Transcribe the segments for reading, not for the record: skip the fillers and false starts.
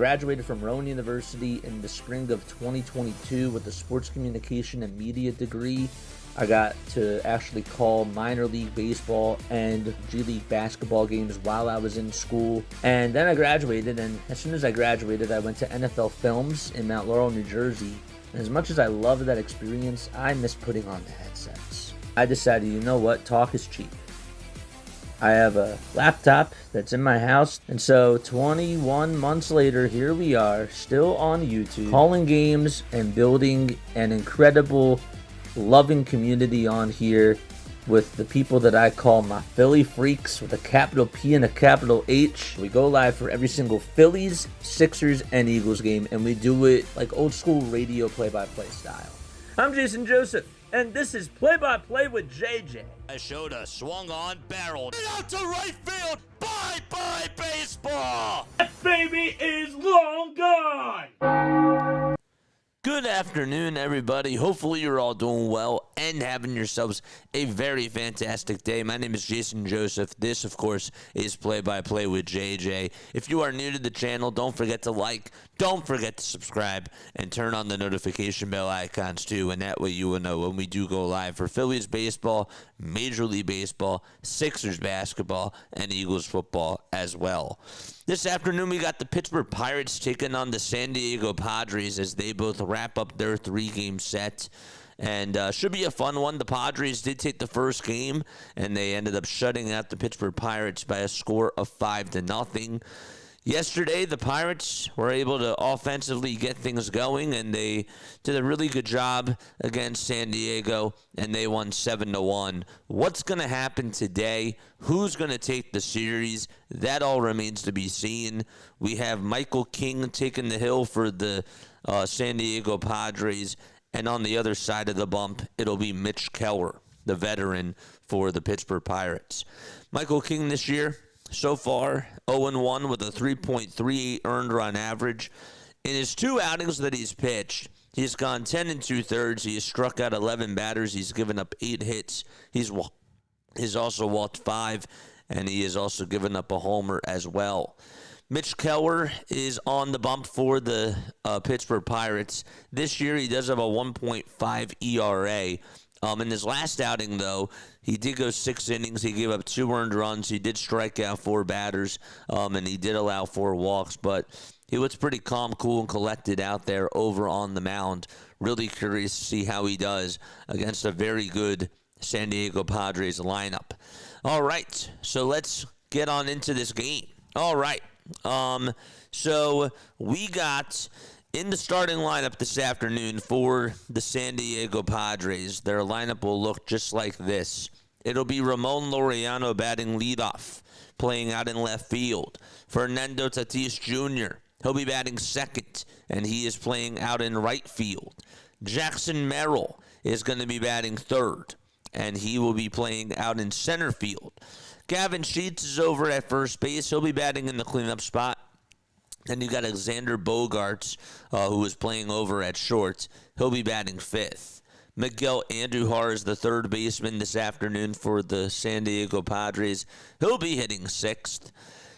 graduated from Rowan University in the spring of 2022 with a sports communication and media degree. I got to actually call minor league baseball and G League basketball games while I was in school. And then I graduated, and as soon as I graduated, I went to NFL Films in Mount Laurel, New Jersey. And as much as I loved that experience, I miss putting on the headsets. I decided, you know what, talk is cheap. I have a laptop that's in my house, and so 21 months later, here we are, still on YouTube, calling games and building an incredible, loving community on here with the people that I call my Philly freaks with a capital P and a capital H. We go live for every single Phillies, Sixers, and Eagles game, and we do it like old school radio play-by-play style. I'm Jason Joseph, and this is Play-by-Play with JJ. Shota swung on, barreled out to right field. Bye-bye baseball. That baby is long gone. Good afternoon, everybody. Hopefully you're all doing well and having yourselves a very fantastic day. My name is Jason Joseph. This, of course, is Play-by-Play with JJ. If you are new to the channel, don't forget to like, don't forget to subscribe, and turn on the notification bell icons too, and that way you will know when we do go live for Phillies baseball, Major League Baseball, Sixers basketball, and Eagles football as well. This afternoon, we got the Pittsburgh Pirates taking on the San Diego Padres as they both wrap up their three-game set. And should be a fun one. The Padres did take the first game, and they ended up shutting out the Pittsburgh Pirates by a score of 5-0. Yesterday, the Pirates were able to offensively get things going, and they did a really good job against San Diego, and they won 7-1. What's going to happen today? Who's going to take the series? That all remains to be seen. We have Michael King taking the hill for the San Diego Padres, and on the other side of the bump, it'll be Mitch Keller, the veteran for the Pittsburgh Pirates. Michael King this year, so far, 0-1 with a 3.38 earned run average. In his two outings that he's pitched, he's gone 10 2/3. He has struck out 11 batters. He's given up 8 hits. He's also walked 5, and he has also given up a homer as well. Mitch Keller is on the bump for the Pittsburgh Pirates. This year, he does have a 1.5 ERA. In his last outing, though, he did go 6 innings. He gave up 2 earned runs. He did strike out 4 batters, and he did allow 4 walks. But he was pretty calm, cool, and collected out there over on the mound. Really curious to see how he does against a very good San Diego Padres lineup. All right, so let's get on into this game. All right, so we got in the starting lineup this afternoon for the San Diego Padres. Their lineup will look just like this. It'll be Ramon Laureano batting leadoff, playing out in left field. Fernando Tatis Jr., he'll be batting second, and he is playing out in right field. Jackson Merrill is going to be batting third, and he will be playing out in center field. Gavin Sheets is over at first base. He'll be batting in the cleanup spot. Then you got Alexander Bogaerts, who is playing over at short. He'll be batting fifth. Miguel Andujar is the third baseman this afternoon for the San Diego Padres. He'll be hitting sixth.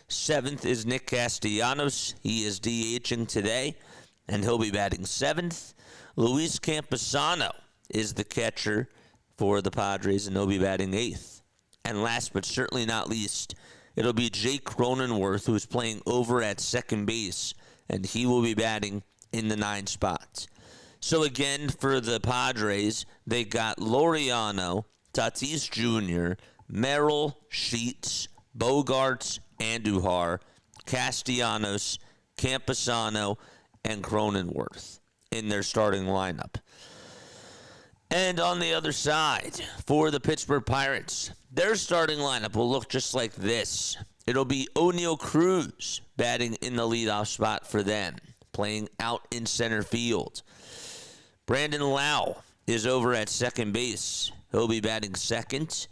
Seventh is Nick Castellanos. He is DHing today, and he'll be batting seventh. Luis Campusano is the catcher for the Padres, and he'll be batting eighth. And last but certainly not least, it'll be Jake Cronenworth, who's playing over at second base, and he will be batting in the 9 spot. So again, for the Padres, they got Laureano, Tatis Jr., Merrill, Sheets, Bogaerts, Andujar, Castellanos, Campusano, and Cronenworth in their starting lineup. And on the other side, for the Pittsburgh Pirates, their starting lineup will look just like this. It'll be O'Neal Cruz batting in the leadoff spot for them, playing out in center field. Brandon Lau is over at second base. He'll be batting second.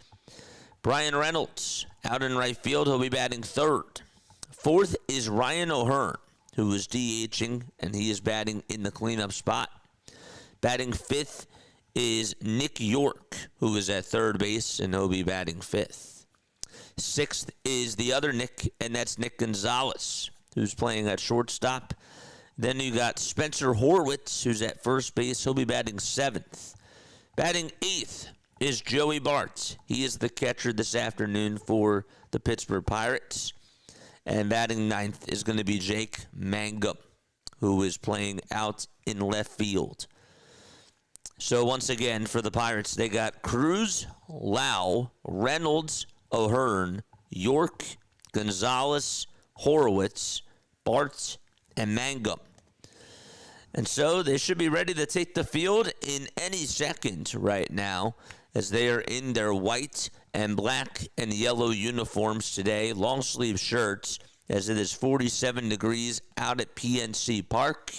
Brian Reynolds out in right field. He'll be batting third. Fourth is Ryan O'Hearn, who is DHing, and he is batting in the cleanup spot. Batting fifth is Nick York, who is at third base, and he'll be batting fifth. Sixth is the other Nick, and that's Nick Gonzalez. who's playing at shortstop. Then you got Spencer Horwitz, who's at first base. He'll be batting 7th. Batting 8th is Joey Bart. He is the catcher this afternoon for the Pittsburgh Pirates. And batting 9th is going to be Jake Mangum, who is playing out in left field. So once again, for the Pirates, they got Cruz, Lau, Reynolds, O'Hearn, York, Gonzalez, Horowitz, Bart, and Mangum. And so they should be ready to take the field in any second right now, as they are in their white and black and yellow uniforms today, long sleeve shirts, as it is 47 degrees out at PNC Park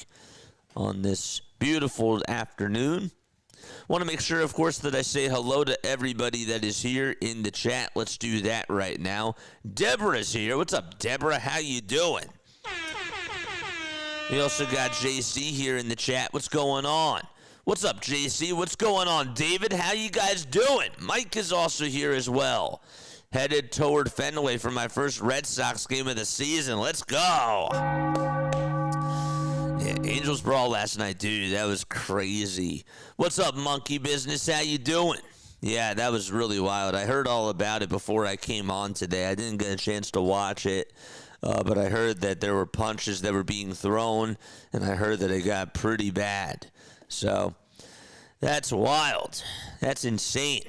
on this beautiful afternoon. Want to make sure, of course, that I say hello to everybody that is here in the chat. Let's do that right now. Deborah's here. What's up, Deborah? How you doing? We also got JC here in the chat. What's going on? What's up, JC? What's going on, David? How you guys doing? Mike is also here as well. Headed toward Fenway for my first Red Sox game of the season. Let's go. Yeah, Angels brawl last night, dude. That was crazy. What's up, Monkey Business? How you doing? Yeah, that was really wild. I heard all about it before I came on today. I didn't get a chance to watch it, but I heard that there were punches that were being thrown, and I heard that it got pretty bad. So that's wild. That's insane.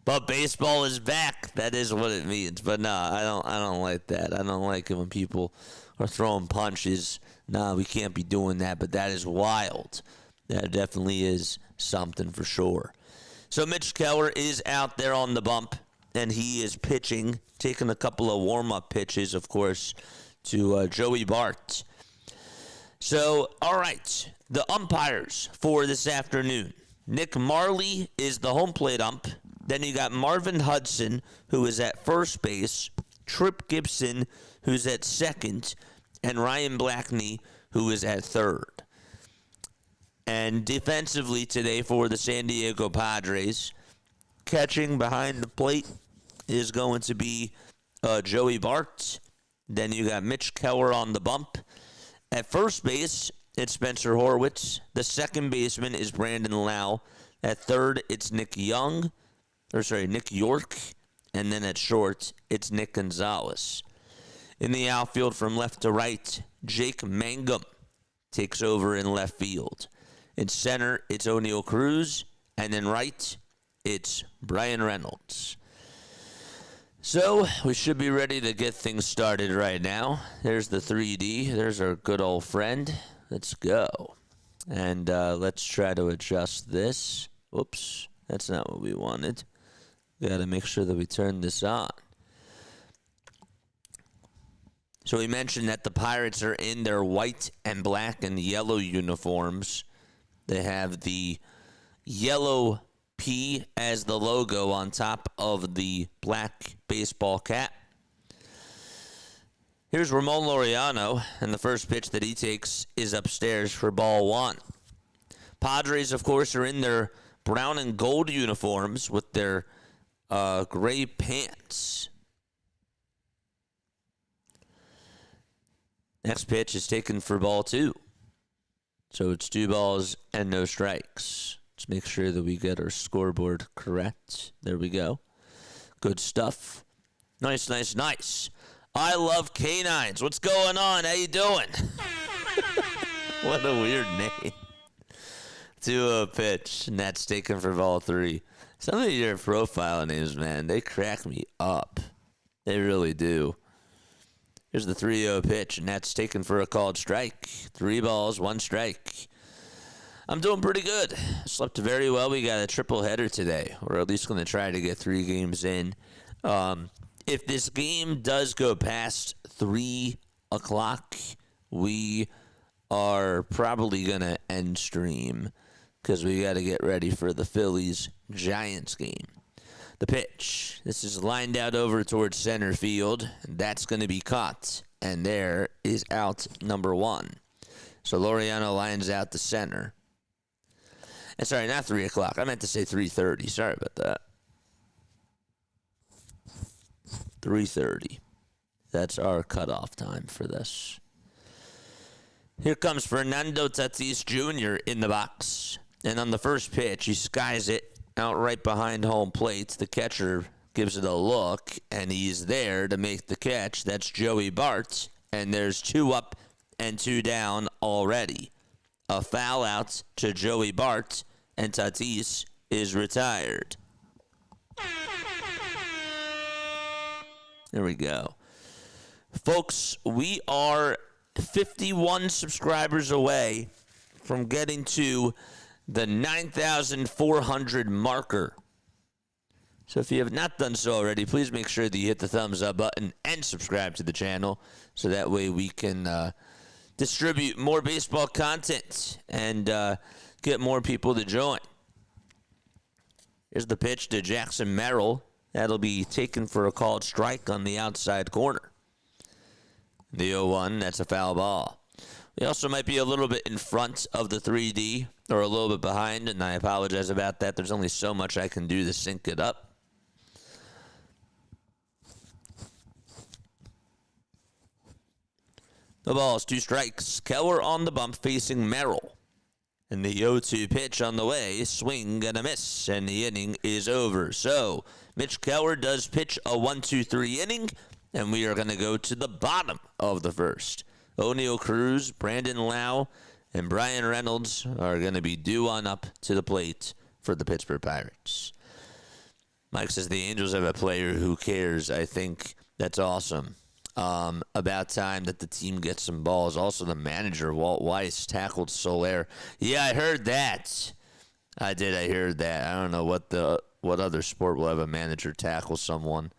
But baseball is back. That is what it means. But no, I don't like that. I don't like it when people are throwing punches. No, we can't be doing that. But that is wild. That definitely is something for sure. So Mitch Keller is out there on the bump, and he is pitching, taking a couple of warm-up pitches, of course, to Joey Bart. So, all right, the umpires for this afternoon. Nick Marley is the home plate ump. Then you got Marvin Hudson, who is at first base, Tripp Gibson, who's at second, and Ryan Blackney, who is at third. And defensively today for the San Diego Padres, catching behind the plate is going to be Joey Bart. Then you got Mitch Keller on the bump. At first base, it's Spencer Horwitz. The second baseman is Brandon Lau. At third, it's Nick York. And then at short, it's Nick Gonzalez. In the outfield from left to right, Jake Mangum takes over in left field. In center, it's O'Neal Cruz. And then right, it's Brian Reynolds. So we should be ready to get things started right now. There's the 3D. There's our good old friend. Let's go. And let's try to adjust this. Oops, that's not what we wanted. We got to make sure that we turn this on. So we mentioned that the Pirates are in their white and black and yellow uniforms. They have the yellow P as the logo on top of the black baseball cap. Here's Ramon Laureano, and the first pitch that he takes is upstairs for ball one. Padres, of course, are in their brown and gold uniforms with their gray pants. Next pitch is taken for ball two. So it's 2 balls and no strikes. Let's make sure that we get our scoreboard correct. There we go. Good stuff. Nice, nice, nice. I love canines. What's going on? How you doing? What a weird name. 2-0 pitch, and that's taken for ball 3. Some of your profile names, man, they crack me up. They really do. Here's the 3-0 pitch, and that's taken for a called strike. 3 balls, 1 strike. I'm doing pretty good. Slept very well. We got a triple header today. We're at least going to try to get 3 games in. If this game does go past 3 o'clock, we are probably going to end stream because we got to get ready for the Phillies-Giants game. The pitch. This is lined out over towards center field. That's going to be caught. And there is out number 1. So Laureano lines out the center. And sorry, not 3 o'clock. I meant to say 3:30. Sorry about that. 3:30. That's our cutoff time for this. Here comes Fernando Tatis Jr. in the box. And on the first pitch, he skies it out right behind home plate. The catcher gives it a look, and he's there to make the catch. That's Joey Bart. And there's 2 up and 2 down already. A foul out to Joey Bart, and Tatis is retired. There we go. Folks, we are 51 subscribers away from getting to the 9,400 marker. So if you have not done so already, please make sure that you hit the thumbs up button and subscribe to the channel so that way we can distribute more baseball content and get more people to join. Here's the pitch to Jackson Merrill. That'll be taken for a called strike on the outside corner. The 0-1, that's a foul ball. We also might be a little bit in front of the 3D, or a little bit behind, and I apologize about that. There's only so much I can do to sync it up. The ball's 2 strikes. Keller on the bump facing Merrill. And the 0-2 pitch on the way, swing and a miss, and the inning is over. So, Mitch Keller does pitch a 1-2-3 inning, and we are going to go to the bottom of the first. O'Neal Cruz, Brandon Lau, and Brian Reynolds are going to be due on up to the plate for the Pittsburgh Pirates. Mike says the Angels have a player who cares. I think that's awesome. About time that the team gets some balls. Also, the manager, Walt Weiss, tackled Soler. Yeah, I heard that. I heard that. I don't know what other sport will have a manager tackle someone.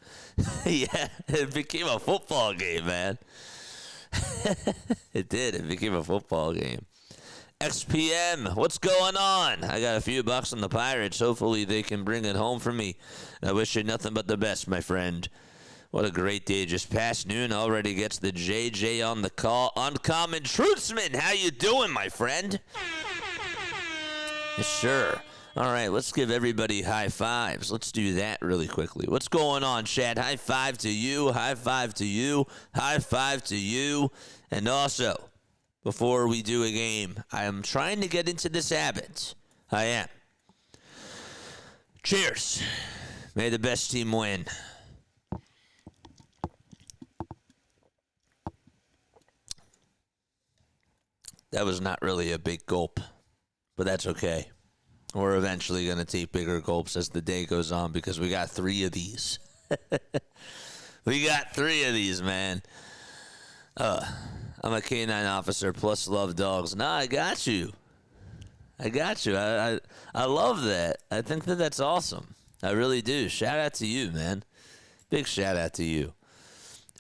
Yeah, it became a football game, man. It did. It became a football game. XPM, what's going on? I got a few bucks on the Pirates. Hopefully they can bring it home for me. I wish you nothing but the best, my friend. What a great day. Just past noon already gets the JJ on the call. Uncommon Truthsman, how you doing, my friend? Yes, sure. All right, let's give everybody high fives. Let's do that really quickly. What's going on, Chad? High five to you, high five to you, high five to you. And also, before we do a game, I am trying to get into this habit. I am. Cheers. May the best team win. That was not really a big gulp, but that's okay. We're eventually going to take bigger gulps as the day goes on because we got 3 of these. We got 3 of these, man. I'm a canine officer plus love dogs. Nah, I got you. I love that. I think that that's awesome. I really do. Shout out to you, man. Big shout out to you.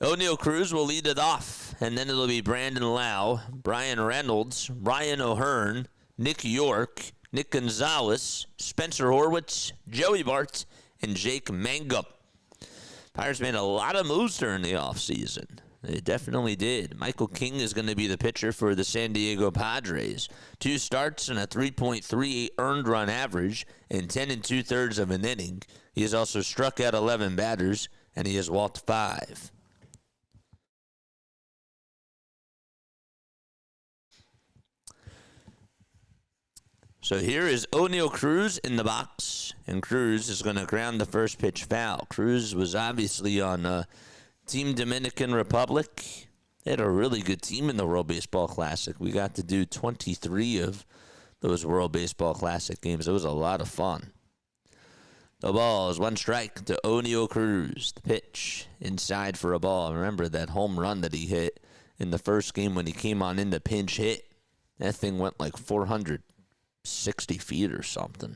O'Neal Cruz will lead it off, and then it'll be Brandon Lau, Brian Reynolds, Ryan O'Hearn, Nick York, Nick Gonzalez, Spencer Horwitz, Joey Bart, and Jake Mangum. Pirates made a lot of moves during the offseason. They definitely did. Michael King is going to be the pitcher for the San Diego Padres. 2 starts and a 3.38 earned run average in 10 2/3 of an inning. He has also struck out 11 batters, and he has walked 5. So here is O'Neal Cruz in the box, and Cruz is going to ground the first pitch foul. Cruz was obviously on Team Dominican Republic. They had a really good team in the World Baseball Classic. We got to do 23 of those World Baseball Classic games. It was a lot of fun. The ball is 1 strike to O'Neal Cruz. The pitch inside for a ball. Remember that home run that he hit in the first game when he came on in the pinch hit? That thing went like 460 feet or something.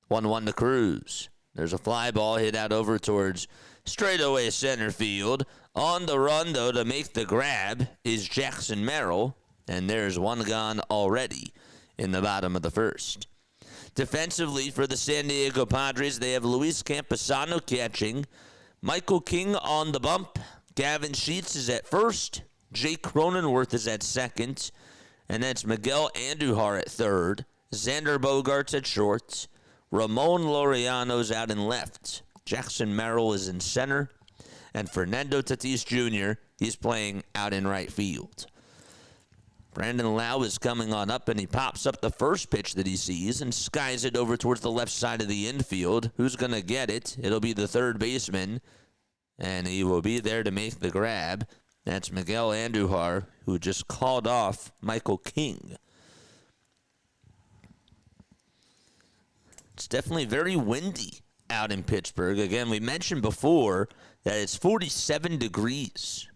1-1 to Cruz. There's a fly ball hit out over towards straightaway center field. On the run, though, to make the grab is Jackson Merrill. And there's 1 gone already in the bottom of the first. Defensively for the San Diego Padres, they have Luis Camposano catching. Michael King on the bump. Gavin Sheets is at first. Jake Cronenworth is at second. And that's Miguel Andujar at third. Xander Bogaerts at short. Ramon Laureano's out in left. Jackson Merrill is in center. And Fernando Tatis Jr. He's playing out in right field. Brandon Lau is coming on up, and he pops up the first pitch that he sees and skies it over towards the left side of the infield. Who's going to get it? It'll be the third baseman, and he will be there to make the grab. That's Miguel Andujar, who just called off Michael King. It's definitely very windy out in Pittsburgh. Again, we mentioned before that it's 47 degrees.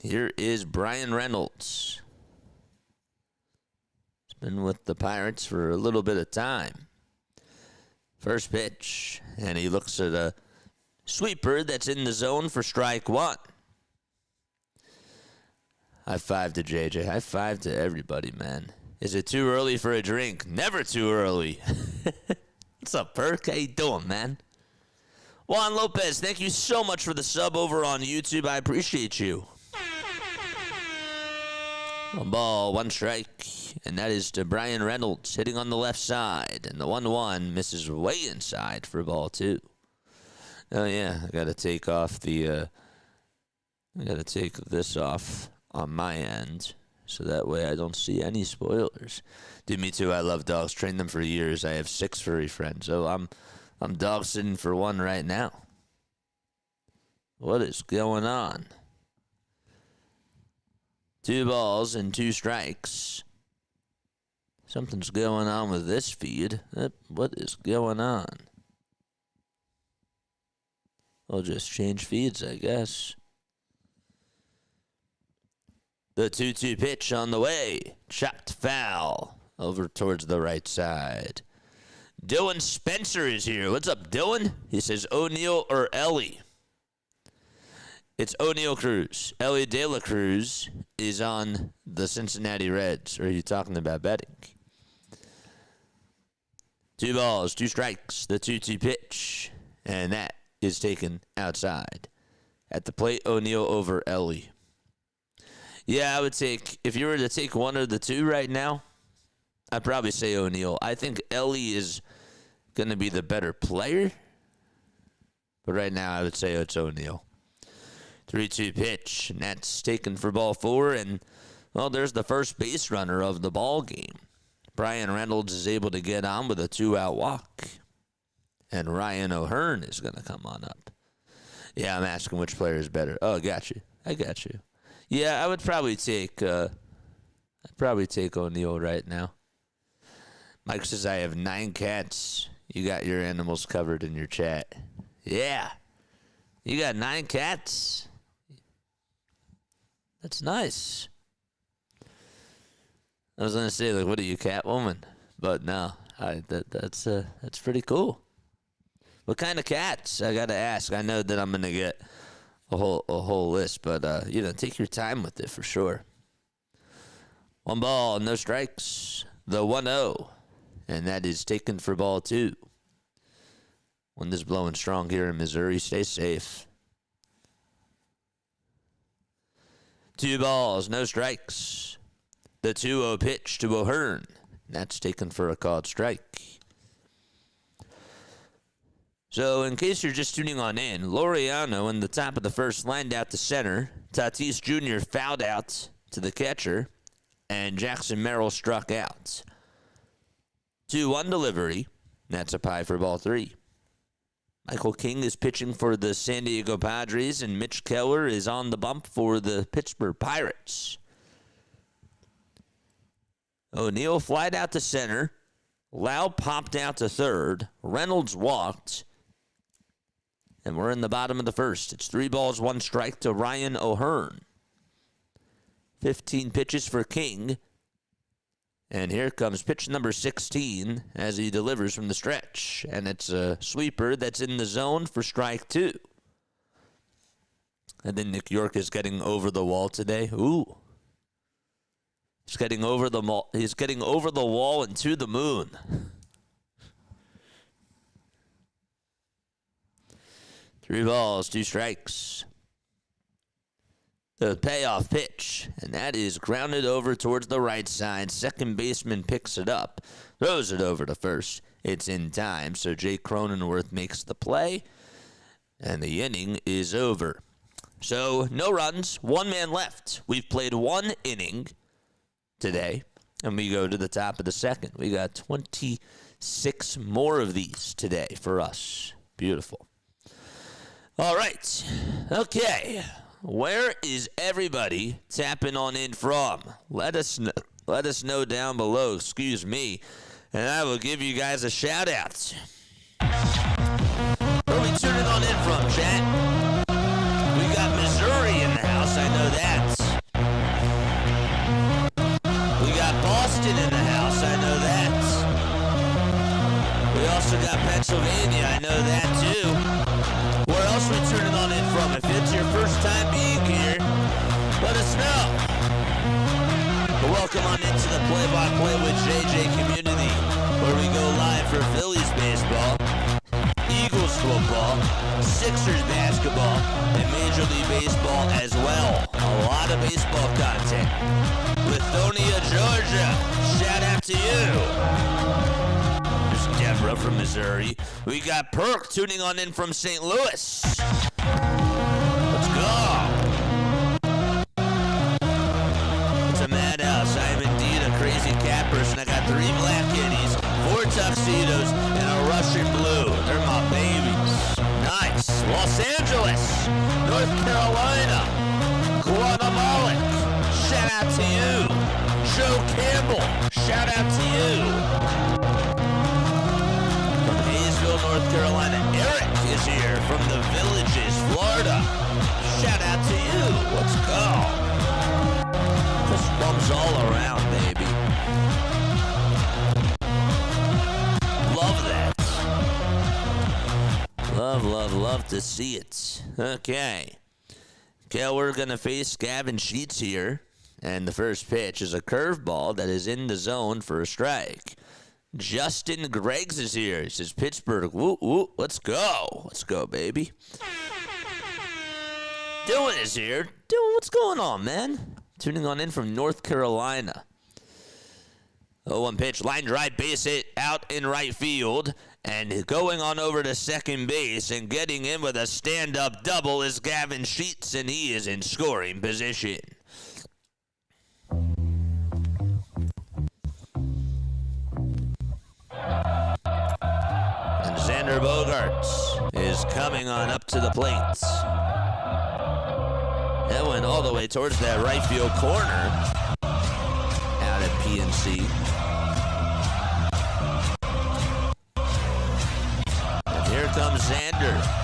Here is Brian Reynolds. He's been with the Pirates for a little bit of time. First pitch, and he looks at a sweeper that's in the zone for strike one. High five to JJ. High five to everybody, man. Is it too early for a drink? Never too early. What's up, Perk? How you doing, man? Juan Lopez, thank you so much for the sub over on YouTube. I appreciate you. One ball, one strike, and that is to Brian Reynolds hitting on the left side. And the 1-1 misses way inside for ball two. Oh, yeah, I got to take off the, I got to take this off on my end so that way I don't see any spoilers. Dude, me too. I love dogs. Trained them for years. I have 6 furry friends. So I'm dog sitting for one right now. What is going on? 2 balls and 2 strikes. Something's going on with this feed. What is going on? I'll just change feeds, I guess. The 2-2 pitch on the way. Chopped foul over towards the right side. Dylan Spencer is here. What's up, Dylan? He says O'Neill or Ellie. It's O'Neill Cruz. Ellie De La Cruz is on the Cincinnati Reds. Or are you talking about betting? 2 balls, 2 strikes. The 2-2 pitch. And that is taken outside. At the plate, O'Neill over Ellie. Yeah, I would take, if you were to take one of the two right now, I'd probably say O'Neill. I think Ellie is going to be the better player. But right now, I would say it's O'Neill. 3-2 pitch, and that's taken for ball 4. And, well, there's the first base runner of the ball game. Brian Reynolds is able to get on with a 2-out walk. And Ryan O'Hearn is going to come on up. Yeah, I'm asking which player is better. Oh, I got you. Yeah, I would probably take O'Neill right now. Mike says I have 9 cats. You got your animals covered in your chat. Yeah. You got 9 cats. That's nice. I was gonna say, like, what are you, Catwoman? But no, that's pretty cool. What kind of cats? I gotta ask. I know that I'm gonna get a whole list, but take your time with it for sure. 1 ball, no strikes. The 1-0, and that is taken for ball 2. Wind is blowing strong here in Missouri. Stay safe. 2 balls, no strikes. The 2-0 pitch to O'Hearn. That's taken for a called strike. So, in case you're just tuning on in, Laureano in the top of the first lined out to center. Tatis Jr. fouled out to the catcher, and Jackson Merrill struck out. 2-1 delivery. That's a pie for ball 3. Michael King is pitching for the San Diego Padres, and Mitch Keller is on the bump for the Pittsburgh Pirates. O'Neill flied out to center. Lau popped out to third. Reynolds walked. And we're in the bottom of the first. It's 3 balls, 1 strike to Ryan O'Hearn. 15 pitches for King. And here comes pitch number 16 as he delivers from the stretch. And it's a sweeper that's in the zone for strike 2. And then Nick York is getting over the wall today. Ooh. He's getting over the wall and to the moon. Three balls, 2 strikes. The payoff pitch, and that is grounded over towards the right side. Second baseman picks it up, throws it over to first. It's in time, so Jake Cronenworth makes the play, and the inning is over. So no runs, one man left. We've played 1 inning today, and we go to the top of the second. We got 26 more of these today for us. Beautiful. All right. Okay. Where is everybody tapping on in from? Let us know down below. Excuse me, and I will give you guys a shout out. Where are we tuning on in from, chat? We got Missouri in the house. I know that. We got Boston in the house. I know that. We also got Pennsylvania. I know that too. Where else are we tuning on in from? If it's your first time being here, let us know. But welcome on into the play-by-play with JJ community, where we go live for Phillies baseball, Eagles football, Sixers basketball, and Major League Baseball as well. A lot of baseball content. Lithonia, Georgia, shout out to you. There's Deborah from Missouri. We got Perk tuning on in from St. Louis. Let's go. It's a madhouse. I am indeed a crazy cat person. I got 3 black kitties, 4 tuxedos, and a Russian blue. They're my babies. Nice. Los Angeles, North Carolina, Guatemala. Shout out to you. Joe Campbell, shout out to you. From Hayesville, North Carolina, Eric is here from the Villages, Florida. Shout out to you. Let's go. Just bums all around, baby. Love that. Love to see it. Okay. We're going to face Gavin Sheets here. And the first pitch is a curveball that is in the zone for a strike. Justin Greggs is here. He says, Pittsburgh, woo, woo, let's go. Let's go, baby. Dylan is here. Dylan, what's going on, man? Tuning on in from North Carolina. 0-1 pitch, line drive, base hit out in right field. And going on over to second base and getting in with a stand-up double is Gavin Sheets, and he is in scoring position. And Xander Bogaerts is coming on up to the plate. That went all the way towards that right field corner out at PNC. And here comes Xander.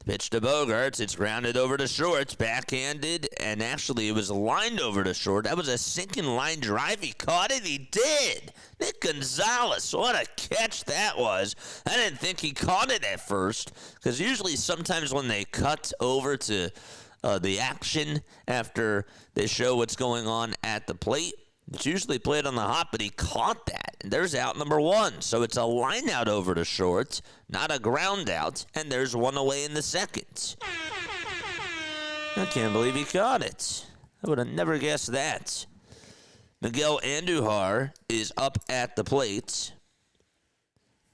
Pitch to Bogaerts. It's grounded over to short. Backhanded, and actually it was lined over to short. That was a sinking line drive. He caught it. He did. Nick Gonzalez. What a catch that was. I didn't think he caught it at first, because usually sometimes when they cut over to the action after they show what's going on at the plate, it's usually played on the hop, but he caught that. And there's out number 1. So it's a line out over to short, not a ground out, and there's 1 away in the second. I can't believe he caught it. I would have never guessed that. Miguel Andujar is up at the plate.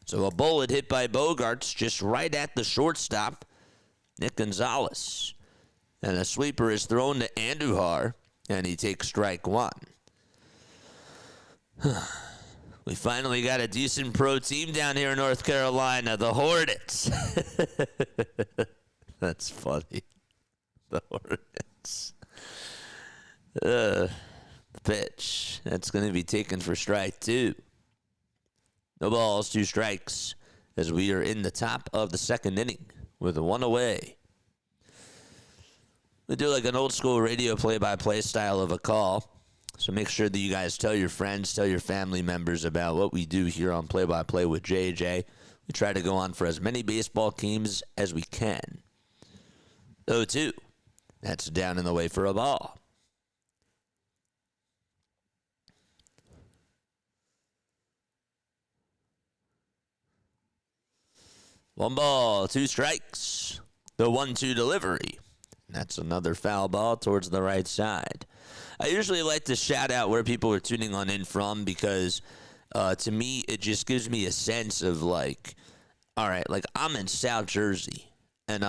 So a bullet hit by Bogaerts just right at the shortstop, Nick Gonzalez. And a sweeper is thrown to Andujar, and he takes strike 1. We finally got a decent pro team down here in North Carolina, the Hornets. That's funny. The Hornets. The pitch. That's going to be taken for strike 2. No balls, 2 strikes, as we are in the top of the second inning with 1 away. We do like an old school radio play-by-play style of a call. So make sure that you guys tell your friends, tell your family members about what we do here on Play-by-Play with JJ. We try to go on for as many baseball games as we can. 0-2. That's down in the way for a ball. One ball, 2 strikes. The 1-2 delivery. That's another foul ball towards the right side. I usually like to shout out where people are tuning on in from, because to me, it just gives me a sense of like, all right, like I'm in South Jersey, and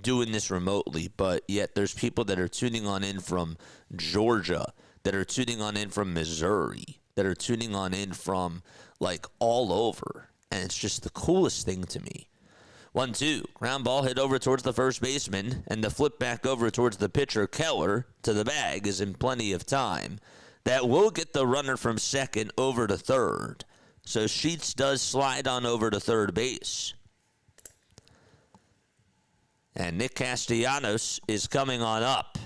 doing this remotely, but yet there's people that are tuning on in from Georgia, that are tuning on in from Missouri, that are tuning on in from like all over. And it's just the coolest thing to me. 1-2, ground ball hit over towards the first baseman, and the flip back over towards the pitcher, Keller, to the bag is in plenty of time. That will get the runner from second over to third. So Sheets does slide on over to third base. And Nick Castellanos is coming on up.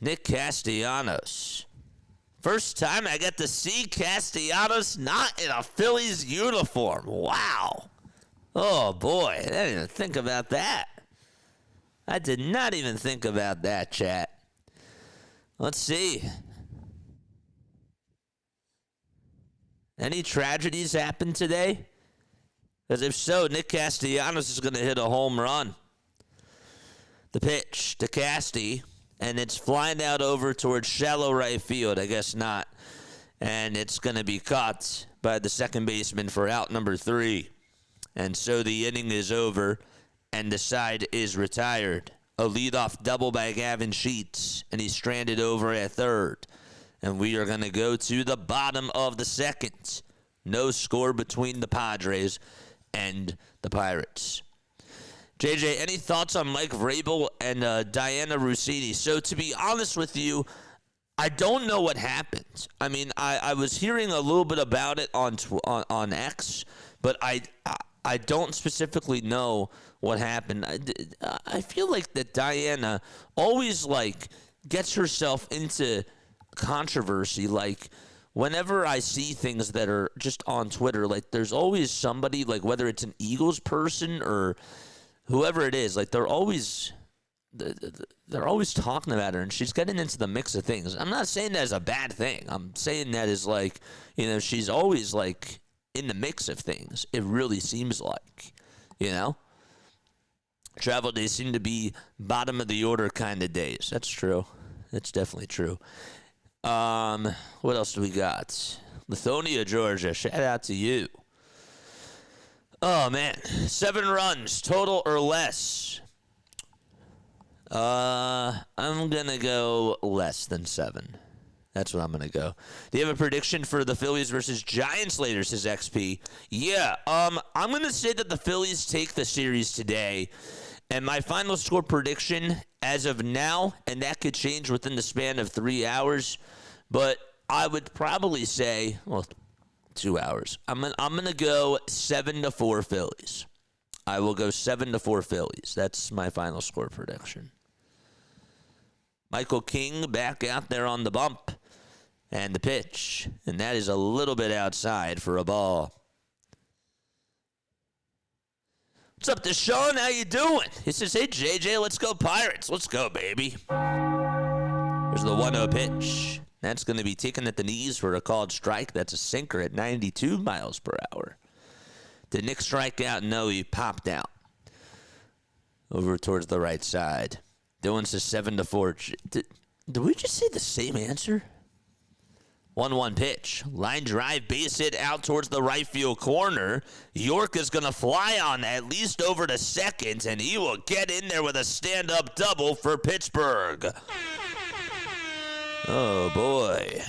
Nick Castellanos. First time I get to see Castellanos not in a Phillies uniform. Wow. Oh, boy. I didn't even think about that. I did not even think about that, chat. Let's see. Any tragedies happened today? Because if so, Nick Castellanos is going to hit a home run. The pitch to Casty, and it's flying out over towards shallow right field. I guess not. And it's going to be caught by the second baseman for out number 3. And so the inning is over, and the side is retired. A leadoff double by Gavin Sheets, and he's stranded over at third. And we are going to go to the bottom of the second. No score between the Padres and the Pirates. JJ, any thoughts on Mike Vrabel and Diana Rossini? So to be honest with you, I don't know what happened. I mean, I was hearing a little bit about it on X, but I don't specifically know what happened. I feel like that Diana always like gets herself into controversy. Like whenever I see things that are just on Twitter, like there's always somebody, like whether it's an Eagles person or whoever it is, like they're always talking about her, and she's getting into the mix of things. I'm not saying that as a bad thing. I'm saying that as like, you know, she's always like in the mix of things. It really seems like, you know, travel days seem to be bottom of the order kind of days. That's true. That's definitely true. What else do we got? Lithonia, Georgia. Shout out to you. Oh, man. 7 runs, total or less. I'm going to go less than 7. That's what I'm going to go. Do you have a prediction for the Phillies versus Giants later, says XP? Yeah, I'm going to say that the Phillies take the series today. And my final score prediction as of now, and that could change within the span of 3 hours, but I would probably say, well, 2 hours. I'm gonna go 7-4 Phillies. I will go 7-4 Phillies. That's my final score prediction. Michael King back out there on the bump, and the pitch, and that is a little bit outside for a ball. What's up, Deshaun? How you doing? He says, hey, JJ, let's go Pirates. Let's go, baby. There's the 1-0 pitch. That's going to be taken at the knees for a called strike. That's a sinker at 92 miles per hour. Did Nick strike out? No, he popped out. Over towards the right side. Dylan says 7-4. Did we just say the same answer? 1-1 pitch. Line drive, base hit out towards the right field corner. York is going to fly on at least over to second, and he will get in there with a stand-up double for Pittsburgh. Oh, boy.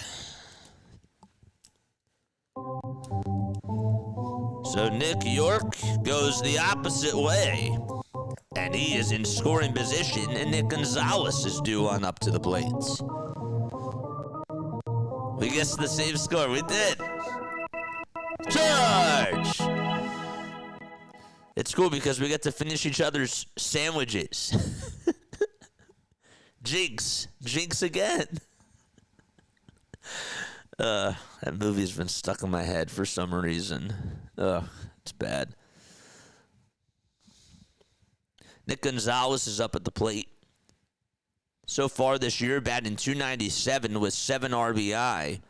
So Nick York goes the opposite way, and he is in scoring position, and Nick Gonzalez is due on up to the plate. We guessed the same score. We did. Charge! It's cool because we get to finish each other's sandwiches. Jinx. Jinx again. That movie's been stuck in my head for some reason. It's bad. Nick Gonzalez is up at the plate. So far this year, batting .297 with 7 RBI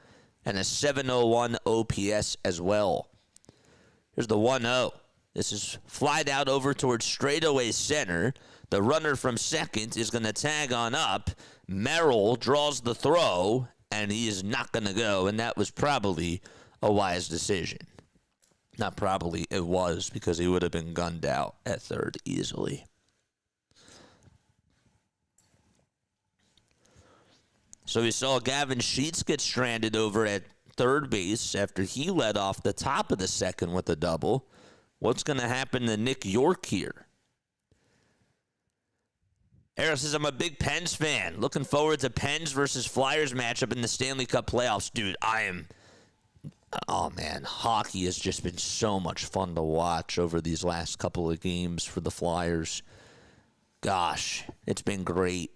and a .701 OPS as well. Here's the 1-0. This is flied out over towards straightaway center. The runner from second is going to tag on up. Merrill draws the throw, and he is not going to go, and that was probably a wise decision. Not probably, it was, because he would have been gunned out at third easily. So we saw Gavin Sheets get stranded over at third base after he led off the top of the second with a double. What's going to happen to Nick York here? Eric says, I'm a big Pens fan. Looking forward to Pens versus Flyers matchup in the Stanley Cup playoffs. Dude, oh man, hockey has just been so much fun to watch over these last couple of games for the Flyers. Gosh, it's been great.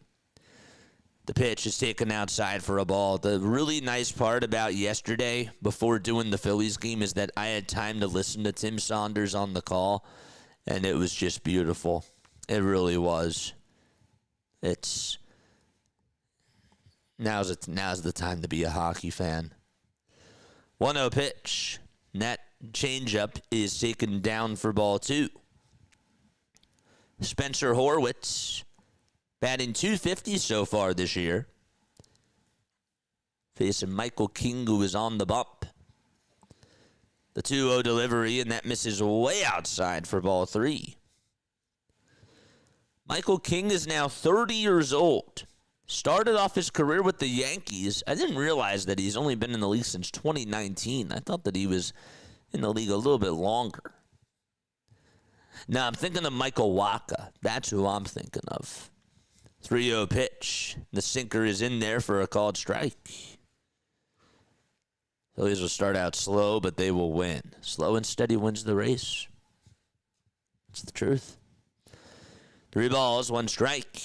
The pitch is taken outside for a ball. The really nice part about yesterday, before doing the Phillies game, is that I had time to listen to Tim Saunders on the call, and it was just beautiful. It really was. Now's the time to be a hockey fan. 1-0 pitch. That changeup is taken down for ball 2. Spencer Horwitz, batting .250 so far this year, facing Michael King, who is on the bump. The 2-0 delivery, and that misses way outside for ball 3. Michael King is now 30 years old. Started off his career with the Yankees. I didn't realize that he's only been in the league since 2019. I thought that he was in the league a little bit longer. Now, I'm thinking of Michael Wacha. That's who I'm thinking of. 3-0 pitch. The sinker is in there for a called strike. Phillies will start out slow, but they will win. Slow and steady wins the race. That's the truth. 3 balls, 1 strike.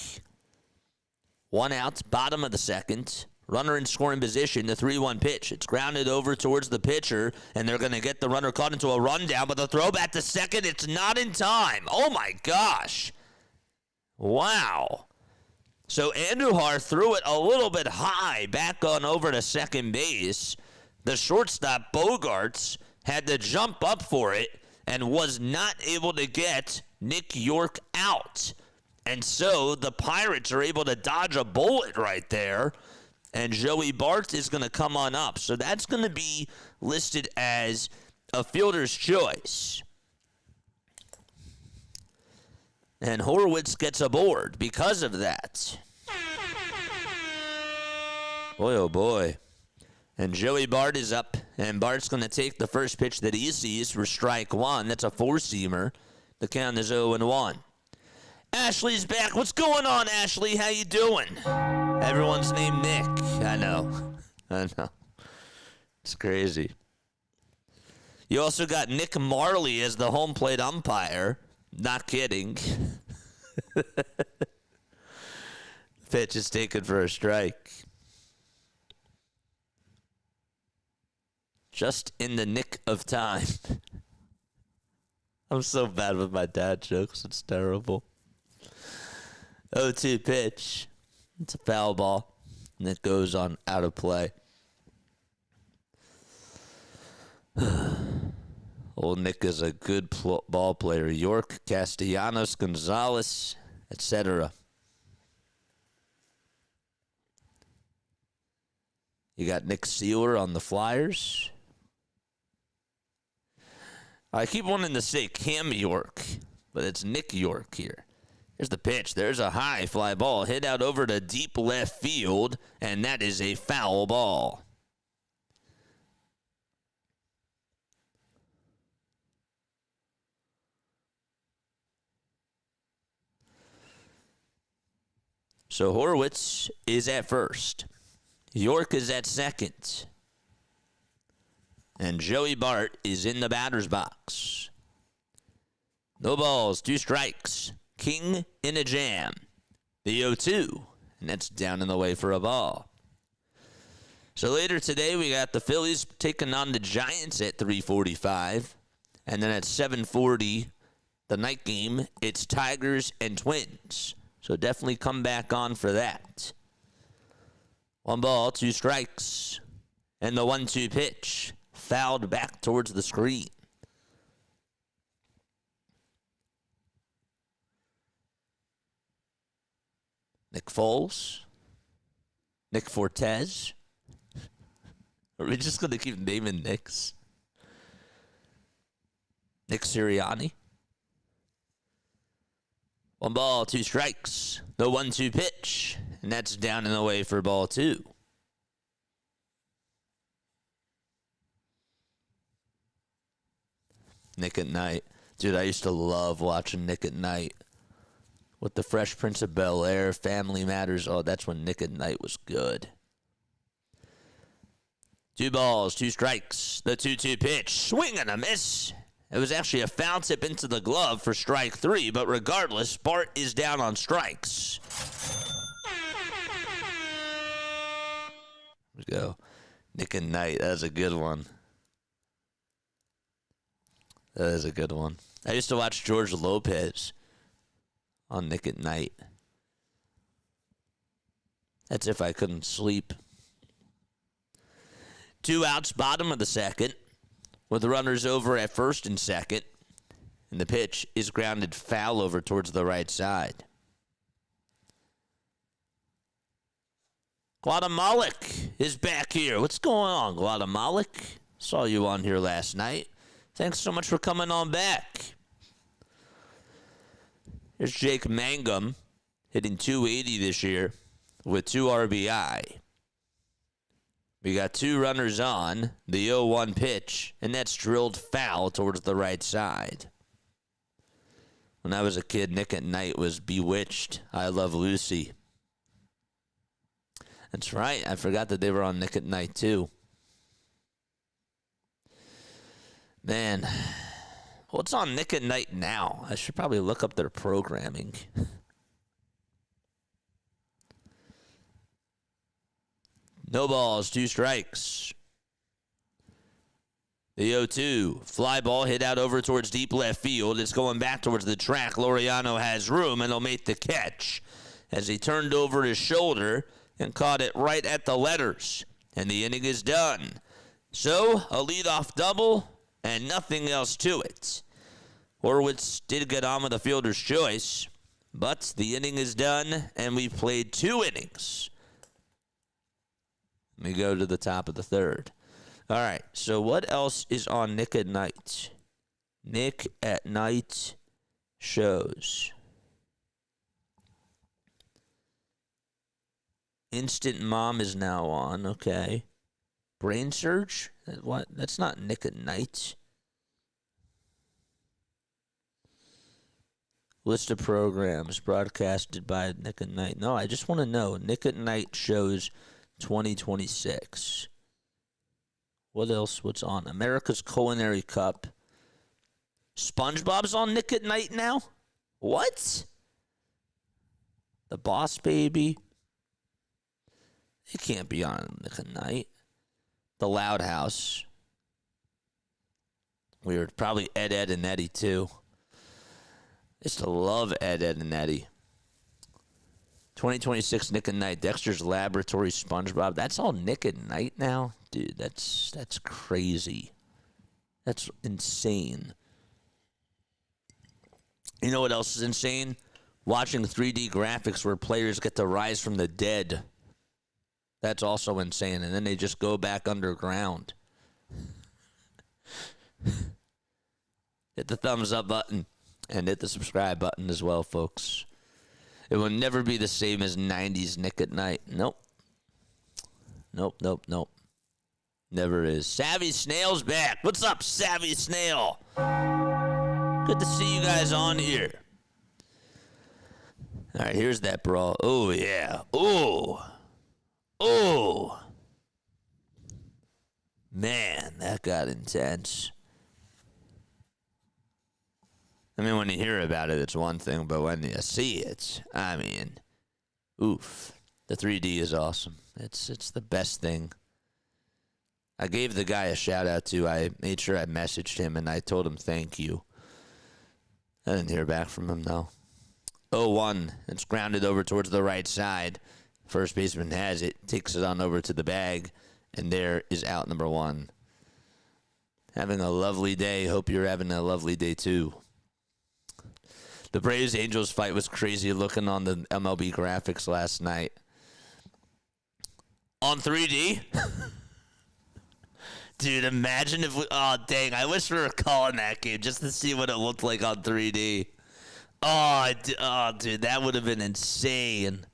1 out, bottom of the second. Runner in scoring position, the 3-1 pitch. It's grounded over towards the pitcher, and they're going to get the runner caught into a rundown, but the throw back to second, it's not in time. Oh, my gosh. Wow. So Andujar threw it a little bit high back on over to second base. The shortstop, Bogarts, had to jump up for it and was not able to get Nick York out. And so the Pirates are able to dodge a bullet right there, and Joey Bart is going to come on up. So that's going to be listed as a fielder's choice. And Horwitz gets aboard because of that. Boy, oh boy. And Joey Bart is up, and Bart's going to take the first pitch that he sees for strike 1. That's a 4-seamer. The count is 0-1. Ashley's back. What's going on, Ashley? How you doing? Everyone's named Nick. I know. It's crazy. You also got Nick Marley as the home plate umpire. Not kidding. Pitch is taken for a strike. Just in the nick of time. I'm so bad with my dad jokes. It's terrible. 0-2 pitch. It's a foul ball, and it goes on out of play. Old Nick is a good ball player. York, Castellanos, Gonzalez, etc. You got Nick Sealer on the Flyers. I keep wanting to say Cam York, but it's Nick York here. Here's the pitch. There's a high fly ball hit out over to deep left field, and that is a foul ball. So Horwitz is at first. York is at second. And Joey Bart is in the batter's box. No balls, 2 strikes. King in a jam. The 0-2. And that's down in the way for a ball. So later today, we got the Phillies taking on the Giants at 3:45. And then at 7:40, the night game, it's Tigers and Twins. So definitely come back on for that. 1 ball, 2 strikes. And the 1-2 pitch. Fouled back towards the screen. Nick Foles. Nick Fortes. Are we just going to keep naming Nicks? Nick Sirianni. 1 ball, 2 strikes. The 1-2 pitch. And that's down and away for ball 2. Nick at Night. Dude, I used to love watching Nick at Night. With the Fresh Prince of Bel-Air, Family Matters. Oh, that's when Nick at Night was good. 2 balls, 2 strikes. The 2-2 pitch. Swing and a miss. It was actually a foul tip into the glove for strike 3, but regardless, Bart is down on strikes. Here we go. Nick and Knight, that's a good one. That is a good one. I used to watch George Lopez on Nick at Night. That's if I couldn't sleep. 2 outs, bottom of the second, with the runners over at first and second. And the pitch is grounded foul over towards the right side. Guatemalic is back here. What's going on, Guatemalic? Saw you on here last night. Thanks so much for coming on back. Here's Jake Mangum hitting .280 this year with 2 RBI. We got 2 runners on, the 0-1 pitch, and that's drilled foul towards the right side. When I was a kid, Nick at Night was Bewitched. I Love Lucy. That's right. I forgot that they were on Nick at Night, too. Man, what's on Nick at Night now? I should probably look up their programming. No balls, 2 strikes. The 0-2. Fly ball hit out over towards deep left field. It's going back towards the track. Laureano has room, and he'll make the catch as he turned over his shoulder and caught it right at the letters. And the inning is done. So, a leadoff double and nothing else to it. Horwitz did get on with a fielder's choice, but the inning is done, and we've played 2 innings. Let me go to the top of the third. All right, so what else is on Nick at Night? Nick at Night shows. Instant Mom is now on, okay. Brain Surge? What? That's not Nick at Night. List of programs broadcasted by Nick at Night. No, I just want to know. Nick at Night shows 2026. What else? What's on? America's Culinary Cup. SpongeBob's on Nick at Night now? What? The Boss Baby? It can't be on Nick at Night. The Loud House. Weird. Probably Ed, Edd, and Eddy, too. I used to love Ed, Edd, and Eddy. 2026 Nick at Night. Dexter's Laboratory, SpongeBob. That's all Nick at Night now? Dude, that's crazy. That's insane. You know what else is insane? Watching 3D graphics where players get to rise from the dead. That's also insane. And then they just go back underground. Hit the thumbs up button and hit the subscribe button as well, folks. It will never be the same as 90s Nick at Night. Nope. Nope. Never is. Savvy Snail's back. What's up, Savvy Snail? Good to see you guys on here. All right, here's that brawl. Oh, yeah. Oh. Man, that got intense. I mean, when you hear about it, it's one thing, but when you see it, I mean, oof. The 3D is awesome. It's the best thing. I gave the guy a shout-out, too. I made sure I messaged him, and I told him thank you. I didn't hear back from him, though. 0-1. It's grounded over towards the right side. First baseman has it, takes it on over to the bag, and there is out number 1. Having a lovely day. Hope you're having a lovely day, too. The Braves-Angels fight was crazy looking on the MLB graphics last night. On 3D, Dude, imagine if we... Oh, dang. I wish we were calling that game just to see what it looked like on 3D. Oh, dude, that would have been insane.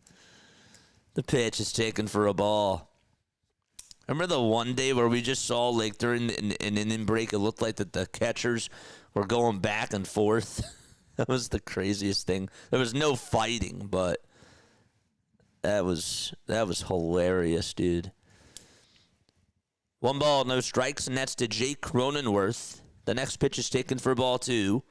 The pitch is taken for a ball. Remember the one day where we just saw, like, during an inning break, it looked like that the catchers were going back and forth? That was the craziest thing. There was no fighting, but that was hilarious, dude. 1 ball, no strikes, and that's to Jake Cronenworth. The next pitch is taken for ball 2.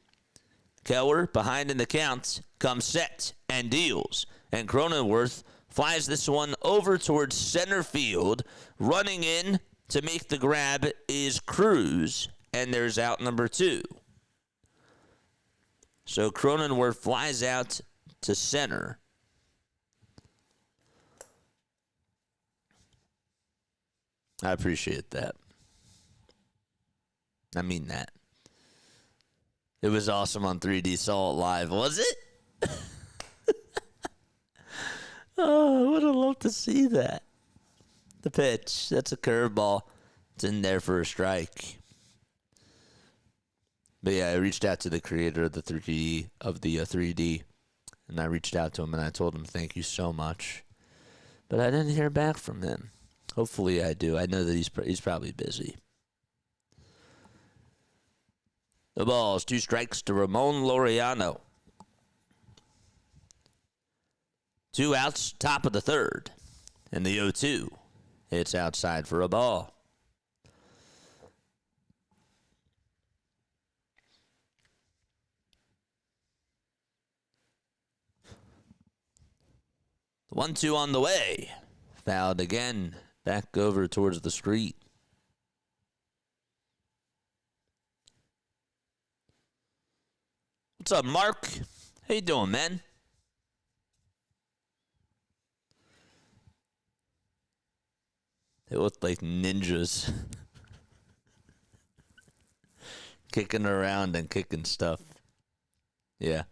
Keller, behind in the count, comes set and deals. And Cronenworth flies this one over towards center field. Running in to make the grab is Cruz, and there's out number 2. So Cronenworth flies out to center. I appreciate that. I mean that. It was awesome on 3D. Saw it live. Was it? Oh, I would have loved to see that. The pitch. That's a curveball. It's in there for a strike. But yeah, I reached out to the creator of the 3D, and I reached out to him and I told him thank you so much. But I didn't hear back from him. Hopefully I do. I know that he's probably busy. The ball's 2 strikes to Ramon Laureano. 2 outs, top of the third. And the 0-2. It's outside for a ball. The 1-2 on the way. Fouled again. Back over towards the street. What's up, Mark? How you doing, man? They look like ninjas. Kicking around and kicking stuff. Yeah.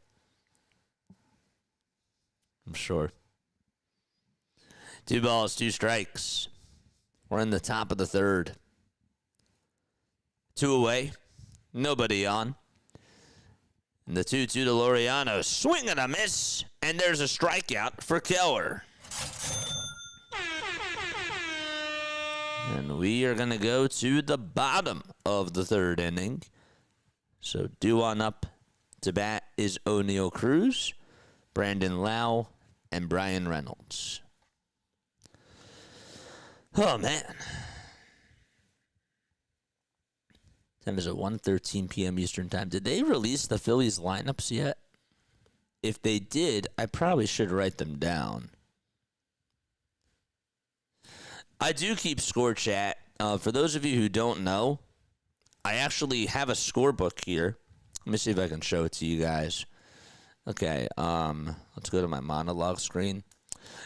I'm sure. 2 balls, 2 strikes. We're in the top of the third. 2 away. Nobody on. And the 2-2 to Laureano. Swing and a miss. And there's a strikeout for Keller. And we are going to go to the bottom of the third inning. So due on up to bat is O'Neal Cruz, Brandon Lau, and Brian Reynolds. Oh, man. Time is at 1:13 p.m. Eastern Time. Did they release the Phillies lineups yet? If they did, I probably should write them down. I do keep score chat. For those of you who don't know, I actually have a scorebook here. Let me see if I can show it to you guys. Okay, let's go to my monologue screen.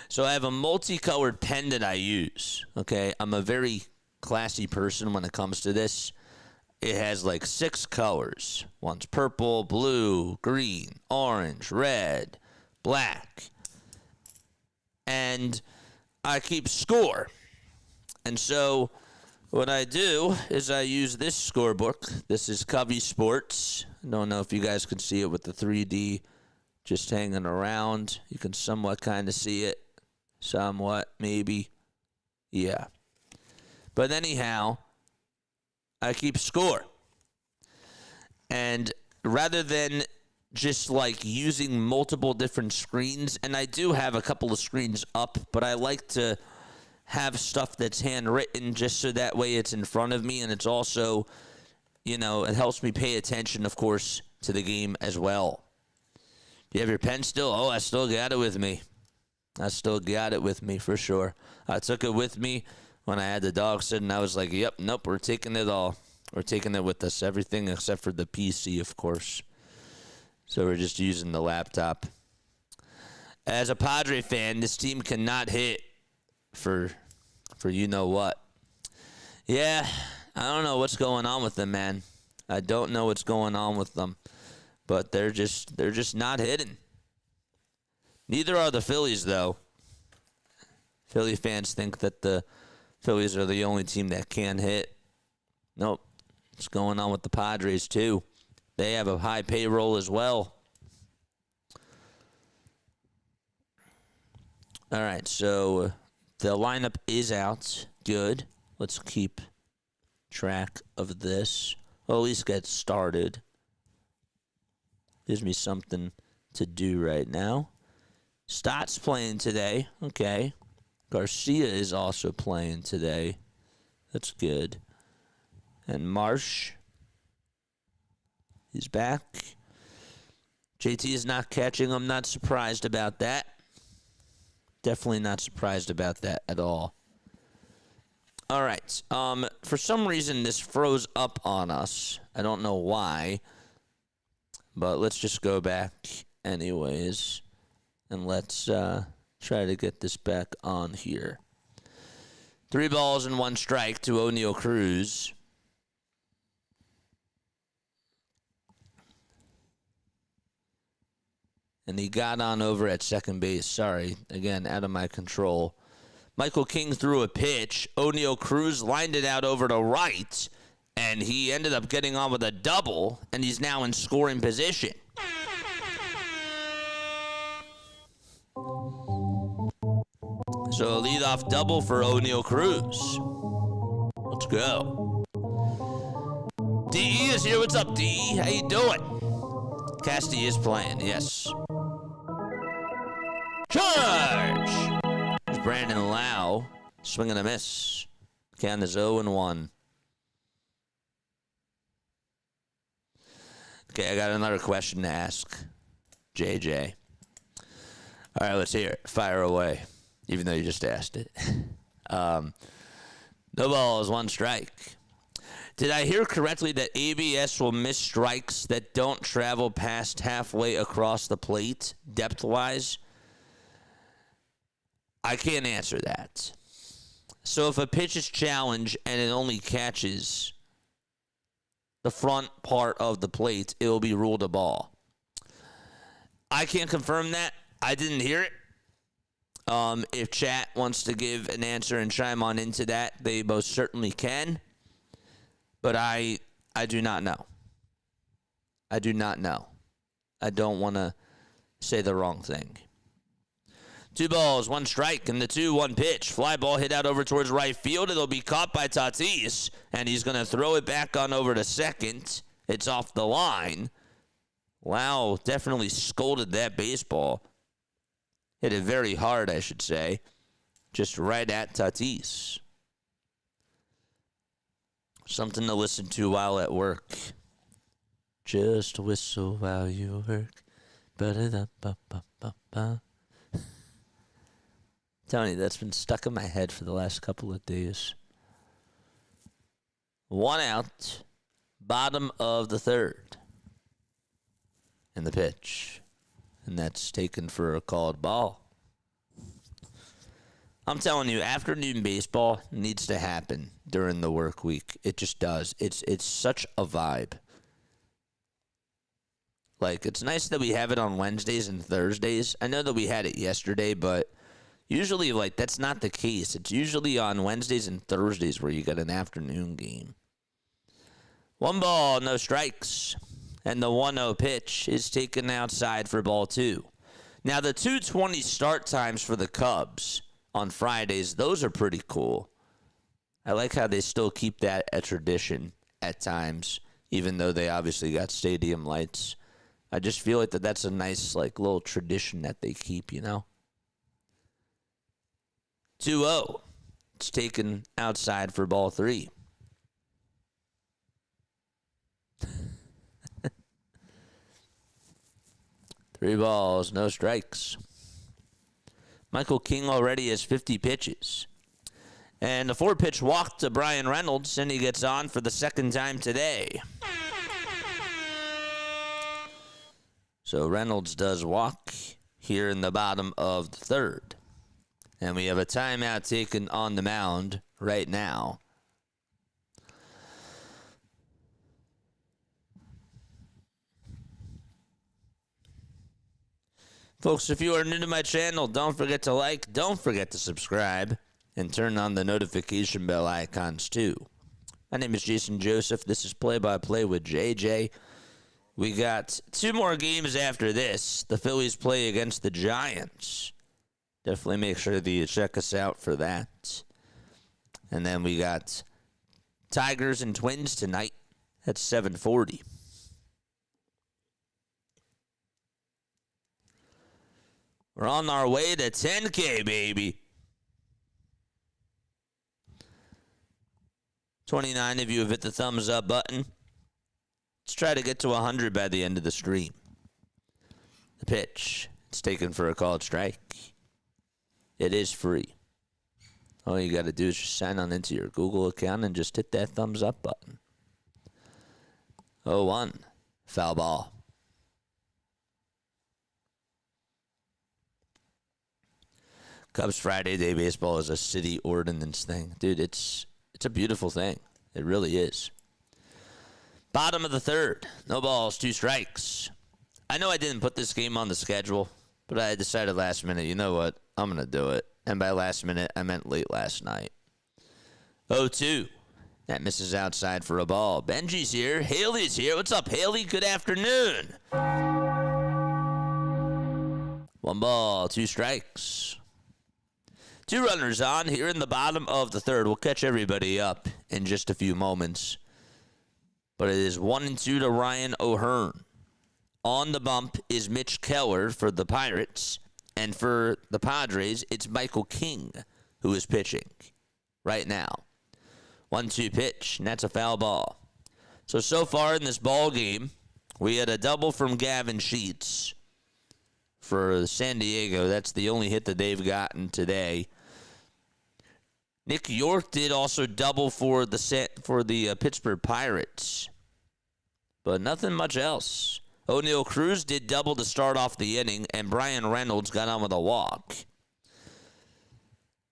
So I have a multicolored pen that I use, okay? I'm a very classy person when it comes to this. It has like 6 colors. One's purple, blue, green, orange, red, black. And I keep score. And so what I do is I use this scorebook. This is Covey Sports. I don't know if you guys can see it with the 3D just hanging around. You can somewhat kind of see it. Somewhat, maybe. Yeah. But anyhow, I keep score. And rather than just like using multiple different screens, and I do have a couple of screens up, but I like to have stuff that's handwritten just so that way it's in front of me, and it's also, you know, it helps me pay attention, of course, to the game as well. Do you have your pen still? Oh, I still got it with me. I still got it with me for sure. I took it with me when I had the dog sitting. I was like, yep, nope, we're taking it all. We're taking it with us. Everything except for the PC, of course. So we're just using the laptop. As a Padre fan, this team cannot hit for you know what. Yeah, I don't know what's going on with them, man. I don't know what's going on with them. But they're just not hitting. Neither are the Phillies, though. Philly fans think that the Phillies are the only team that can hit. Nope. What's going on with the Padres, too? They have a high payroll as well. All right, so the lineup is out. Good. Let's keep track of this. Well, at least get started. Gives me something to do right now. Stott's playing today. Okay. Garcia is also playing today. That's good. And Marsh, he's back. JT is not catching. I'm not surprised about that. Definitely not surprised about that at all. All right. For some reason, this froze up on us. I don't know why. But let's just go back anyways. And let's try to get this back on here. 3 balls and 1 strike to O'Neal Cruz. And he got on over at second base. Sorry, again, out of my control. Michael King threw a pitch. O'Neal Cruz lined it out over to right. And he ended up getting on with a double. And he's now in scoring position. So a leadoff double for O'Neal Cruz. Let's go. DE is here. What's up, DE? How you doing? Casty is playing, yes. Charge! There's Brandon Lau. Swing and a miss. Count is 0-1. Okay, I got another question to ask JJ. All right, let's hear it. Fire away, even though you just asked it. No balls, 1 strike. Did I hear correctly that ABS will miss strikes that don't travel past halfway across the plate, depth-wise? I can't answer that. So if a pitch is challenged and it only catches the front part of the plate, it will be ruled a ball. I can't confirm that. I didn't hear it. If chat wants to give an answer and chime on into that, they most certainly can. But I do not know. I do not know. I don't want to say the wrong thing. 2 balls, 1 strike, and the 2-1 pitch. Fly ball hit out over towards right field. It'll be caught by Tatis, and he's going to throw it back on over to second. It's off the line. Lau definitely scolded that baseball. Hit it very hard, I should say. Just right at Tatis. Something to listen to while at work. Just whistle while you work. Ba-da-da-ba-ba-ba-ba. Tony, that's been stuck in my head for the last couple of days. 1 out. Bottom of the 3rd. And the pitch. And that's taken for a called ball. I'm telling you, afternoon baseball needs to happen during the work week. It just does. It's such a vibe. Like, it's nice that we have it on Wednesdays and Thursdays. I know that we had it yesterday, but usually, like, that's not the case. It's usually on Wednesdays and Thursdays where you get an afternoon game. 1 ball, no strikes. And the 1-0 pitch is taken outside for ball 2. Now, the 2:20 start times for the Cubs on Fridays, those are pretty cool. I like how they still keep that a tradition at times, even though they obviously got stadium lights. I just feel like that's a nice, like, little tradition that they keep, you know? 2-0. It's taken outside for ball 3. Three balls, no strikes. Michael King already has 50 pitches. And the 4-pitch walk to Brian Reynolds, and he gets on for the 2nd time today. So Reynolds does walk here in the bottom of the 3rd. And we have a timeout taken on the mound right now. Folks, if you are new to my channel, don't forget to like, don't forget to subscribe, and turn on the notification bell icons too. My name is Jason Joseph. This is Play-by-Play with JJ. We got 2 more games after this. The Phillies play against the Giants. Definitely make sure that you check us out for that. And then we got Tigers and Twins tonight at 7:40. We're on our way to 10K, baby. 29 of you have hit the thumbs up button. Let's try to get to 100 by the end of the stream. The pitch. It's taken for a called strike. It is free. All you got to do is just sign on into your Google account and just hit that thumbs up button. 0-1. Foul ball. Cubs Friday Day Baseball is a city ordinance thing. Dude, it's a beautiful thing. It really is. Bottom of the 3rd. No balls, 2 strikes. I know I didn't put this game on the schedule, but I decided last minute, you know what? I'm going to do it. And by last minute, I meant late last night. 0-2. That misses outside for a ball. Benji's here. Haley's here. What's up, Haley? Good afternoon. 1 ball, 2 strikes. 2 runners on here in the bottom of the 3rd. We'll catch everybody up in just a few moments. But it is 1-2 to Ryan O'Hearn. On the bump is Mitch Keller for the Pirates. And for the Padres, it's Michael King who is pitching right now. 1-2 pitch, and that's a foul ball. So far in this ball game, we had a double from Gavin Sheets for San Diego. That's the only hit that they've gotten today. Nick York did also double for the Pittsburgh Pirates, but nothing much else. O'Neal Cruz did double to start off the inning, and Brian Reynolds got on with a walk.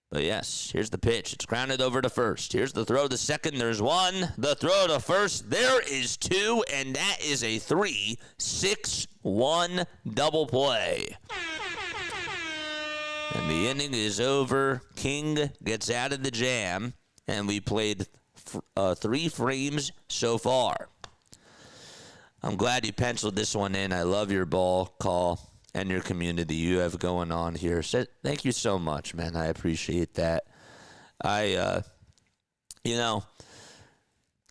But yes, here's the pitch. It's grounded over to first. Here's the throw to second. There's 1. The throw to first. There is 2, and that is a 3-6-1 double play. And the inning is over. King gets out of the jam, and we played 3 frames so far. I'm glad you penciled this one in. I love your ball call and your community you have going on here. So thank you so much, man. I appreciate that. I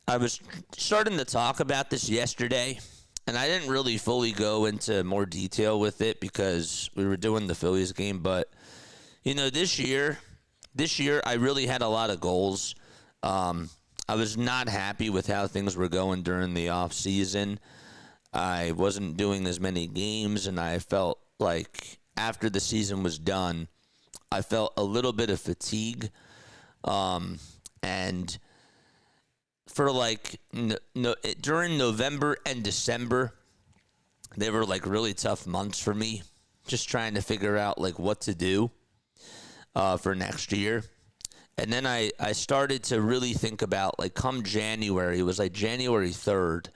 was starting to talk about this yesterday, and I didn't really fully go into more detail with it because we were doing the Phillies game. But, this year I really had a lot of goals. I was not happy with how things were going during the off season. I wasn't doing as many games, and I felt like after the season was done, I felt a little bit of fatigue. And for during November and December, they were really tough months for me, just trying to figure out what to do for next year. And then I started to really think about come January, it was January 3rd.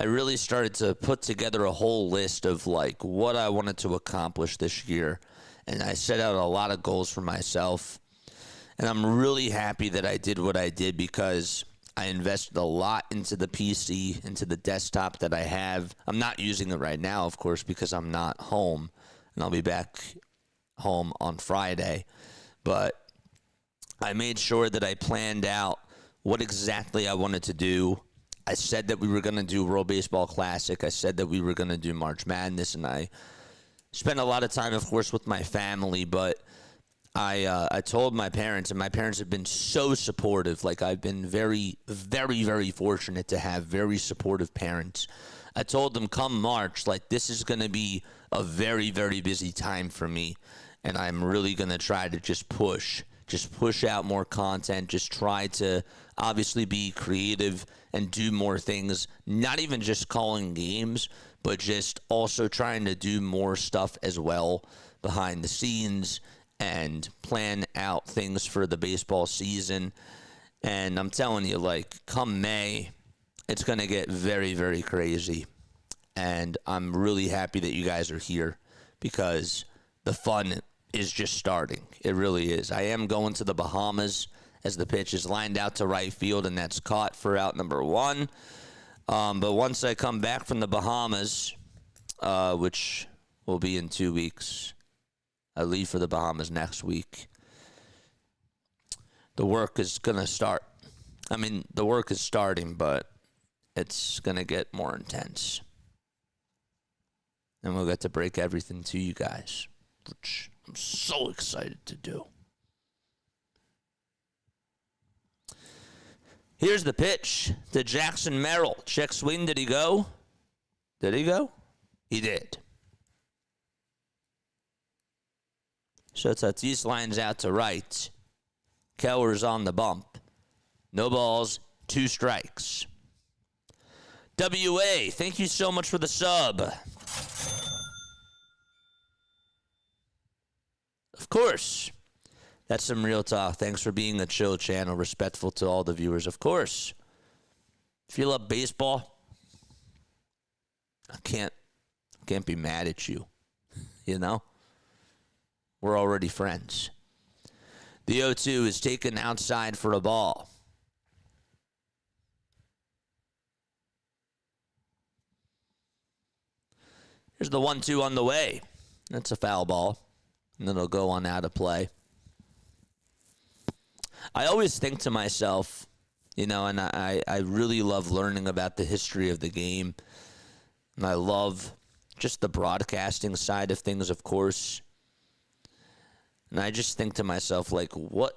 I really started to put together a whole list of what I wanted to accomplish this year. And I set out a lot of goals for myself. And I'm really happy that I did what I did because I invested a lot into the PC, into the desktop that I have. I'm not using it right now, of course, because I'm not home. And I'll be back home on Friday. But I made sure that I planned out what exactly I wanted to do. I said that we were going to do World Baseball Classic. I said that we were going to do March Madness, and I spent a lot of time, of course, with my family. But I told my parents, and my parents have been so supportive. I've been very, very, very fortunate to have very supportive parents. I told them come March, this is going to be a very, very busy time for me, and I'm really going to try to just push out more content, just try to obviously be creative and do more things, not even just calling games, but just also trying to do more stuff as well behind the scenes and plan out things for the baseball season. And I'm telling you, come May, it's going to get very, very crazy. And I'm really happy that you guys are here because the fun is just starting. It really is. I am going to the Bahamas as the pitch is lined out to right field, and that's caught for out number 1. But once I come back from the Bahamas, which will be in 2 weeks, I leave for the Bahamas next week, the work is going to start. I mean, the work is starting, but it's going to get more intense. And we'll get to break everything to you guys, which I'm so excited to do. Here's the pitch to Jackson Merrill. Check swing. Did he go? Did he go? He did. So Tatis lines out to right. Keller's on the bump. No balls, 2 strikes. WA, thank you so much for the sub. Of course. That's some real talk. Thanks for being a chill channel, respectful to all the viewers. Of course. If you love baseball, I can't be mad at you. You know? We're already friends. The 0-2 is taken outside for a ball. Here's the 1-2 on the way. That's a foul ball. And it'll go on out of play. I always think to myself, you know, and I really love learning about the history of the game. And I love just the broadcasting side of things, of course. And I just think to myself, what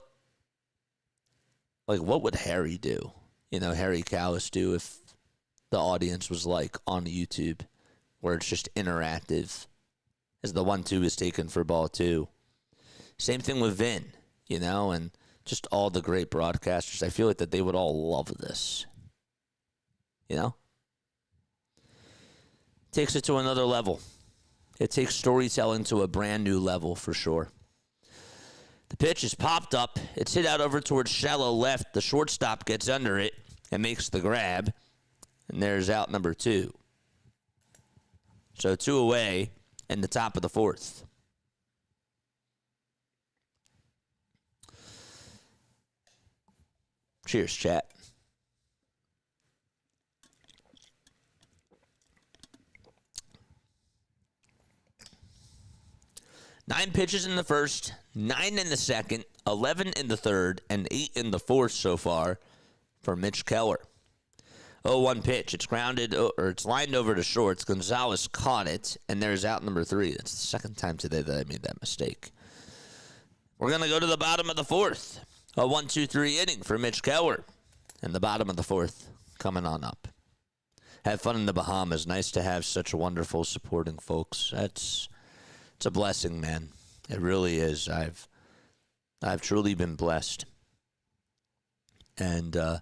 would Harry do? You know, Harry Kalas do if the audience was like on YouTube, where it's just interactive, as the 1-2 is taken for ball 2. Same thing with Vin, you know, and just all the great broadcasters. I feel like that they would all love this, you know? Takes it to another level. It takes storytelling to a brand new level for sure. The pitch is popped up. It's hit out over towards shallow left. The shortstop gets under it and makes the grab. And there's out number 2. So 2 away in the top of the 4th. Cheers, chat. Nine pitches in the first, 9 in the second, 11 in the third, and 8 in the fourth so far for Mitch Keller. 0-1 pitch. It's grounded, or it's lined over to shorts. Gonzalez caught it, and there's out number 3. That's the second time today that I made that mistake. We're going to go to the bottom of the 4th. A 1-2-3 inning for Mitch Keller. And the bottom of the 4th coming on up. Have fun in the Bahamas. Nice to have such wonderful supporting folks. It's a blessing, man. It really is. I've truly been blessed. And I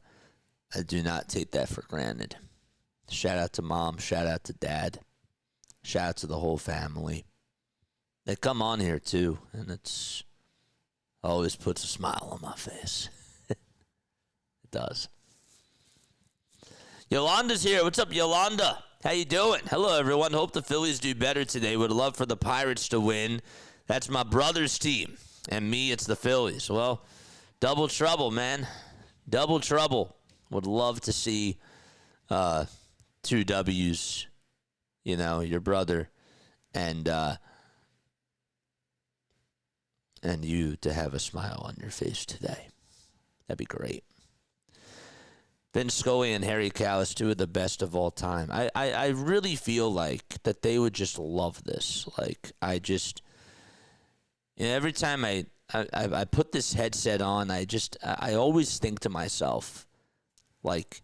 do not take that for granted. Shout out to Mom. Shout out to Dad. Shout out to the whole family. They come on here, too. And it's always puts a smile on my face. It does. Yolanda's here. What's up, Yolanda? How you doing? Hello, everyone. Hope the Phillies do better today. Would love for the Pirates to win. That's my brother's team. And me, it's the Phillies. Well, double trouble, man. Double trouble. Would love to see 2 W's, you know, your brother and you to have a smile on your face today. That'd be great. Vince Scully and Harry Kalas, 2 of the best of all time. I really feel like that they would just love this. Like, every time I put this headset on, I always think to myself, like,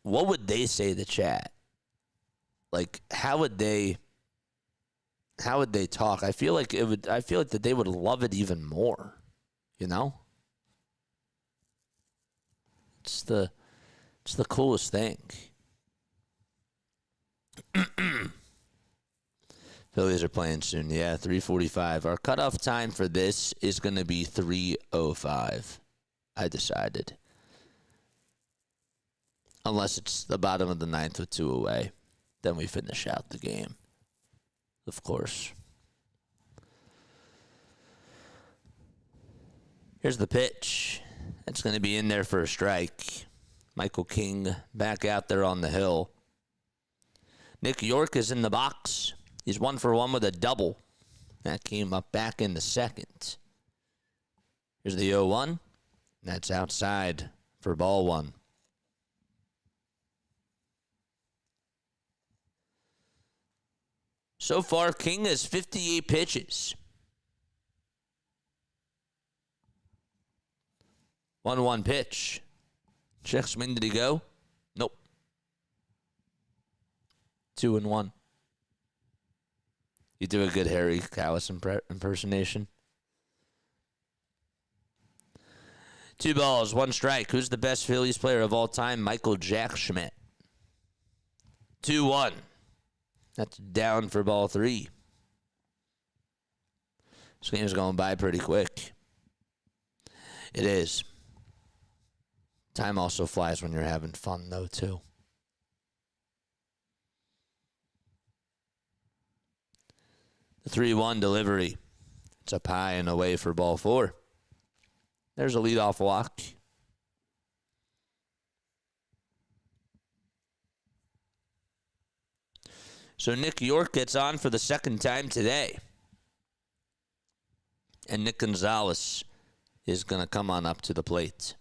what would they say to chat? Like, how would they talk? I feel like that they would love it even more, you know? It's the coolest thing. Phillies are playing soon. Yeah, 3:45. Our cutoff time for this is going to be 3:05. I decided. Unless it's the bottom of the 9th with 2 away. Then we finish out the game. Of course. Here's the pitch. That's going to be in there for a strike. Michael King back out there on the hill. Nick York is in the box. He's 1 for 1 with a double. That came up back in the second. Here's the 0-1. That's outside for ball 1. So far, King has 58 pitches. 1-1 pitch. Check swing, did he go? Nope. 2-1. You do a good Harry Kalas impersonation. 2 balls, 1 strike. Who's the best Phillies player of all time? Michael Jack Schmidt. 2-1. That's down for ball 3. This game's going by pretty quick. It is. Time also flies when you're having fun, though, too. The 3-1 delivery. It's up high and away for ball 4. There's a leadoff walk. So Nick York gets on for the second time today. And Nick Gonzalez is going to come on up to the plate.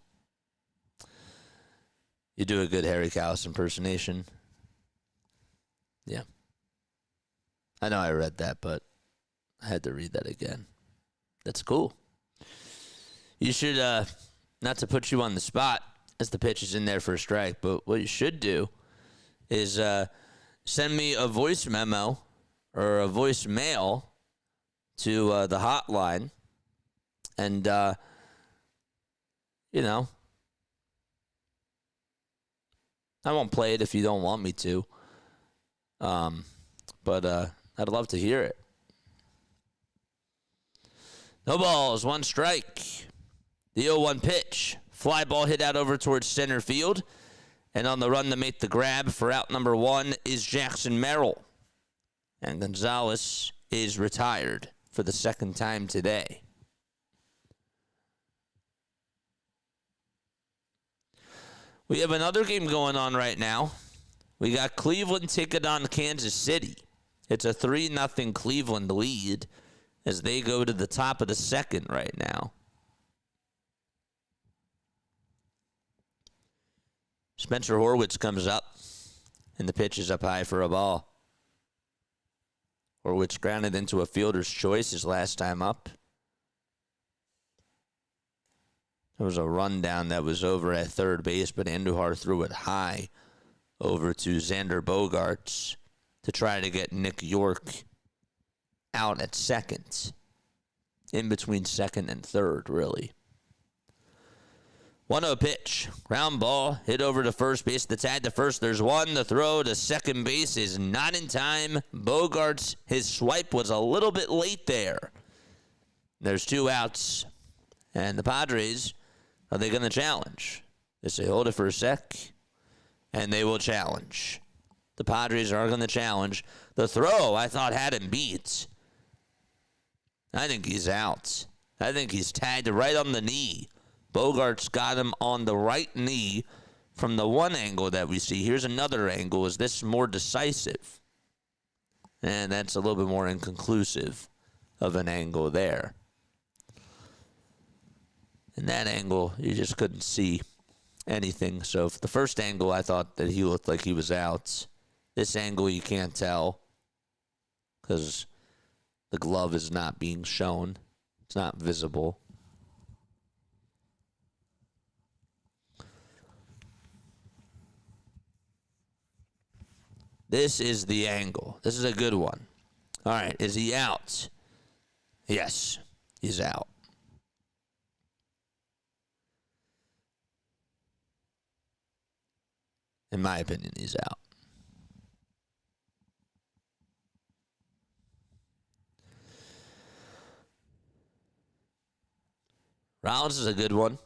You do a good Harry Kalas impersonation. Yeah. I know I read that, but I had to read that again. That's cool. You should, not to put you on the spot, as the pitch is in there for a strike, but what you should do is send me a voice memo or a voicemail to the hotline, and, you know, I won't play it if you don't want me to, but I'd love to hear it. No balls, 1 strike. The 0-1 pitch. Fly ball hit out over towards center field. And on the run to make the grab for out number 1 is Jackson Merrill. And Gonzalez is retired for the second time today. We have another game going on right now. We got Cleveland taking on Kansas City. It's a 3-0 Cleveland lead as they go to the top of the second right now. Spencer Horwitz comes up, and the pitch is up high for a ball. Horwitz grounded into a fielder's choice his last time up. There was a rundown that was over at third base, but Andujar threw it high over to Xander Bogaerts to try to get Nick York out at second. In between second and third, really. 1-0 pitch. Ground ball. Hit over to first base. The tag to first. There's 1. The throw to second base is not in time. Bogaerts, his swipe was a little bit late there. There's 2 outs. And the Padres, are they going to challenge? They say hold it for a sec. And they will challenge. The Padres are going to challenge. The throw, I thought, had him beat. I think he's out. I think he's tagged right on the knee. Bogaerts got him on the right knee from the one angle that we see. Here's another angle. Is this more decisive? And that's a little bit more inconclusive of an angle there. In that angle, you just couldn't see anything. So for the first angle, I thought that he looked like he was out. This angle, you can't tell because the glove is not being shown. It's not visible. This is the angle. This is a good one. All right, is he out? Yes, he's out. In my opinion, he's out. Rollins is a good one.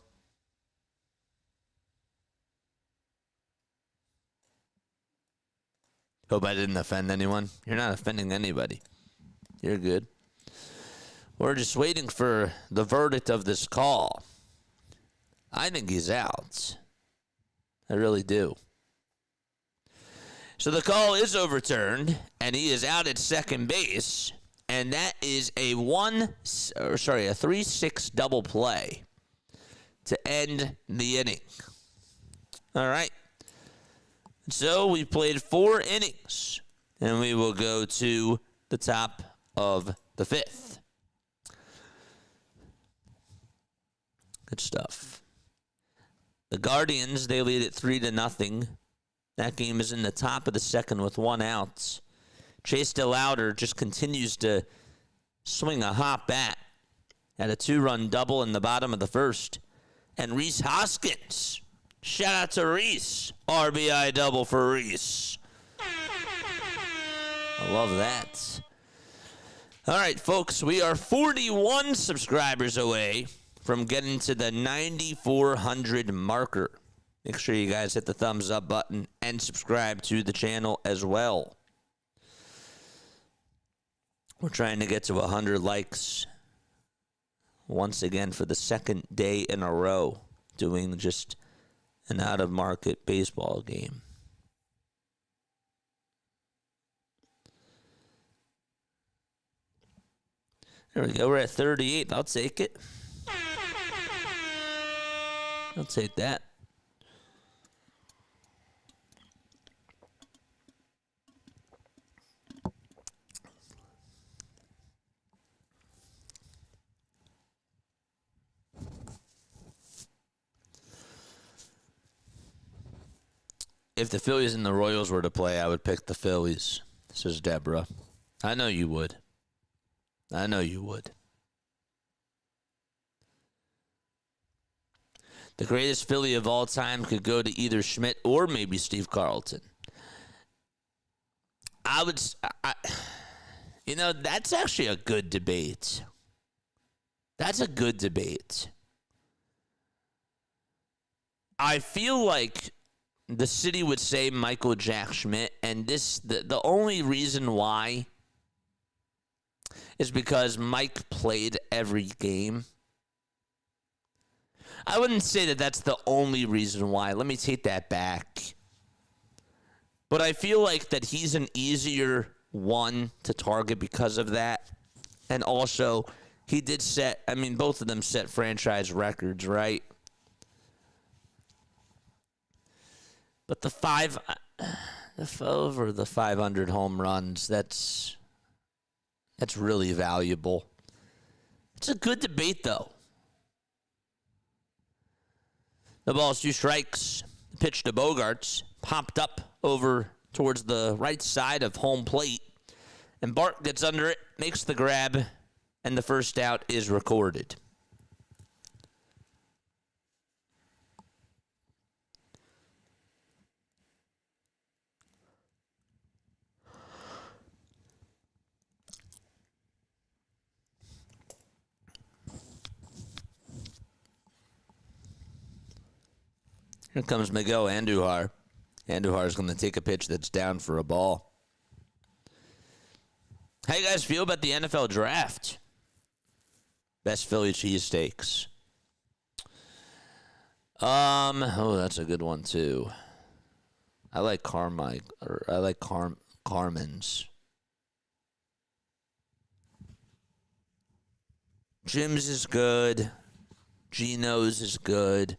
Hope I didn't offend anyone. You're not offending anybody. You're good. We're just waiting for the verdict of this call. I think he's out. I really do. So the call is overturned, and he is out at second base, and that is a 3-6 double play to end the inning. All right. So we played 4 innings, and we will go to the top of the 5th. Good stuff. The Guardians, they lead it 3-0. That game is in the top of the 2nd with 1 out. Chase DeLauder just continues to swing a hot bat at a 2-run double in the bottom of the 1st. And Rhys Hoskins, shout out to Rhys, RBI double for Rhys. I love that. All right, folks, we are 41 subscribers away from getting to the 9,400 marker. Make sure you guys hit the thumbs up button and subscribe to the channel as well. We're trying to get to 100 likes once again for the 2nd day in a row, doing just an out-of-market baseball game. There we go. We're at 38. I'll take it. I'll take that. If the Phillies and the Royals were to play, I would pick the Phillies, says Deborah. I know you would. I know you would. The greatest Philly of all time could go to either Schmidt or maybe Steve Carlton. That's actually a good debate. That's a good debate. I feel like the city would say Michael Jack Schmidt, and the only reason why is because Mike played every game. I wouldn't say that that's the only reason why. Let me take that back. But I feel like that he's an easier one to target because of that. And also, he did both of them set franchise records, right? But over the 500 home runs, that's really valuable. It's a good debate, though. The ball's 2 strikes. The pitch to Bogarts. Popped up over towards the right side of home plate. And Bart gets under it, makes the grab, and the first out is recorded. Here comes Miguel Andujar. Andujar is going to take a pitch that's down for a ball. How you guys feel about the NFL draft? Best Philly cheesesteaks. That's a good one too. I like Carmen's. Jim's is good. Geno's is good.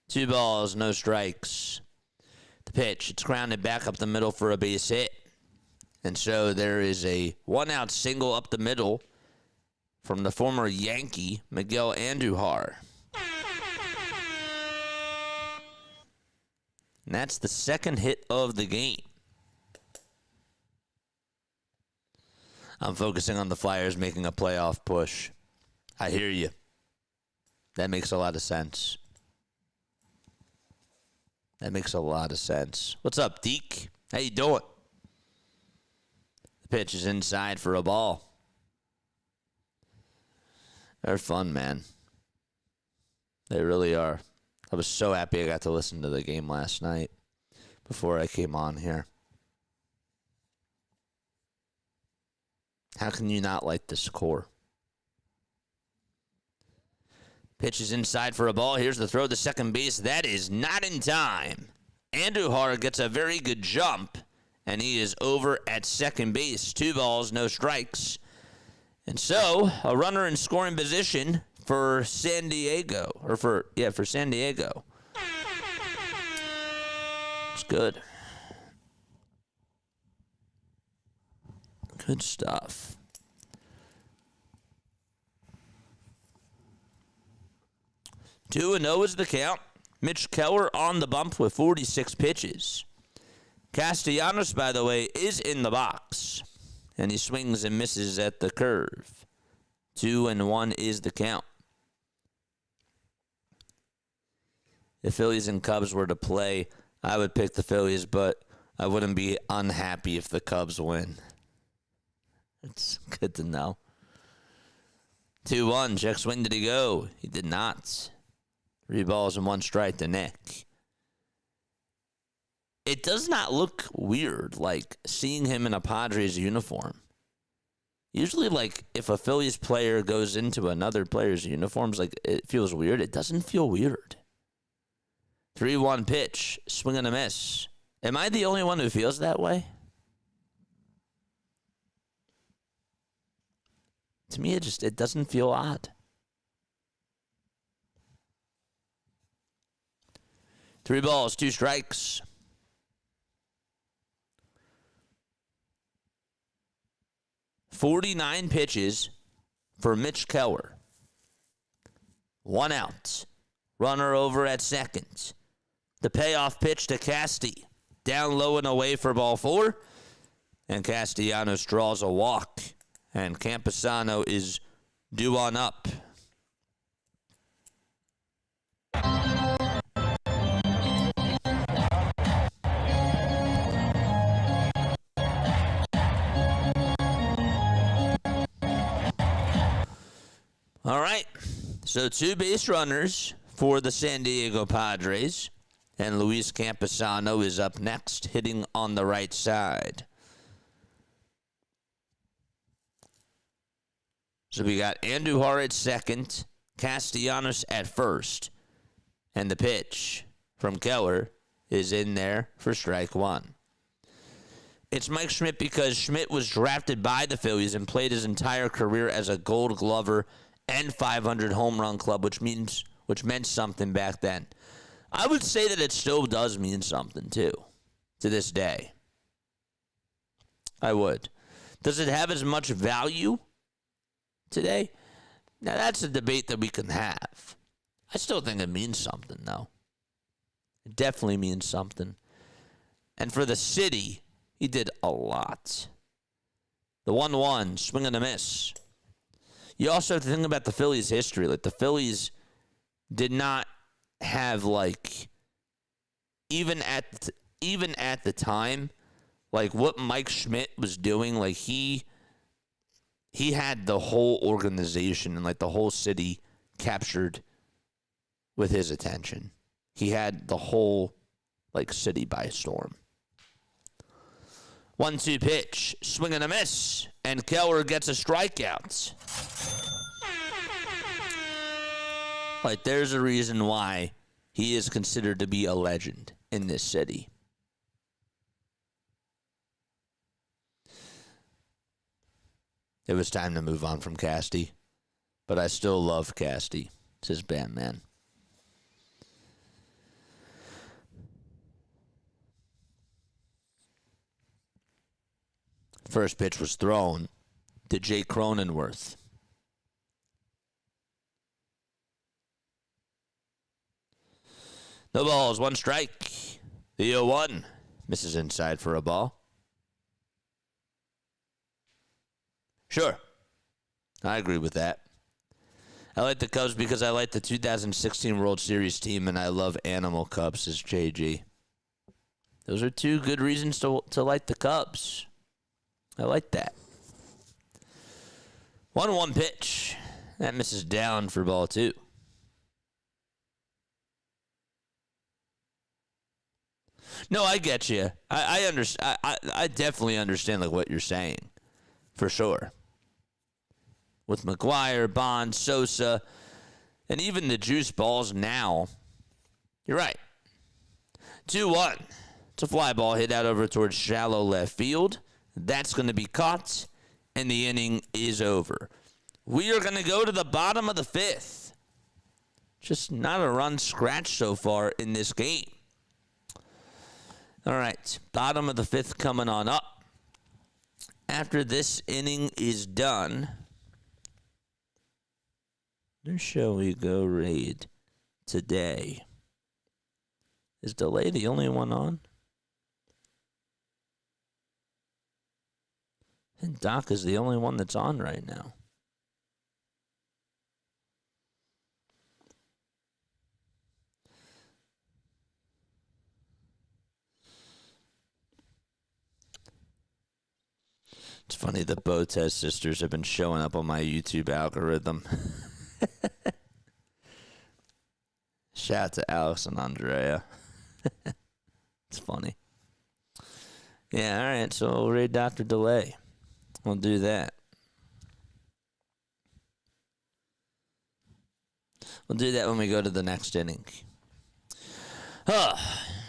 2 balls, no strikes. The pitch, it's grounded back up the middle for a base hit. And so there is a 1-out single up the middle from the former Yankee, Miguel Andujar. And that's the 2nd hit of the game. I'm focusing on the Flyers making a playoff push. I hear you. That makes a lot of sense. What's up, Deke? How you doing? The pitch is inside for a ball. They're fun, man. They really are. I was so happy I got to listen to the game last night before I came on here. How can you not like the score? Pitches inside for a ball. Here's the throw to second base. That is not in time. Andujar gets a very good jump, and he is over at second base. 2 balls, no strikes. And so, a runner in scoring position for San Diego. For San Diego. It's good. Good stuff. 2-0 is the count. Mitch Keller on the bump with 46 pitches. Castellanos, by the way, is in the box. And he swings and misses at the curve. 2-1 is the count. If Phillies and Cubs were to play, I would pick the Phillies, but I wouldn't be unhappy if the Cubs win. It's good to know. 2-1. Check swing. Did he go? He did not. 3 balls and 1 strike to Nick. It does not look weird, like, seeing him in a Padres uniform. Usually, like, if a Phillies player goes into another player's uniforms, like, it feels weird. It doesn't feel weird. 3-1 pitch. Swing and a miss. Am I the only one who feels that way? To me, it doesn't feel odd. 3 balls, 2 strikes. .49 pitches for Mitch Keller. 1 out. Runner over at second. The payoff pitch to Casti. Down low and away for ball 4. And Castellanos draws a walk. And Campusano is due on up. All right, so 2 base runners for the San Diego Padres, and Luis Campusano is up next, hitting on the right side. So we got Andujar at second, Castellanos at first, and the pitch from Keller is in there for strike 1. It's Mike Schmidt because Schmidt was drafted by the Phillies and played his entire career as a Gold Glover and 500 home run club, which meant something back then. I would say that it still does mean something, too, to this day. I would. Does it have as much value today? Now, that's a debate that we can have. I still think it means something, though. It definitely means something. And for the city, he did a lot. The 1-1, swing and a miss. You also have to think about the Phillies' history. Like, the Phillies did not have, like, even at the time, like, what Mike Schmidt was doing, like, he had the whole organization and, like, the whole city captured with his attention. He had the whole, like, city by storm. 1-2 pitch, swing and a miss, and Keller gets a strikeout. Like, there's a reason why he is considered to be a legend in this city. It was time to move on from Casti, but I still love Casti. It's his band, man. First pitch was thrown to Jake Cronenworth. No balls, 1 strike. The 0-1 misses inside for a ball. Sure, I agree with that. I like the Cubs because I like the 2016 World Series team, and I love Animal Cubs, says JG. Those are 2 good reasons to like the Cubs. I like that. 1-1 pitch. That misses down for ball 2. No, I get you. I understand. I definitely understand, like, what you're saying, for sure. With McGuire, Bond, Sosa, And even the juice balls now, you're right. 2-1. It's a fly ball hit out over towards shallow left field. That's going to be caught, and the inning is over. We are going to go to the bottom of the fifth. Just not a run scratch so far in this game. All right, bottom of the fifth coming on up. After this inning is done, where shall we go raid today? Is Delay the only one on? And Doc is the only one that's on right now. It's funny, the Botez sisters have been showing up on my YouTube algorithm. Shout out to Alex and Andrea. It's funny. Yeah, all right, so we'll raid Dr. Delay. We'll do that. We'll do that when we go to the next inning.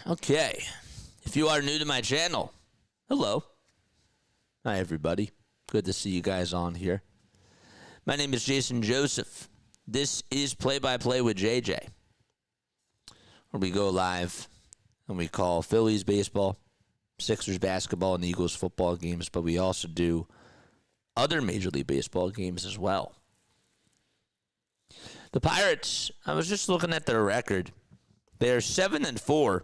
Okay. If you are new to my channel, hello. Hi, everybody. Good to see you guys on here. My name is Jason Joseph. This is Play-by-Play with JJ, where we go live and we call Phillies baseball, Sixers basketball, and Eagles football games, but we also do other Major League Baseball games as well. The Pirates, I was just looking at their record. They're 7-4,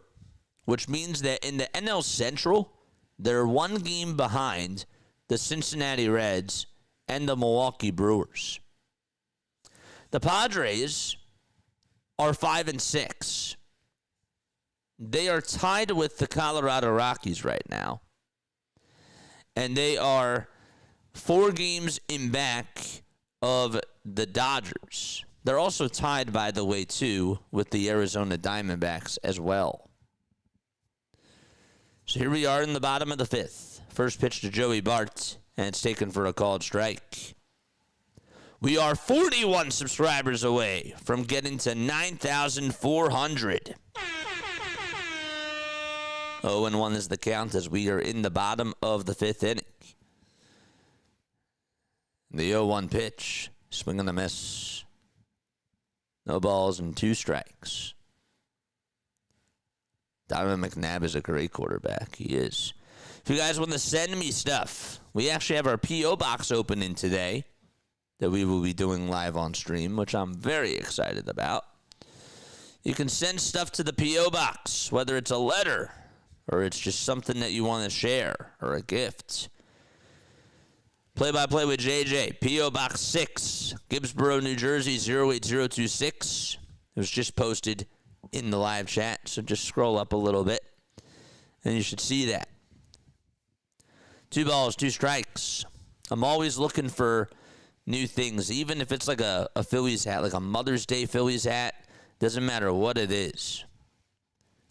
which means that in the NL Central, they're one game behind the Cincinnati Reds and the Milwaukee Brewers. The Padres are 5-6. They are tied with the Colorado Rockies right now. And they are 4 games in back of the Dodgers. They're also tied, by the way, too, with the Arizona Diamondbacks as well. So here we are in the bottom of the fifth. First pitch to Joey Bart, and it's taken for a called strike. We are 41 subscribers away from getting to 9,400. 0-1 is the count as we are in the bottom of the fifth inning. The 0-1 pitch, swing and a miss. No balls and 2 strikes. Donovan McNabb is a great quarterback. He is. If you guys want to send me stuff, we actually have our P.O. box opening today that we will be doing live on stream, which I'm very excited about. You can send stuff to the P.O. box, whether it's a letter or it's just something that you want to share or a gift. Play-by-play with JJ, P.O. Box 6, Gibbsboro, New Jersey, 08026. It was just posted in the live chat, so just scroll up a little bit, and you should see that. 2 balls, 2 strikes. I'm always looking for new things, even if it's like a Phillies hat, like a Mother's Day Phillies hat. Doesn't matter what it is.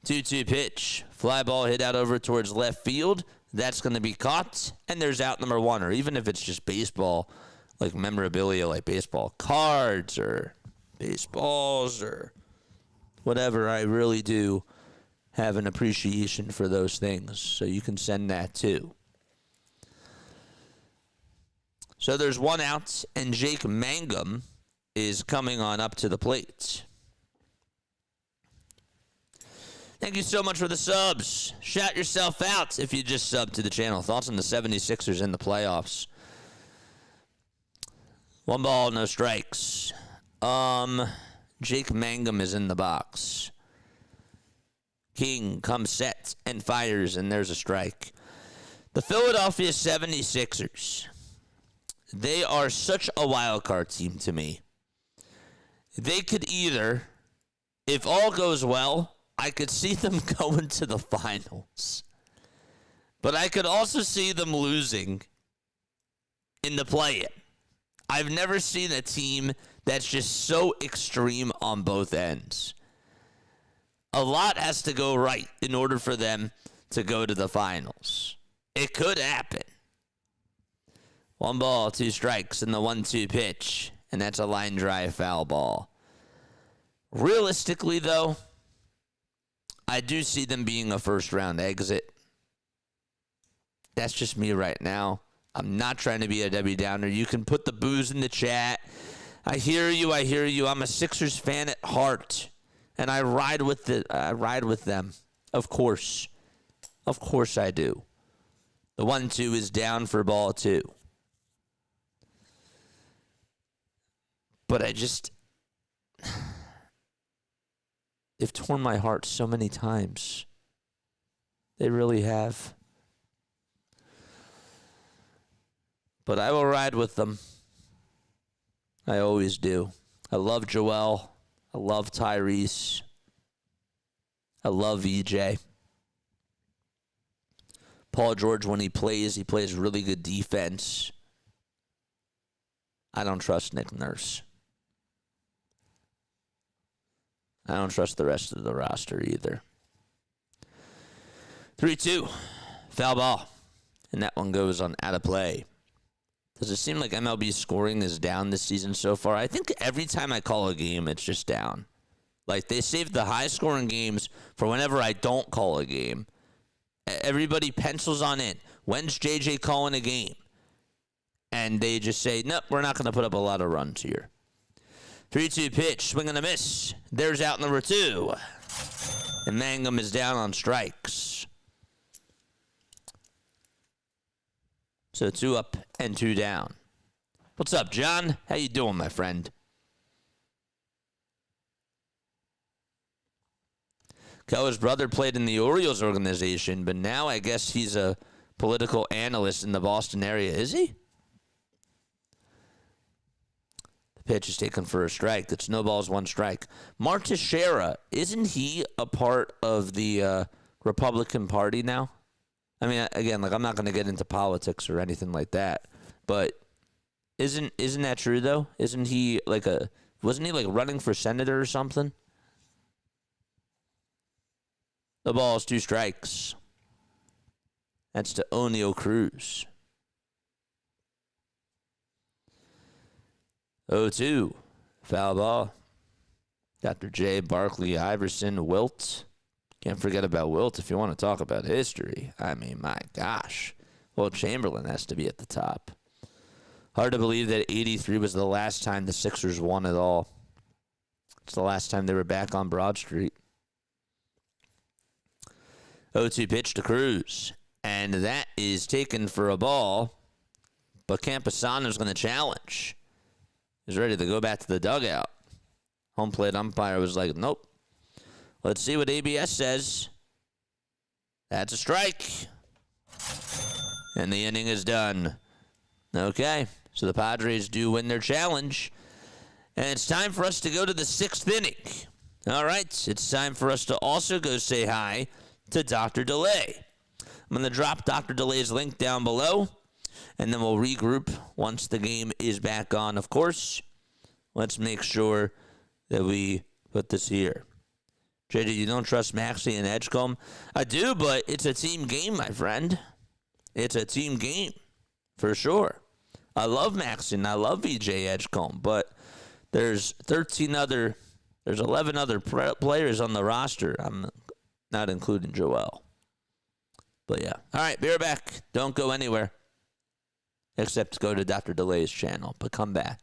2-2 pitch. Fly ball hit out over towards left field. That's going to be caught, and there's out number 1. Or even if it's just baseball, like memorabilia, like baseball cards or baseballs or whatever, I really do have an appreciation for those things. So you can send that too. So there's 1 out, and Jake Mangum is coming on up to the plate. Thank you so much for the subs. Shout yourself out if you just subbed to the channel. Thoughts on the 76ers in the playoffs? 1 ball, no strikes. Jake Mangum is in the box. King comes set and fires, and there's a strike. The Philadelphia 76ers. They are such a wild card team to me. They could either, if all goes well, I could see them going to the finals. But I could also see them losing in the play-in. I've never seen a team that's just so extreme on both ends. A lot has to go right in order for them to go to the finals. It could happen. 1 ball, 2 strikes in the 1-2 pitch, and that's a line drive foul ball. Realistically, though, I do see them being a first-round exit. That's just me right now. I'm not trying to be a Debbie Downer. You can put the booze in the chat. I hear you. I'm a Sixers fan at heart, and I ride with them. Of course I do. The 1-2 is down for ball 2. But they've torn my heart so many times. They really have. But I will ride with them. I always do. I love Joel. I love Tyrese. I love VJ. Paul George, when he plays really good defense. I don't trust Nick Nurse. I don't trust the rest of the roster either. 3-2. Foul ball. And that one goes on out of play. Does it seem like MLB scoring is down this season so far? I think every time I call a game, it's just down. Like, they save the high-scoring games for whenever I don't call a game. Everybody pencils on in. When's JJ calling a game? And they just say, nope, we're not going to put up a lot of runs here. 3-2 pitch, swing and a miss. There's out number 2. And Mangum is down on strikes. So 2 up and 2 down. What's up, John? How you doing, my friend? Keller's brother played in the Orioles organization, but now I guess he's a political analyst in the Boston area. Is he? The pitch is taken for a strike. That snowballs 1 strike. Mark Teixeira, isn't he a part of the Republican Party now? I mean, again, like, I'm not going to get into politics or anything like that, but isn't that true though? Isn't he wasn't he like running for senator or something? The ball is 2 strikes. That's to Oneil Cruz. 0-2. Foul ball. Dr. J, Barkley, Iverson, Wilt. Can't forget about Wilt if you want to talk about history. I mean, my gosh. Well, Chamberlain has to be at the top. Hard to believe that 83 was the last time the Sixers won it all. It's the last time they were back on Broad Street. 0-2 pitch to Cruz. And that is taken for a ball. But Campusano's going to challenge. He's ready to go back to the dugout. Home plate umpire was like, nope. Let's see what ABS says. That's a strike. And the inning is done. Okay, so the Padres do win their challenge. And it's time for us to go to the 6th inning. All right, it's time for us to also go say hi to Dr. DeLay. I'm going to drop Dr. DeLay's link down below, and then we'll regroup once the game is back on, of course. Let's make sure that we put this here. JJ, you don't trust Maxey and Edgecombe? I do, but it's a team game, my friend. It's a team game, for sure. I love Maxey and I love VJ Edgecombe, but there's 11 other players on the roster. I'm not including Joel. But yeah. All right, be right back. Don't go anywhere. Except go to Dr. DeLay's channel, but come back.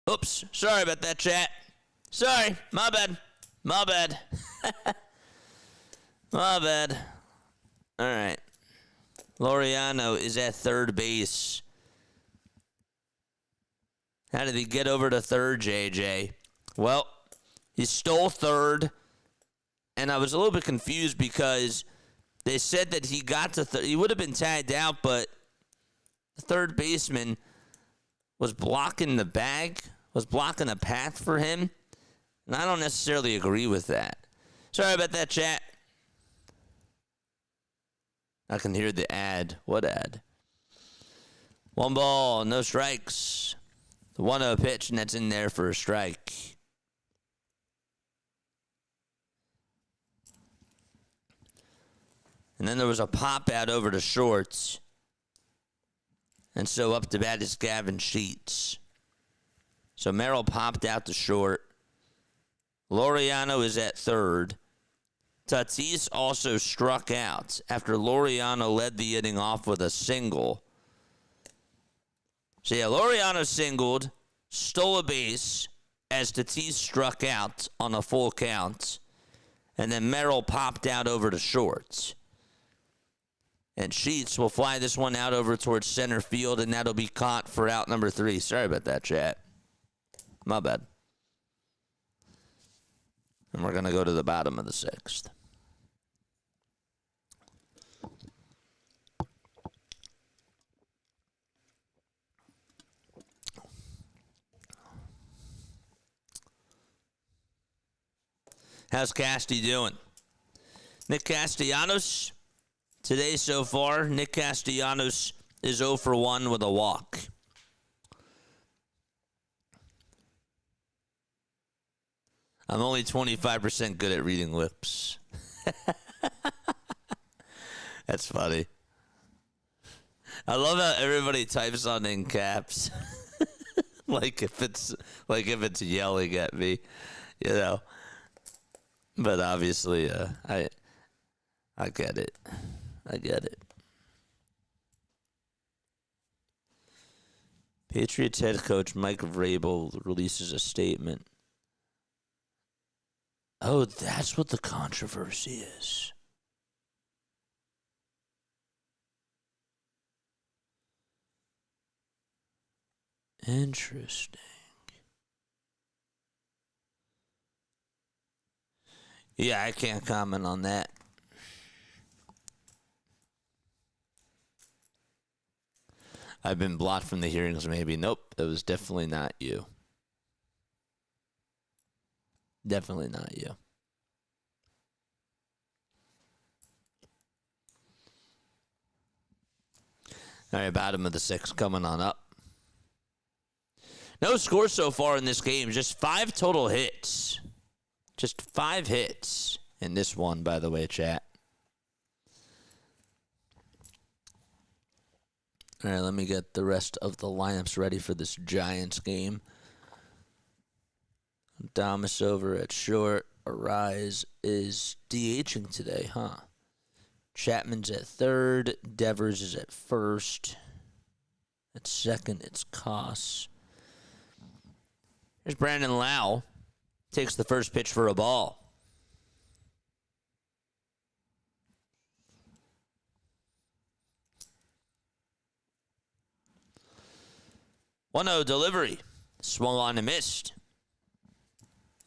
Oops. Sorry about that, chat. Sorry. My bad. My bad. My bad. All right. Laureano is at third base. How did he get over to third, JJ? Well, he stole third, and I was a little bit confused because they said that he got to third. He would have been tagged out, but the third baseman was blocking the bag, was blocking a path for him, and I don't necessarily agree with that. Sorry about that, chat. I can hear the ad. What ad? 1 ball, no strikes. The 1-0 pitch, and that's in there for a strike. And then there was a pop out over to shorts. And so up to bat is Gavin Sheets. So Merrill popped out to short. Laureano is at third. Tatis also struck out after Laureano led the inning off with a single. So yeah, Laureano singled, stole a base as Tatis struck out on a full count. And then Merrill popped out over to shorts. And Sheets will fly this one out over towards center field, and that'll be caught for out number 3. Sorry about that, chat. My bad. And we're going to go to the bottom of the 6th. How's Casty doing? Nick Castellanos, today so far, Nick Castellanos is 0 for 1 with a walk. I'm only 25% good at reading lips. That's funny. I love how everybody types on in caps. like if it's yelling at me, you know. But obviously, I get it. I get it. Patriots head coach Mike Vrabel releases a statement. Oh, that's what the controversy is. Interesting. Yeah, I can't comment on that. I've been blocked from the hearings, maybe. Nope, it was definitely not you. Definitely not you. All right, bottom of the 6th coming on up. No score so far in this game, just 5 total hits. Just 5 hits in this one, by the way, chat. All right, let me get the rest of the lineups ready for this Giants game. Damas over at short. Arise is DHing today, huh? Chapman's at third. Devers is at first. At second, it's Koss. Here's Brandon Lau. Takes the first pitch for a ball. One-0 delivery. Swung on and missed.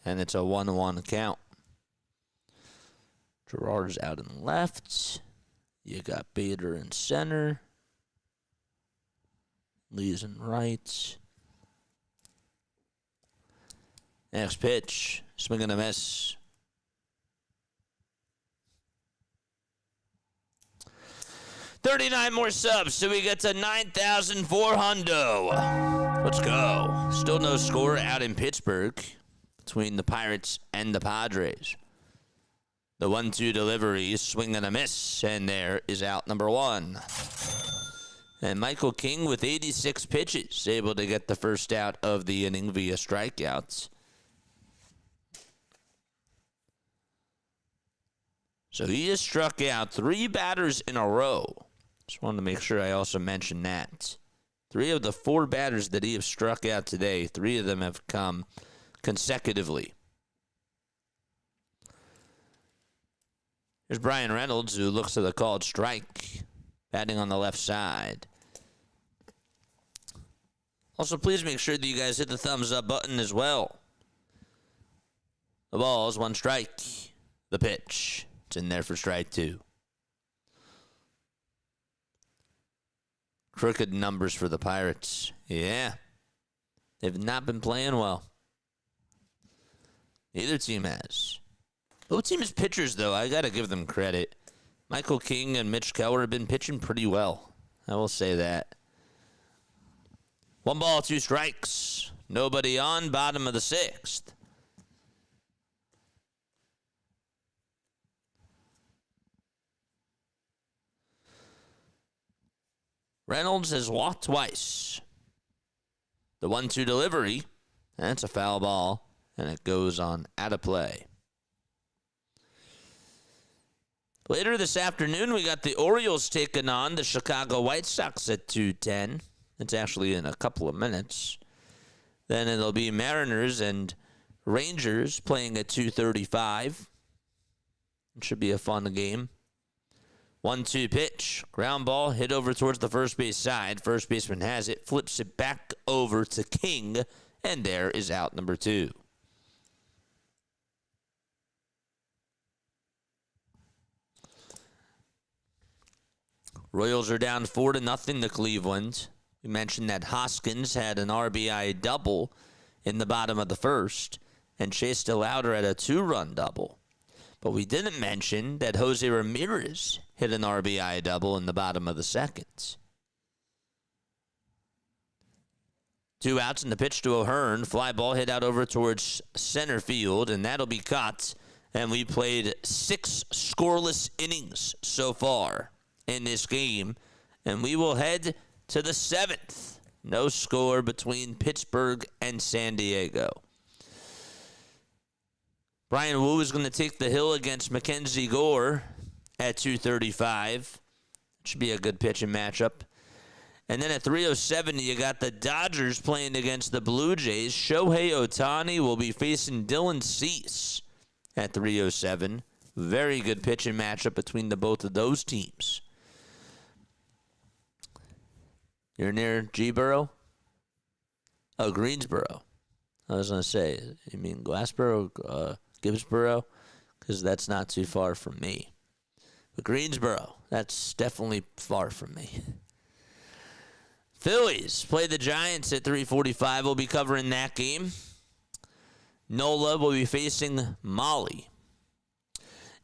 And it's a 1-1 count. Gerard's out in left. You got Bader in center. Lee's in right. Next pitch. Swing and a miss. $39 more subs, so we get to 9,400. Let's go. Still no score out in Pittsburgh between the Pirates and the Padres. The 1-2 delivery, swing and a miss, and there is out number 1. And Michael King with 86 pitches, able to get the first out of the inning via strikeouts. So he has struck out 3 batters in a row. Just wanted to make sure I also mentioned that. 3 of the 4 batters that he has struck out today, 3 of them have come consecutively. Here's Brian Reynolds, who looks at the called strike, batting on the left side. Also, please make sure that you guys hit the thumbs up button as well. The ball is 1 strike. The pitch. It's in there for strike 2. Crooked numbers for the Pirates. Yeah. They've not been playing well. Neither team has. Both teams' pitchers, though, I got to give them credit. Michael King and Mitch Keller have been pitching pretty well. I will say that. 1 ball, 2 strikes. Nobody on, bottom of the 6th. Reynolds has walked twice. The 1-2 delivery, that's a foul ball, and it goes on out of play. Later this afternoon, we got the Orioles taking on the Chicago White Sox at 2:10. It's actually in a couple of minutes. Then it'll be Mariners and Rangers playing at 2:35. It should be a fun game. 1-2 pitch. Ground ball hit over towards the first base side. First baseman has it. Flips it back over to King. And there is out number 2. Royals are down 4-0 to Cleveland. We mentioned that Hoskins had an RBI double in the bottom of the first. And Chase DeLauder had a 2-run double. But we didn't mention that Jose Ramirez hit an RBI double in the bottom of the second. 2 outs in the pitch to O'Hearn. Fly ball hit out over towards center field, and that'll be caught. And we played 6 scoreless innings so far in this game. And we will head to the 7th. No score between Pittsburgh and San Diego. Brian Wu is going to take the hill against Mackenzie Gore at 2:35. Should be a good pitching matchup. And then at 3:07, you got the Dodgers playing against the Blue Jays. Shohei Ohtani will be facing Dylan Cease at 3:07. Very good pitching matchup between the both of those teams. You're near Gibbsboro? Oh, Greensboro. I was going to say, you mean Glassboro? Gibbsboro, because that's not too far from me. But Greensboro, that's definitely far from me. Phillies play the Giants at 3:45. We'll be covering that game. Nola will be facing Molly.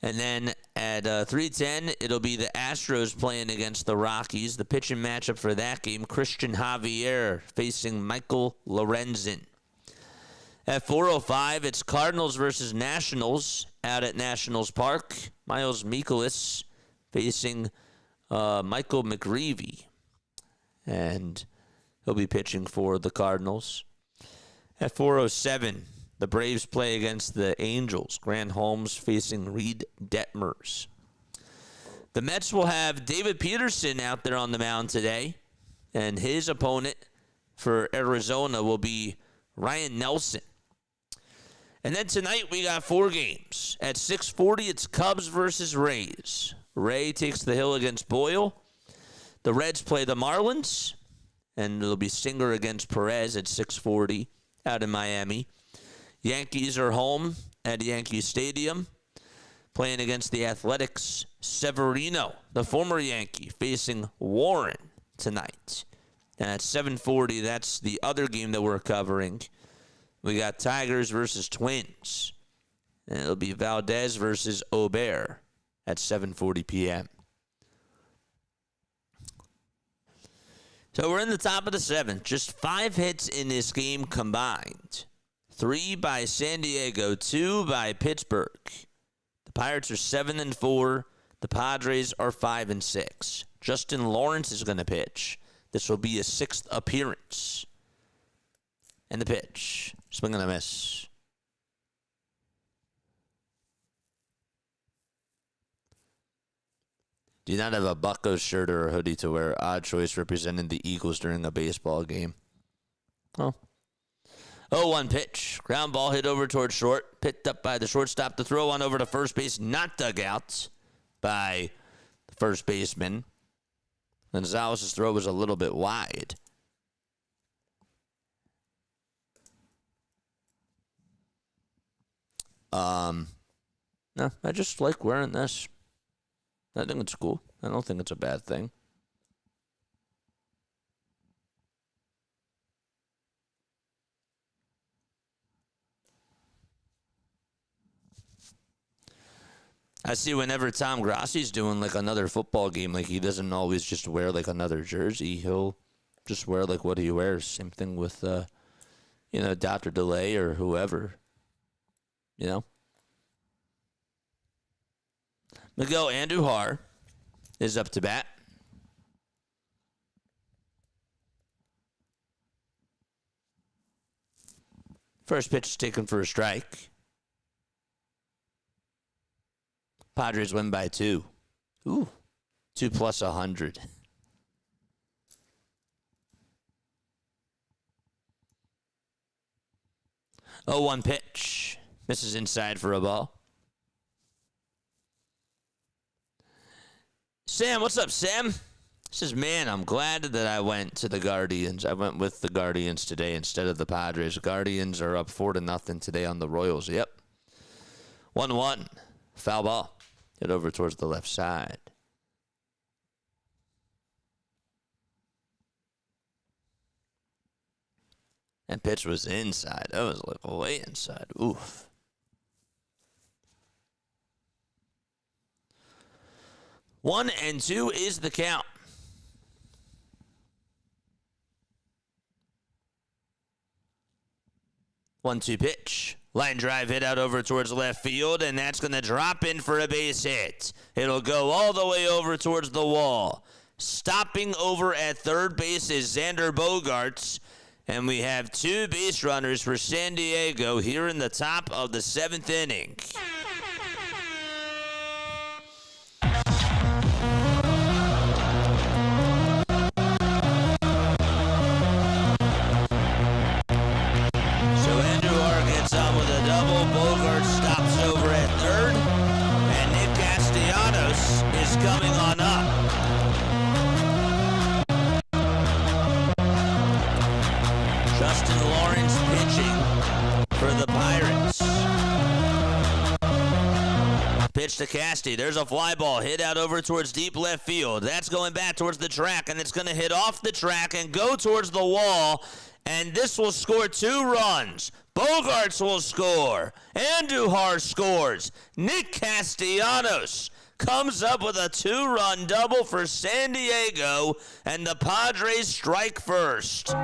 And then at 3:10, it'll be the Astros playing against the Rockies. The pitching matchup for that game, Christian Javier facing Michael Lorenzen. At 4:05, it's Cardinals versus Nationals out at Nationals Park. Miles Mikolas facing Michael McGreevy. And he'll be pitching for the Cardinals. At 4:07, the Braves play against the Angels. Grant Holmes facing Reed Detmers. The Mets will have David Peterson out there on the mound today. And his opponent for Arizona will be Ryan Nelson. And then tonight we got 4 games. At 6:40, it's Cubs versus Rays. Ray takes the hill against Boyle. The Reds play the Marlins. And it'll be Singer against Perez at 6:40 out in Miami. Yankees are home at Yankee Stadium, playing against the Athletics. Severino, the former Yankee, facing Warren tonight. And at 7:40, that's the other game that we're covering. We got Tigers versus Twins. And it'll be Valdez versus Aubert at 7:40 p.m. So we're in the top of the 7th. Just 5 hits in this game combined. 3 by San Diego, 2 by Pittsburgh. The Pirates are 7-4. The Padres are 5-6. Justin Lawrence is going to pitch. This will be his 6th appearance. And the pitch. Swing and a miss. Do you not have a Buccos shirt or a hoodie to wear? Odd choice representing the Eagles during a baseball game. Oh. 0-1 pitch. Ground ball hit over towards short. Picked up by the shortstop. The throw on over to first base. Not dug out by the first baseman. Gonzalez's throw was a little bit wide. No, I just like wearing this. I think it's cool. I don't think it's a bad thing. I see whenever Tom Grassi's doing like another football game, like he doesn't always just wear like another jersey. He'll just wear like what he wears. Same thing with, Dr. DeLay or whoever. Miguel Andujar is up to bat. First pitch is taken for a strike. Padres win by 2. Ooh, 2 plus 100. Oh, 1 pitch. Misses inside for a ball. Sam, what's up, Sam? Says, man, I'm glad that I went to the Guardians. I went with the Guardians today instead of the Padres. Guardians are up 4-0 today on the Royals. Yep. 1-1. Foul ball. Hit over towards the left side. That pitch was inside. That was like way inside. Oof. One and 2 is the count. One-two pitch. Line drive hit out over towards left field, and that's going to drop in for a base hit. It'll go all the way over towards the wall. Stopping over at third base is Xander Bogaerts, and we have 2 base runners for San Diego here in the top of the 7th inning. Coming on up. Justin Lawrence pitching for the Pirates. Pitch to Casti. There's a fly ball hit out over towards deep left field. That's going back towards the track, and it's going to hit off the track and go towards the wall, and this will score 2 runs. Bogaerts will score. Andujar scores. Nick Castellanos comes up with a 2-run double for San Diego, and the Padres strike first. Oh,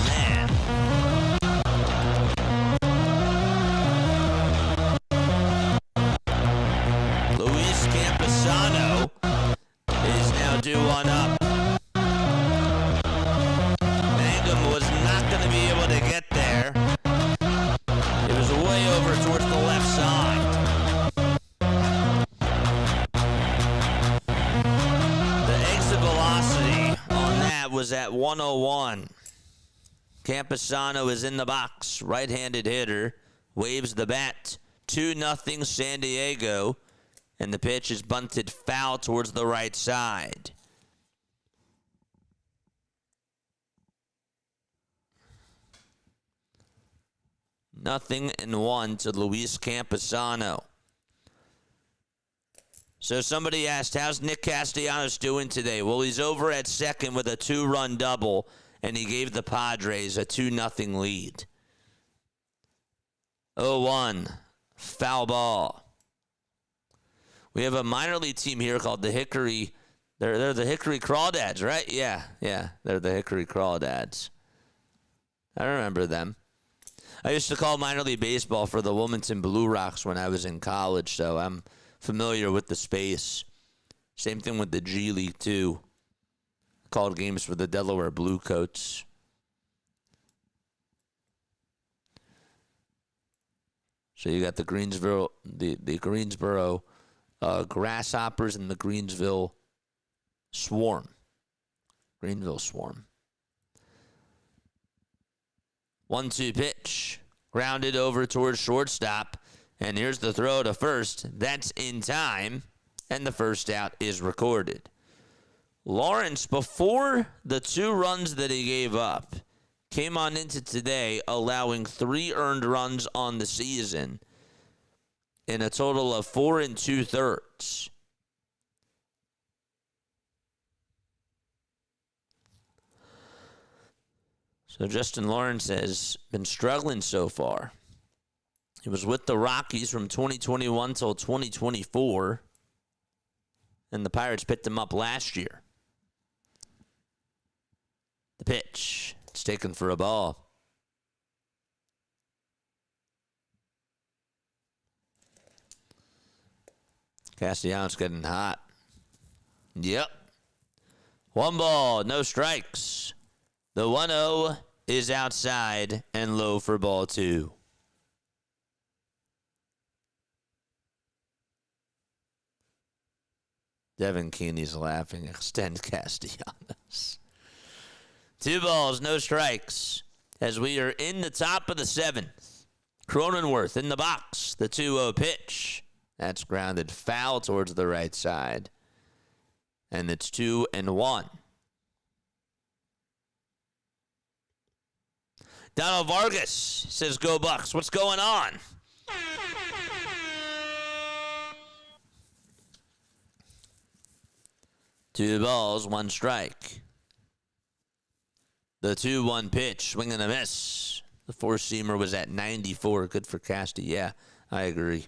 man. Luis Campusano is now due on up. Mangum was not going to be able to get there. It was way over towards the left side. Was at 101. Campusano is in the box. Right-handed hitter. Waves the bat. 2-0 San Diego. And the pitch is bunted foul towards the right side. Nothing and 1 to Luis Campusano. So somebody asked, how's Nick Castellanos doing today? Well, he's over at second with a 2-run double, and he gave the Padres a 2-0 lead. 0-1, foul ball. We have a minor league team here called the Hickory. They're the Hickory Crawdads, right? Yeah, they're the Hickory Crawdads. I remember them. I used to call minor league baseball for the Wilmington Blue Rocks when I was in college, so I'm familiar with the space. Same thing with the G League, too. Called games for the Delaware Blue Coats. So you got the Greensboro grasshoppers in the Greenville Swarm. 1-2 pitch. Grounded over towards shortstop. And here's the throw to first. That's in time. And the first out is recorded. Lawrence, before the 2 runs that he gave up, came on into today allowing 3 earned runs on the season in a total of 4 2/3. So Justin Lawrence has been struggling so far. He was with the Rockies from 2021 till 2024, and the Pirates picked him up last year. The pitch. It's taken for a ball. Castellanos getting hot. Yep. 1 ball, no strikes. The 1-0 is outside and low for ball 2. Devin Keeney's laughing. Extend Castellanos. 2 balls, no strikes. As we are in the top of the 7th. Cronenworth in the box. The 2-0 pitch. That's grounded foul towards the right side. And it's 2-1. Donald Vargas says, "Go Bucks." What's going on? Two balls, 1 strike. The 2-1 pitch, swing and a miss. The 4-seamer was at 94. Good for Casty. Yeah, I agree.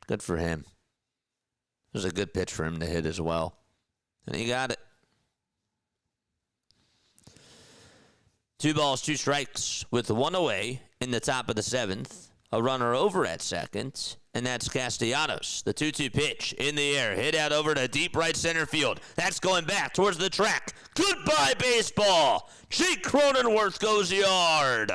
Good for him. It was a good pitch for him to hit as well. And he got it. 2 balls, 2 strikes with 1 away in the top of the 7th. A runner over at second, and that's Castellanos. The 2-2 pitch in the air, hit out over to deep right center field. That's going back towards the track. Goodbye, baseball. Jake Cronenworth goes yard.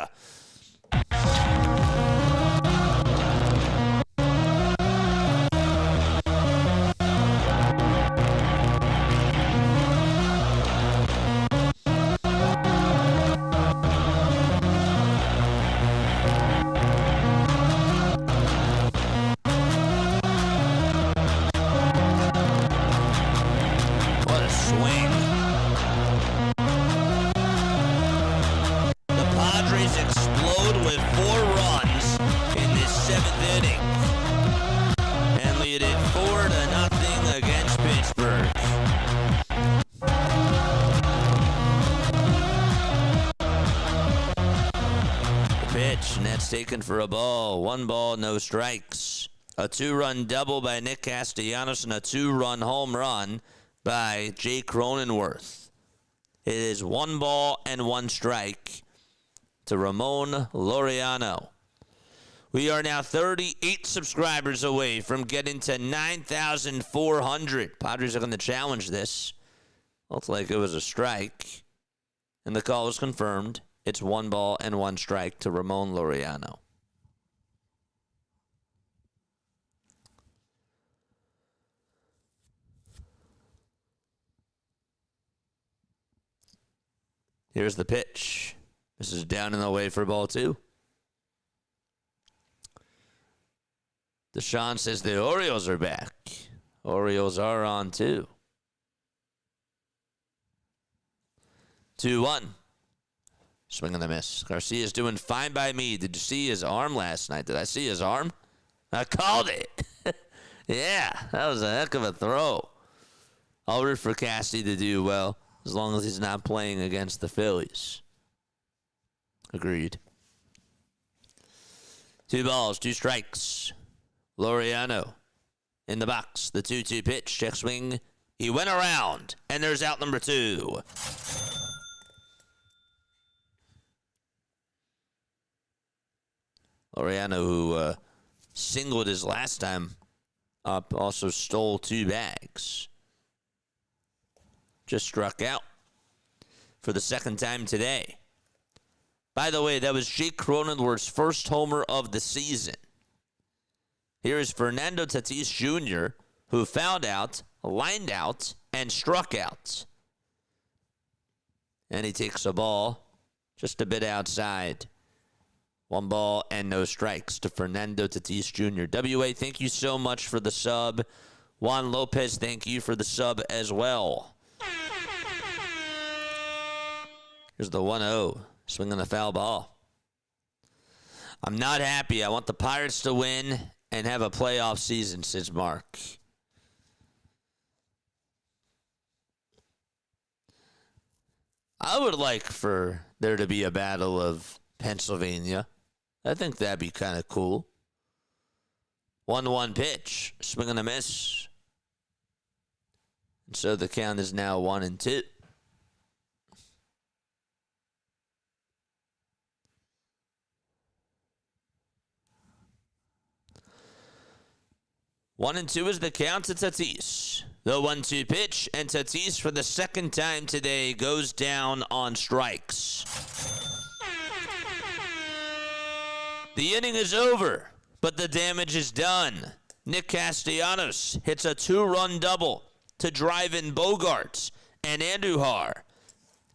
Against Pittsburgh. The pitch, and that's taken for a ball. 1 ball, no strikes. A 2-run double by Nick Castellanos and a 2-run home run by Jake Cronenworth. It is 1 ball and 1 strike to Ramon Laureano. We are now 38 subscribers away from getting to 9,400. Padres are going to challenge this. Looks like it was a strike. And the call was confirmed. It's 1 ball and 1 strike to Ramon Laureano. Here's the pitch. This is down and away for ball 2. Deshaun says the Orioles are back. Orioles are on 2. 2-1. Swing and a miss. Garcia's doing fine by me. Did you see his arm last night? Did I see his arm? I called it. Yeah, that was a heck of a throw. I'll root for Casty to do well as long as he's not playing against the Phillies. Agreed. 2 balls, 2 strikes. Laureano in the box. The 2-2 pitch. Check swing. He went around. And there's out number 2. Laureano, who singled his last time up, also stole 2 bags. Just struck out for the 2nd time today. By the way, that was Jake Cronenworth's first homer of the season. Here is Fernando Tatis Jr., who fouled out, lined out, and struck out. And he takes a ball just a bit outside. 1 ball and no strikes to Fernando Tatis Jr. WA, thank you so much for the sub. Juan Lopez, thank you for the sub as well. Here's the 1-0. Swinging the foul ball. I'm not happy. I want the Pirates to win and have a playoff season, says Mark. I would like for there to be a battle of Pennsylvania. I think that'd be kind of cool. 1-1 pitch. Swing and a miss. And so the count is now 1-2. One and two is the count to Tatis. The 1-2 pitch, and Tatis for the second time today goes down on strikes. The inning is over, but the damage is done. Nick Castellanos hits a 2-run double to drive in Bogarts and Andujar.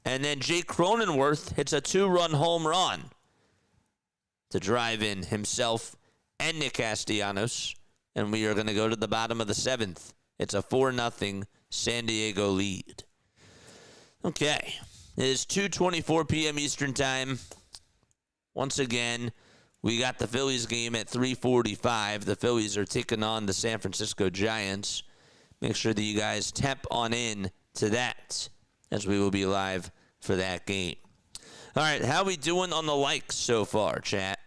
And then Jake Cronenworth hits a 2-run home run to drive in himself and Nick Castellanos. And we are going to go to the bottom of the 7th. It's a 4-0 San Diego lead. Okay. It is 2:24 p.m. Eastern Time. Once again, we got the Phillies game at 3:45. The Phillies are taking on the San Francisco Giants. Make sure that you guys tap on in to that, as we will be live for that game. All right, how we doing on the likes so far, chat?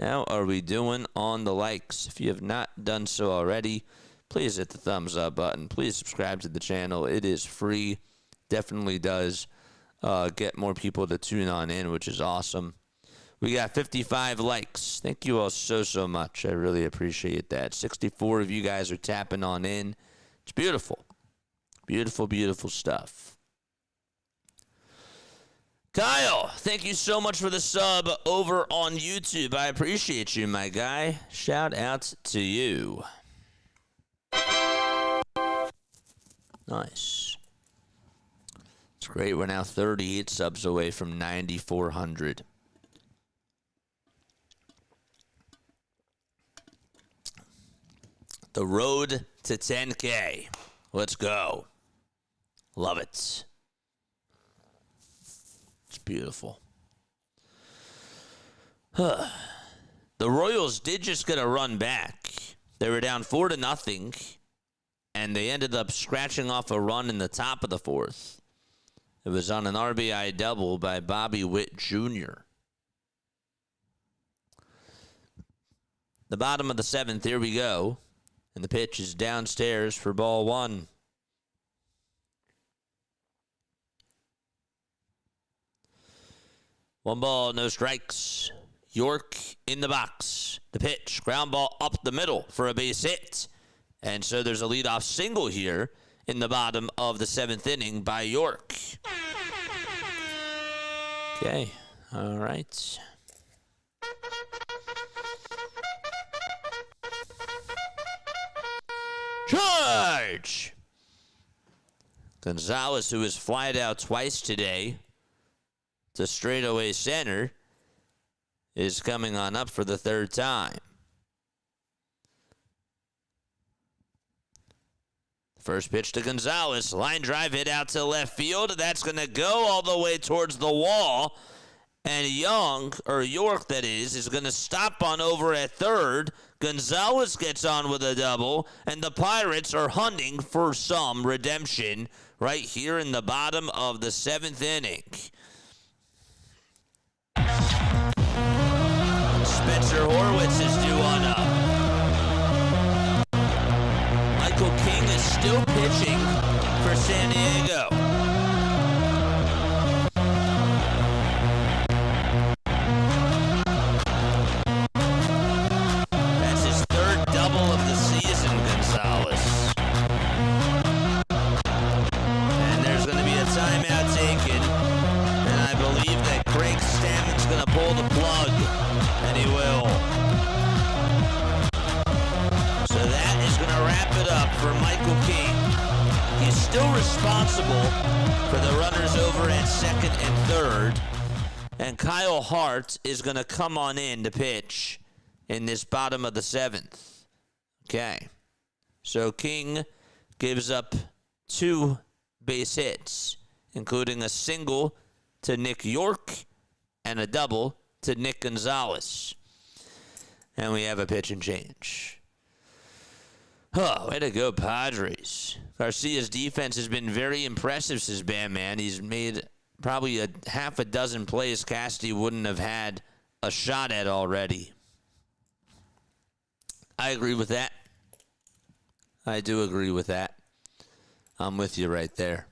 How are we doing on the likes? If you have not done so already, please hit the thumbs up button. Please subscribe to the channel. It is free. Definitely does get more people to tune on in, which is awesome. We got 55 likes. Thank you all so much. I really appreciate that. 64 of you guys are tapping on in. It's beautiful. Beautiful stuff. Kyle, thank you so much for the sub over on YouTube. I appreciate you, my guy. Shout out to you. Nice. It's great. We're now 38 subs away from 9,400. The road to 10K. Let's go. Love it. It's beautiful. The Royals did just get a run back. They were down 4-0, and they ended up scratching off a run in the top of the 4th. It was on an RBI double by Bobby Witt Jr. The bottom of the 7th, here we go. And the pitch is downstairs for ball 1. One ball, no strikes. York in the box. The pitch, ground ball up the middle for a base hit. And so there's a leadoff single here in the bottom of the 7th inning by York. Okay, all right. Charge! Gonzalez, who has flied out twice today to straightaway center, is coming on up for the 3rd time. First pitch to Gonzalez. Line drive hit out to left field. That's going to go all the way towards the wall. And York, that is going to stop on over at 3rd. Gonzalez gets on with a double, and the Pirates are hunting for some redemption right here in the bottom of the 7th inning. Spencer Horwitz is due on up. Michael King is still pitching for San Diego. That's his 3rd double of the season, Gonzalez. And there's going to be a timeout taken. And I believe that Craig Stammen's going to pull the plug. And he will. So that is going to wrap it up for responsible for the runners over at second and third. And Kyle Hart is going to come on in to pitch in this bottom of the seventh. Okay. So King gives up 2 base hits, including a single to Nick York and a double to Nick Gonzalez. And we have a pitch and change. Oh, way to go, Padres. Garcia's defense has been very impressive since Batman. He's made probably a half a dozen plays Cassidy wouldn't have had a shot at already. I agree with that. I do agree with that. I'm with you right there.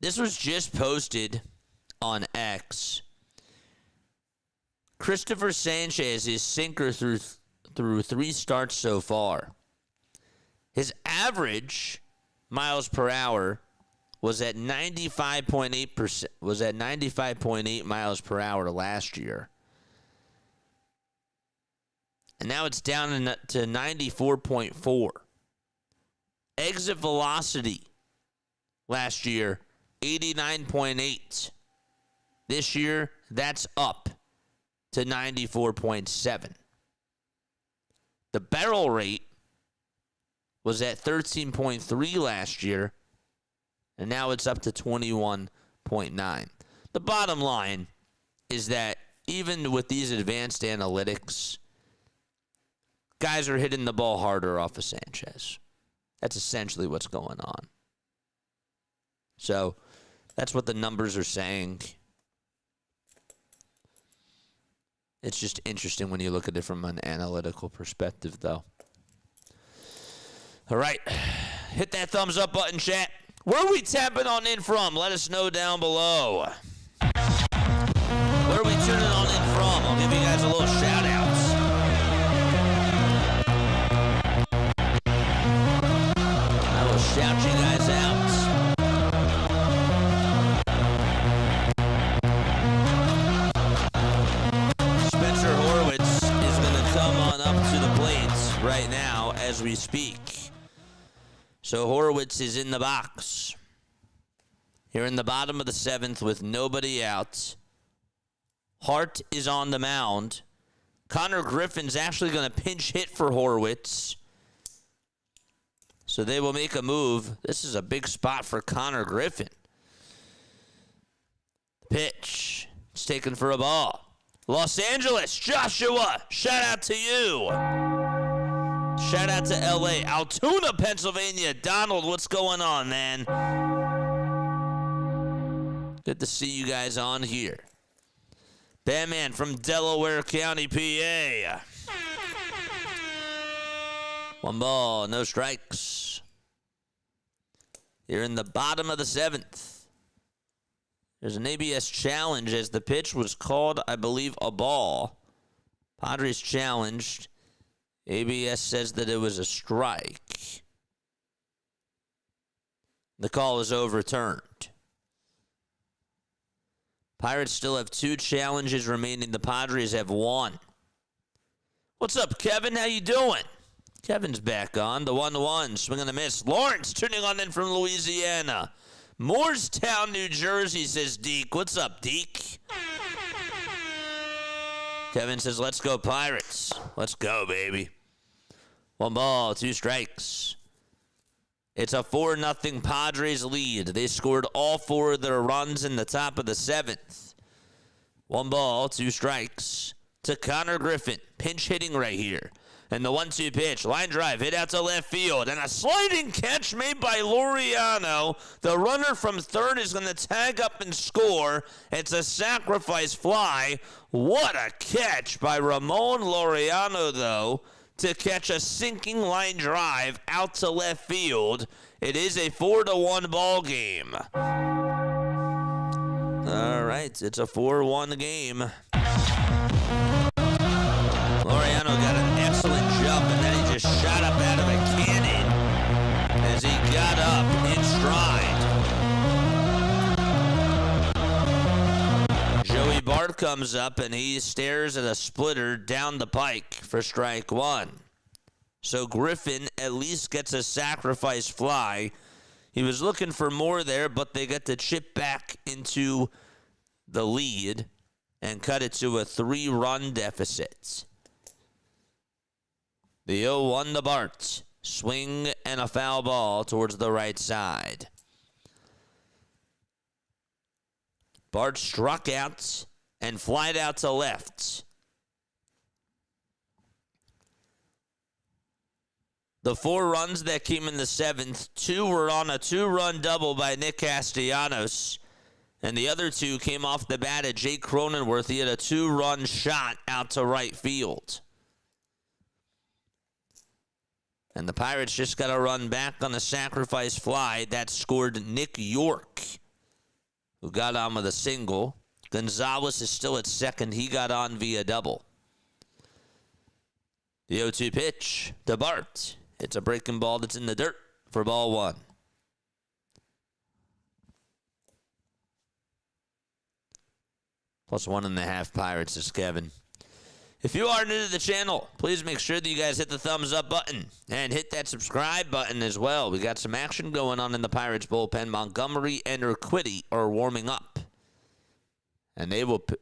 This was just posted on X. Christopher Sanchez's sinker through 3 starts so far. His average miles per hour was at 95.8%. Was at 95.8 miles per hour last year. And now it's down to 94.4. Exit velocity last year, 89.8. This year, that's up to 94.7. The barrel rate was at 13.3 last year, and now it's up to 21.9. The bottom line is that even with these advanced analytics, guys are hitting the ball harder off of Sanchez. That's essentially what's going on. So that's what the numbers are saying. It's just interesting when you look at it from an analytical perspective, though. All right. Hit that thumbs up button, chat. Where are we tapping on in from? Let us know down below. Where are we tuning on in from? I'll give you guys a little shout-outs. I will shout you guys out. Spencer Horwitz is going to come on up to the plate right now as we speak. So Horwitz is in the box. Here in the bottom of the seventh with nobody out. Hart is on the mound. Connor Griffin's actually going to pinch hit for Horwitz. So they will make a move. This is a big spot for Connor Griffin. Pitch. It's taken for a ball. Los Angeles, Joshua, shout out to you. Shout out to L.A. Altoona, Pennsylvania. Donald, what's going on, man? Good to see you guys on here. Batman from Delaware County, PA. 1 ball, no strikes. You're in the bottom of the seventh. There's an ABS challenge as the pitch was called, I believe, a ball. Padres challenged. ABS says that it was a strike. The call is overturned. Pirates still have 2 challenges remaining. The Padres have 1. What's up, Kevin? How you doing? Kevin's back on. The 1-1. Swing and a miss. Lawrence tuning on in from Louisiana. Moorestown, New Jersey, says Deke. What's up, Deke? Kevin says, let's go Pirates. Let's go, baby. 1 ball, 2 strikes. It's a 4-0 Padres lead. They scored all 4 of their runs in the top of the seventh. 1 ball, 2 strikes to Connor Griffin. Pinch hitting right here. And the 1-2 pitch. Line drive hit out to left field. And a sliding catch made by Laureano. The runner from third is going to tag up and score. It's a sacrifice fly. What a catch by Ramon Laureano, though, to catch a sinking line drive out to left field. It is a 4-1 ball game. All right, it's a 4-1 game. Laureano got an excellent jump, and then he just shot up out of a cannon as he got up in stride. Joey Bart comes up, and he stares at a splitter down the pike for strike 1. So Griffin at least gets a sacrifice fly. He was looking for more there, but they get the chip back into the lead and cut it to a 3-run deficit. The 0-1 to Bart. Swing and a foul ball towards the right side. Bart struck out and flied out to left. The 4 runs that came in the 7th, 2 were on a 2-run double by Nick Castellanos, and the other 2 came off the bat of Jake Cronenworth. He had a 2-run shot out to right field. And the Pirates just got a run back on a sacrifice fly that scored Nick York, who got on with a single. Gonzalez is still at second. He got on via double. The 0-2 pitch to Bart. It's a breaking ball that's in the dirt for ball 1. Plus 1.5 Pirates is Kevin. If you are new to the channel, please make sure that you guys hit the thumbs up button and hit that subscribe button as well. We got some action going on in the Pirates bullpen. Montgomery and Urquidy are warming up, and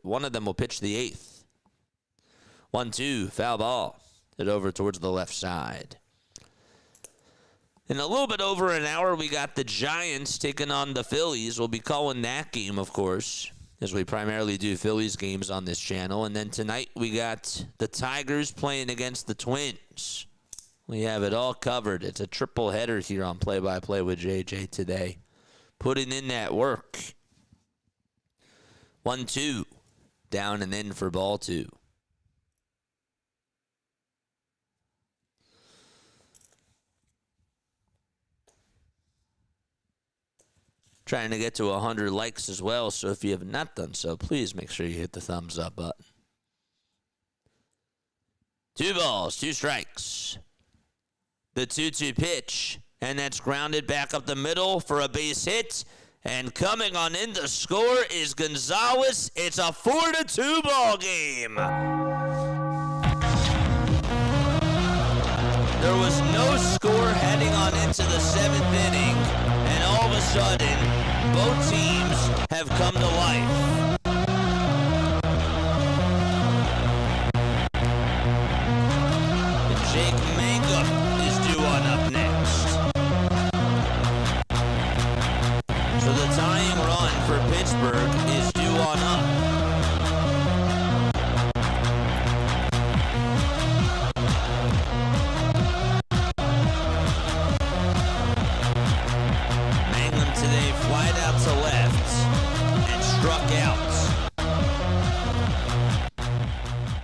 one of them will pitch the 8th. 1-2, foul ball. It over towards the left side. In a little bit over an hour, we got the Giants taking on the Phillies. We'll be calling that game, of course, as we primarily do Phillies games on this channel. And then tonight, we got the Tigers playing against the Twins. We have it all covered. It's a triple header here on Play by Play with JJ today. Putting in that work. 1-2, down and in for ball 2. Trying to get to 100 likes as well, so if you have not done so, please make sure you hit the thumbs up button. 2 balls, 2 strikes. The 2-2 pitch, and that's grounded back up the middle for a base hit. And coming on in to score is Gonzalez. It's a 4-2 ball game. There was no score heading on into the 7th inning, and all of a sudden, both teams have come to life. And Jake Mangum is due on up next. So the tying run for Pittsburgh is due on up. Flied out to left and struck out.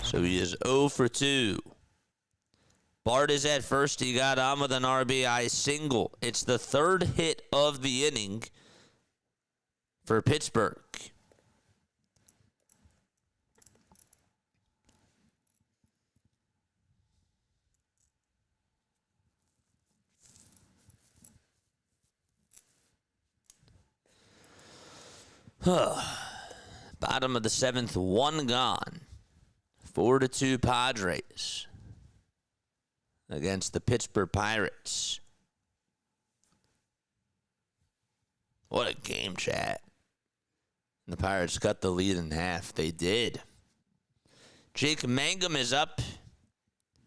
So he is 0 for 2. Bart is at first. He got on with an RBI single. It's the 3rd hit of the inning for Pittsburgh. Bottom of the 7th, 1 gone. 4-2 Padres against the Pittsburgh Pirates. What a game, chat. And the Pirates cut the lead in half. They did. Jake Mangum is up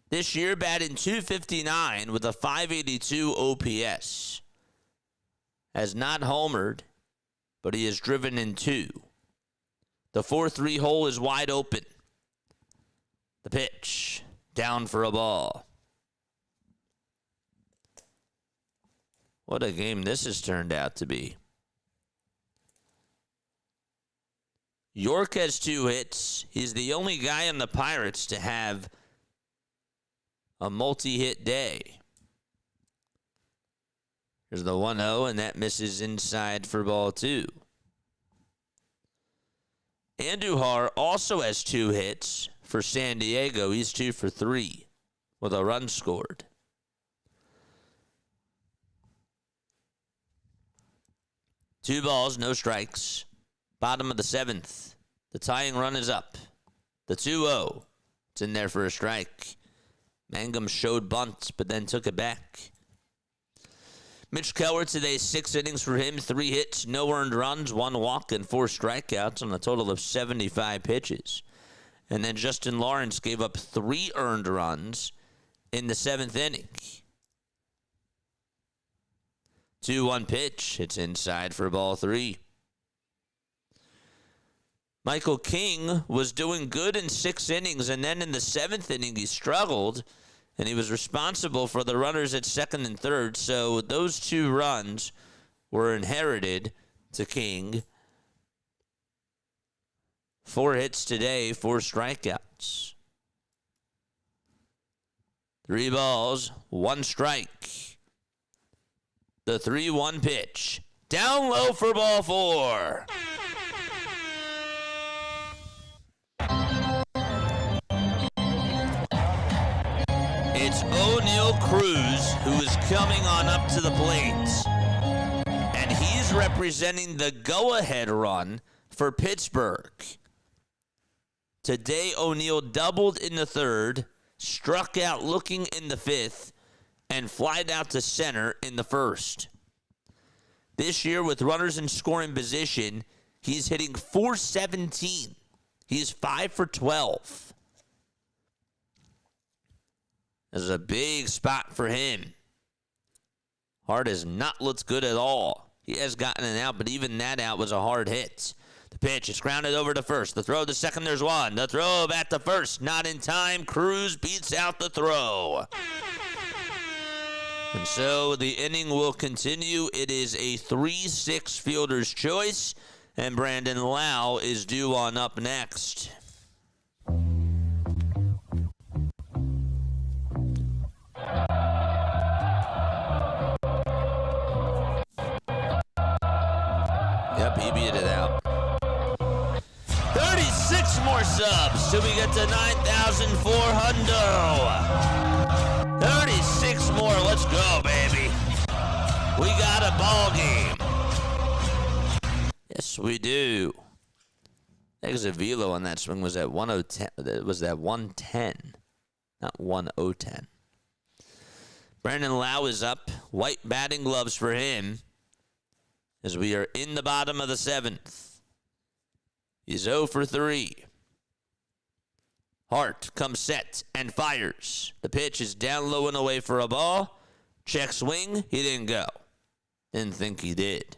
this year, batting .259 with a .582 OPS. Has not homered, but he has driven in 2. The 4-3 hole is wide open. The pitch, down for a ball. What a game this has turned out to be. York has 2 hits. He's the only guy on the Pirates to have a multi-hit day. Here's the 1-0, and that misses inside for ball 2. Andujar also has 2 hits for San Diego. He's 2 for 3 with a run scored. Two balls, no strikes. Bottom of the 7th. The tying run is up. The 2-0. It's in there for a strike. 1-1. Mangum showed bunts, but then took it back. Mitch Keller today, 6 innings for him, 3 hits, no earned runs, 1 walk, and 4 strikeouts on a total of 75 pitches. And then Justin Lawrence gave up 3 earned runs in the 7th inning. 2-1 pitch. It's inside for ball 3. Michael King was doing good in 6 innings, and then in the 7th inning he struggled, and he was responsible for the runners at 2nd and 3rd. So those 2 runs were inherited to King. 4 hits today, 4 strikeouts. 3 balls, 1 strike. The 3-1 pitch. Down low for ball 4. It's O'Neal Cruz who is coming on up to the plate. And he's representing the go-ahead run for Pittsburgh. Today, O'Neal doubled in the 3rd, struck out looking in the 5th, and flied out to center in the 1st. This year, with runners in scoring position, he's hitting .417. He's 5 for 12. This is a big spot for him. Hart has not looked good at all. He has gotten an out, but even that out was a hard hit. The pitch is grounded over to first. The throw to second, there's one. The throw back to first, not in time. Cruz beats out the throw. And so the inning will continue. It is a 3-6 fielder's choice, and Brandon Lau is due on up next. Yep, he beat it out. 36 more subs till we get to 9,400. 36 more. Let's go, baby. We got a ball game. Yes, we do. Exit velo on that swing was at 110. Was that 110, not 1010. Brandon Lau is up. White batting gloves for him as we are in the bottom of the 7th. He's 0 for 3. Hart comes set and fires. The pitch is down low and away for a ball. Check swing. He didn't go. Didn't think he did.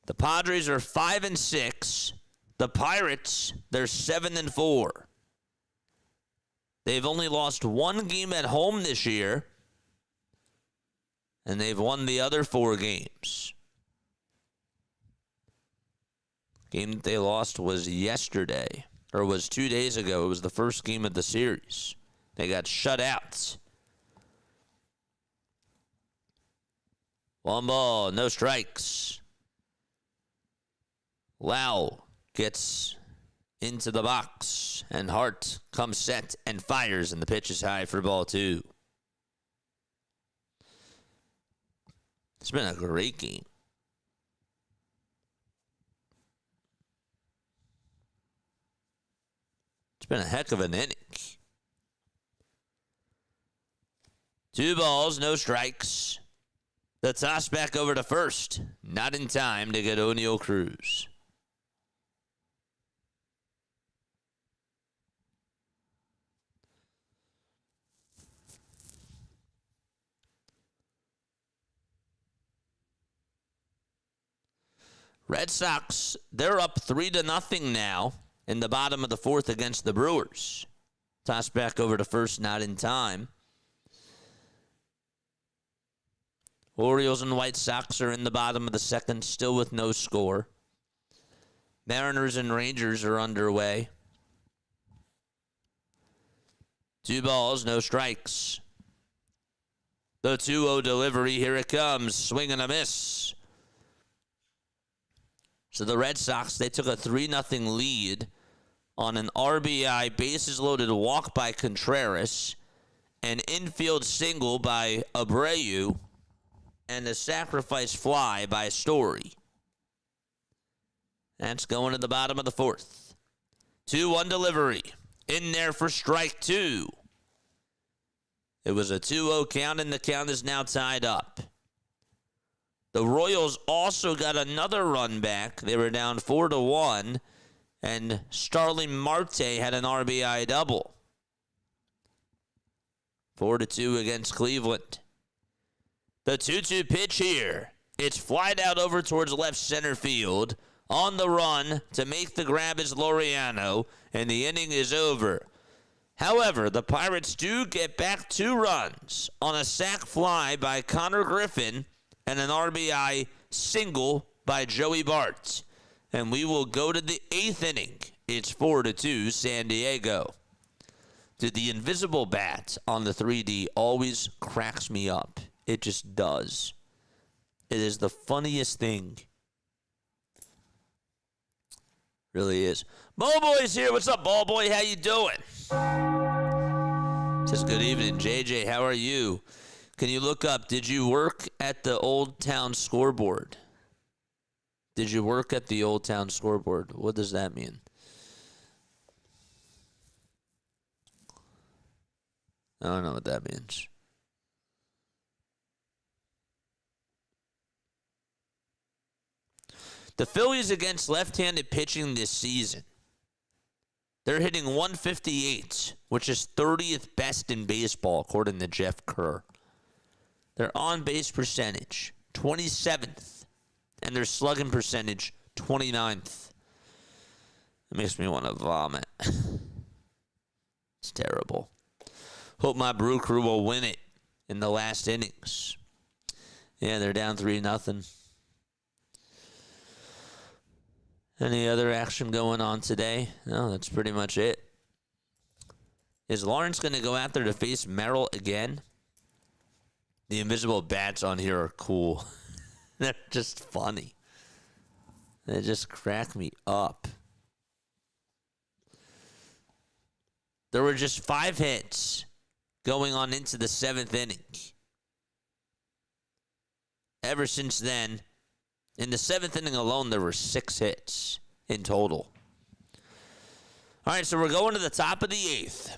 The Padres are 5-6. The Pirates, they're 7-4. They've only lost 1 game at home this year, and they've won the other 4 games. Game that they lost was yesterday, or was 2 days ago. It was the first game of the series. They got shut out. 1 ball, no strikes. Lau gets into the box, and Hart comes set and fires, and the pitch is high for ball 2. It's been a great game. It's been a heck of an inning. 2 balls, no strikes. The toss back over to first. Not in time to get O'Neal Cruz. Red Sox, they're up 3-0 now in the bottom of the 4th against the Brewers. Toss back over to first, not in time. Orioles and White Sox are in the bottom of the 2nd, still with no score. Mariners and Rangers are underway. 2 balls, no strikes. The 2-0 delivery, here it comes. Swing and a miss. So the Red Sox, they took a 3-0 lead on an RBI bases-loaded walk by Contreras, an infield single by Abreu, and a sacrifice fly by Story. That's going to the bottom of the 4th. 2-1 delivery. in there for strike 2. It was a 2-0 count, and the count is now tied up. The Royals also got another run back. They were down 4-1, and Starling Marte had an RBI double. 4-2 against Cleveland. The 2-2 pitch here. It's flied out over towards left center field. On the run to make the grab is Laureano, and the inning is over. However, the Pirates do get back 2 runs on a sac fly by Connor Griffin and an RBI single by Joey Bart. And we will go to the 8th inning. It's 4-2 San Diego. Dude, the invisible bat on the 3D always cracks me up. It just does. It is the funniest thing. Really is. Ball Boy's here. What's up, Ball Boy? How you doing? Says good evening, JJ. How are you? Can you look up? Did you work at the Old Town scoreboard? Did you work at the Old Town scoreboard? What does that mean? I don't know what that means. The Phillies against left-handed pitching this season. They're hitting 158, which is 30th best in baseball, according to Jeff Kerr. Their on-base percentage, 27th. And their slugging percentage, 29th. It makes me want to vomit. It's terrible. Hope my Brew Crew will win it in the last innings. Yeah, they're down 3-0. Any other action going on today? No, that's pretty much it. Is Lawrence going to go out there to face Merrill again? The invisible bats on here are cool. They're just funny. They just crack me up. There were just 5 hits going on into the 7th inning. Ever since then, in the 7th inning alone, there were 6 hits in total. All right, so we're going to the top of the 8th.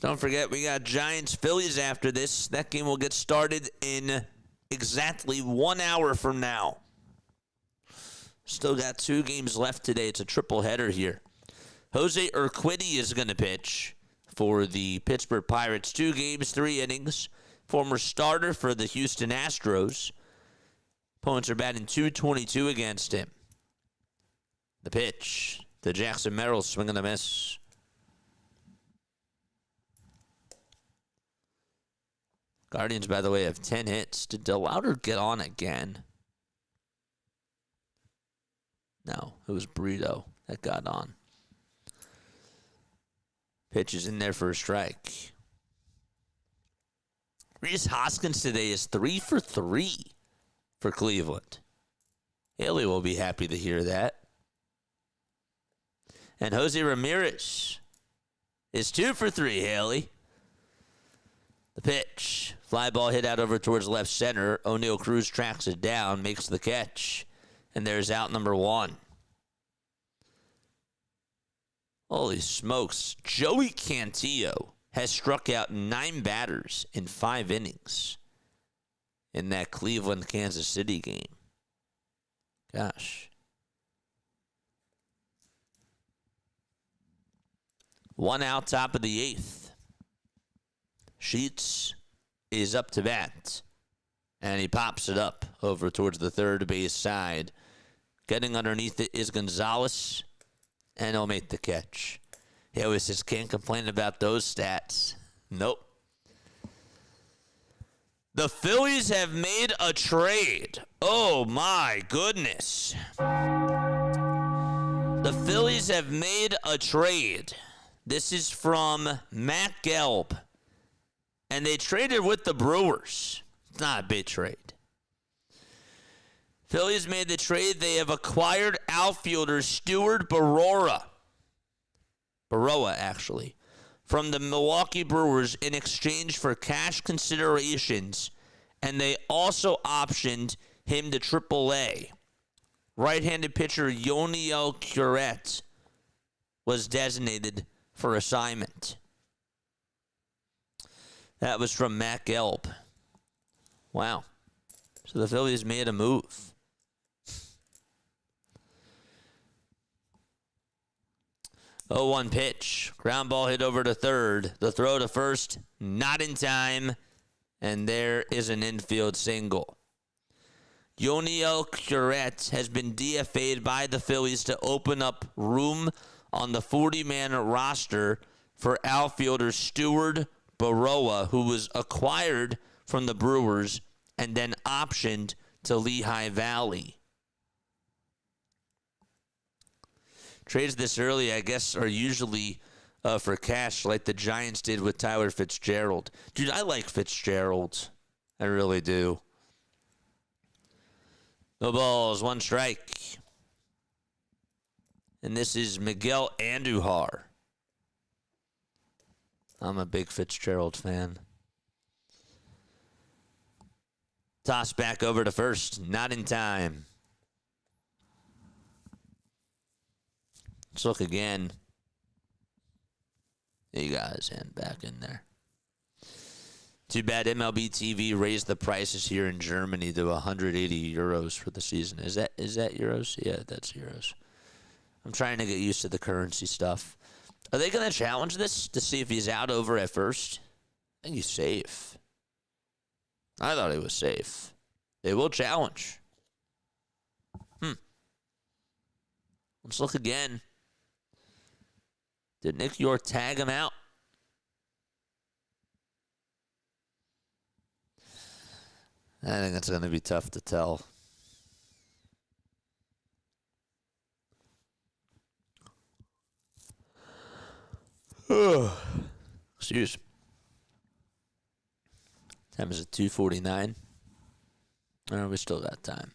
Don't forget, we got Giants-Phillies after this. That game will get started in exactly 1 hour from now. Still got 2 games left today. It's a triple header here. Jose Urquidy is going to pitch for the Pittsburgh Pirates. 2 games, 3 innings. Former starter for the Houston Astros. Opponents are batting .222 against him. The pitch. The Jackson Merrill swing and a miss. Guardians, by the way, have 10 hits. Did DeLauder get on again? No, it was Brito that got on. Pitch is in there for a strike. Rhys Hoskins today is 3 for 3 for Cleveland. Haley will be happy to hear that. And Jose Ramirez is 2 for 3, Haley. The pitch. Fly ball hit out over towards left center. O'Neal Cruz tracks it down, makes the catch. And there's out number 1. Holy smokes. Joey Cantillo has struck out 9 batters in 5 innings in that Cleveland-Kansas City game. Gosh. 1 out, top of the 8th. Sheets is up to bat, and he pops it up over towards the third base side. Getting underneath it is Gonzalez, and he'll make the catch. He always says, can't complain about those stats. Nope. The Phillies have made a trade. Oh, my goodness. The Phillies have made a trade. This is from Matt Gelb. And they traded with the Brewers. It's not a big trade. Phillies made the trade. They have acquired outfielder Stuart Baroa, actually, from the Milwaukee Brewers in exchange for cash considerations. And they also optioned him to AAA. Right-handed pitcher Yoniel Curet was designated for assignment. That was from Matt Gelb. Wow. So the Phillies made a move. 0-1 pitch. Ground ball hit over to third. The throw to first, not in time. And there is an infield single. Yoniel Curet has been DFA'd by the Phillies to open up room on the 40-man roster for outfielder Stuart Baroa, who was acquired from the Brewers and then optioned to Lehigh Valley. Trades this early, I guess, are usually for cash, like the Giants did with Tyler Fitzgerald. Dude, I like Fitzgerald. I really do. No balls, one strike. And this is Miguel Andujar. I'm a big Fitzgerald fan. Toss back over to first. Not in time. Let's look again. There you guys, and back in there. Too bad MLB TV raised the prices here in Germany to 180 euros for the season. Is that euros? Yeah, that's euros. I'm trying to get used to the currency stuff. Are they going to challenge this to see if he's out over at first? I think he's safe. I thought he was safe. They will challenge. Let's look again. Did Nick York tag him out? I think that's going to be tough to tell. Excuse. Time is at 2:49. Oh, we still got time.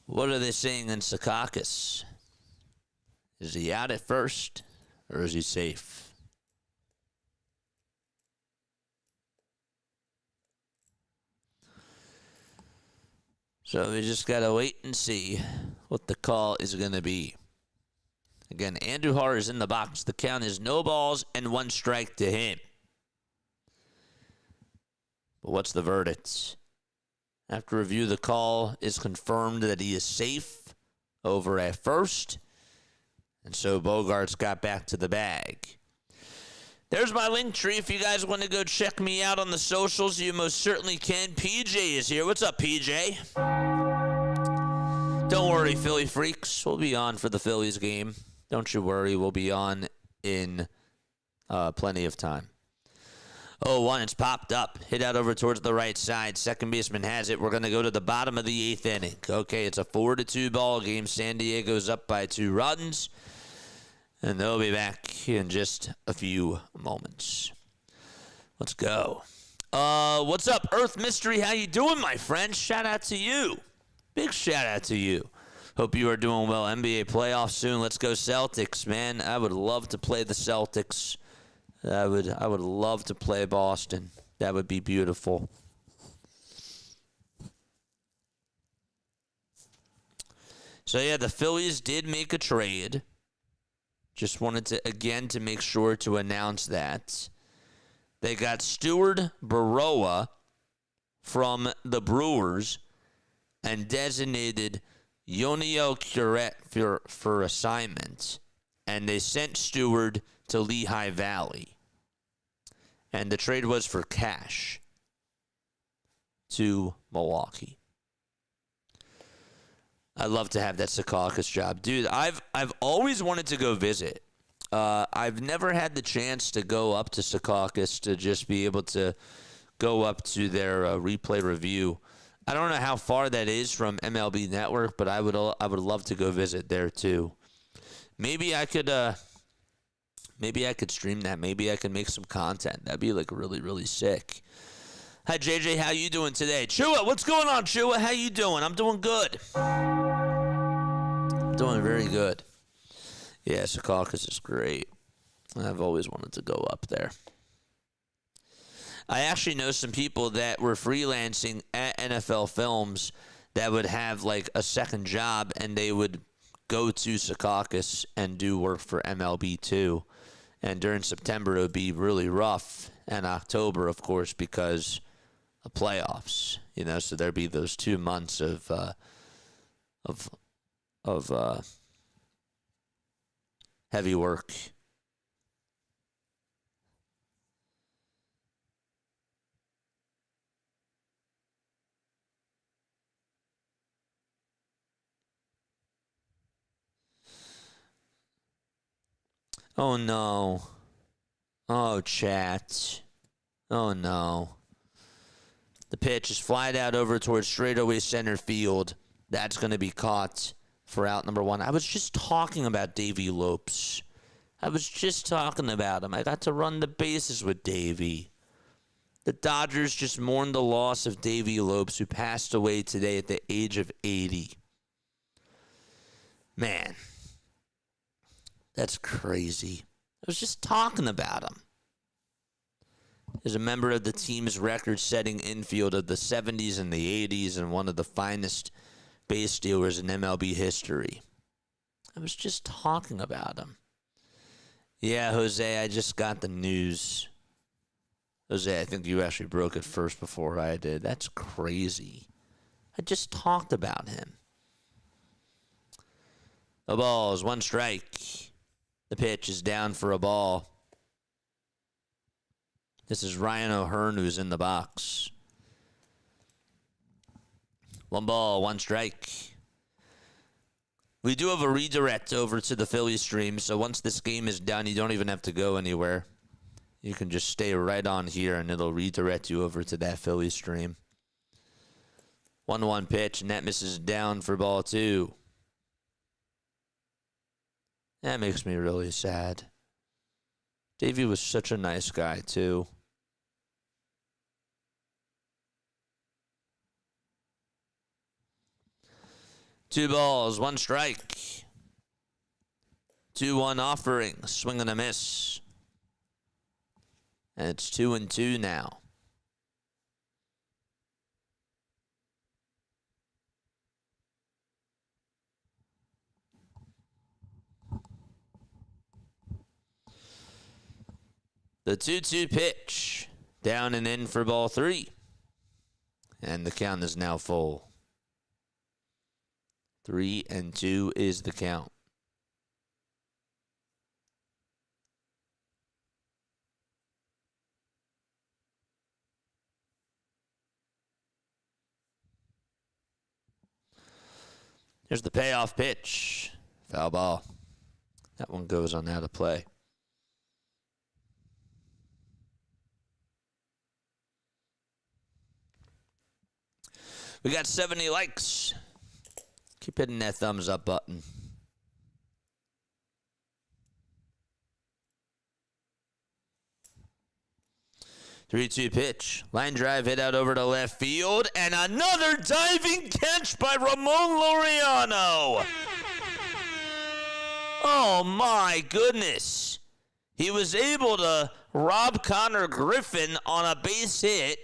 What are they saying in Secaucus? Is he out at first, or is he safe? So we just got to wait and see what the call is going to be. Again, Andujar is in the box. The count is no balls and one strike to him. But what's the verdict? After review, the call is confirmed that he is safe over at first. And so Bogarts got back to the bag. There's my link tree. If you guys want to go check me out on the socials, you most certainly can. PJ is here. What's up, PJ? Don't worry, Philly freaks. We'll be on for the Phillies game. Don't you worry. We'll be on in plenty of time. 0-1, it's popped up. Hit out over towards the right side. Second baseman has it. We're going to go to the bottom of the 8th inning. Okay, it's a 4-2 ball game. San Diego's up by 2 runs. And they'll be back in just a few moments. Let's go. What's up, Earth Mystery? How you doing, my friend? Shout out to you. Big shout out to you. Hope you are doing well. NBA playoffs soon. Let's go Celtics, man. I would love to play the Celtics. I would love to play Boston. That would be beautiful. So, yeah, the Phillies did make a trade. Just wanted to, again, to make sure to announce that. They got Stuart Baroa from the Brewers and designated Yoniel Curet for assignment. And they sent Stewart to Lehigh Valley. And the trade was for cash to Milwaukee. I'd love to have that Secaucus job. Dude, I've always wanted to go visit. I've never had the chance to go up to Secaucus to just be able to go up to their replay review. I don't know how far that is from MLB Network, but I would love to go visit there too. Maybe I could stream that. Maybe I could make some content. That'd be like really, really sick. Hi, JJ. How you doing today? Chua, what's going on, Chua? How you doing? I'm doing good. I'm doing very good. Yeah, Secaucus is great. I've always wanted to go up there. I actually know some people that were freelancing at NFL films that would have like a second job, and they would go to Secaucus and do work for MLB too. And during September, it would be really rough, and October, of course, because of playoffs. So there'd be those 2 months of heavy work. Oh no. Oh, chat. Oh no. The pitch is flied out over towards straightaway center field. That's going to be caught for out number 1. I was just talking about Davey Lopes. I was just talking about him. I got to run the bases with Davey. The Dodgers just mourned the loss of Davey Lopes, who passed away today at the age of 80. Man, that's crazy. I was just talking about him. Is a member of the team's record-setting infield of the 70s and the 80s and one of the finest base stealers in MLB history. I was just talking about him. Yeah, Jose, I just got the news. Jose, I think you actually broke it first before I did. That's crazy. I just talked about him. The ball is 1 strike. The pitch is down for a ball. This is Ryan O'Hearn, who's in the box. 1 ball, 1 strike. We do have a redirect over to the Philly stream, so once this game is done, you don't even have to go anywhere. You can just stay right on here, and it'll redirect you over to that Philly stream. 1-1 pitch, and that misses down for ball 2. That makes me really sad. Davey was such a nice guy, too. Two balls, 1 strike. 2-1 offering, swing and a miss. And it's 2-2 now. The 2-2 pitch, down and in for ball 3. And the count is now full. 3-2 is the count. Here's the payoff pitch. Foul ball. That one goes on out of play. We got 70 likes. Keep hitting that thumbs up button. Three-two pitch. Line drive hit out over to left field. And another diving catch by Ramon Laureano. Oh, my goodness. He was able to rob Connor Griffin on a base hit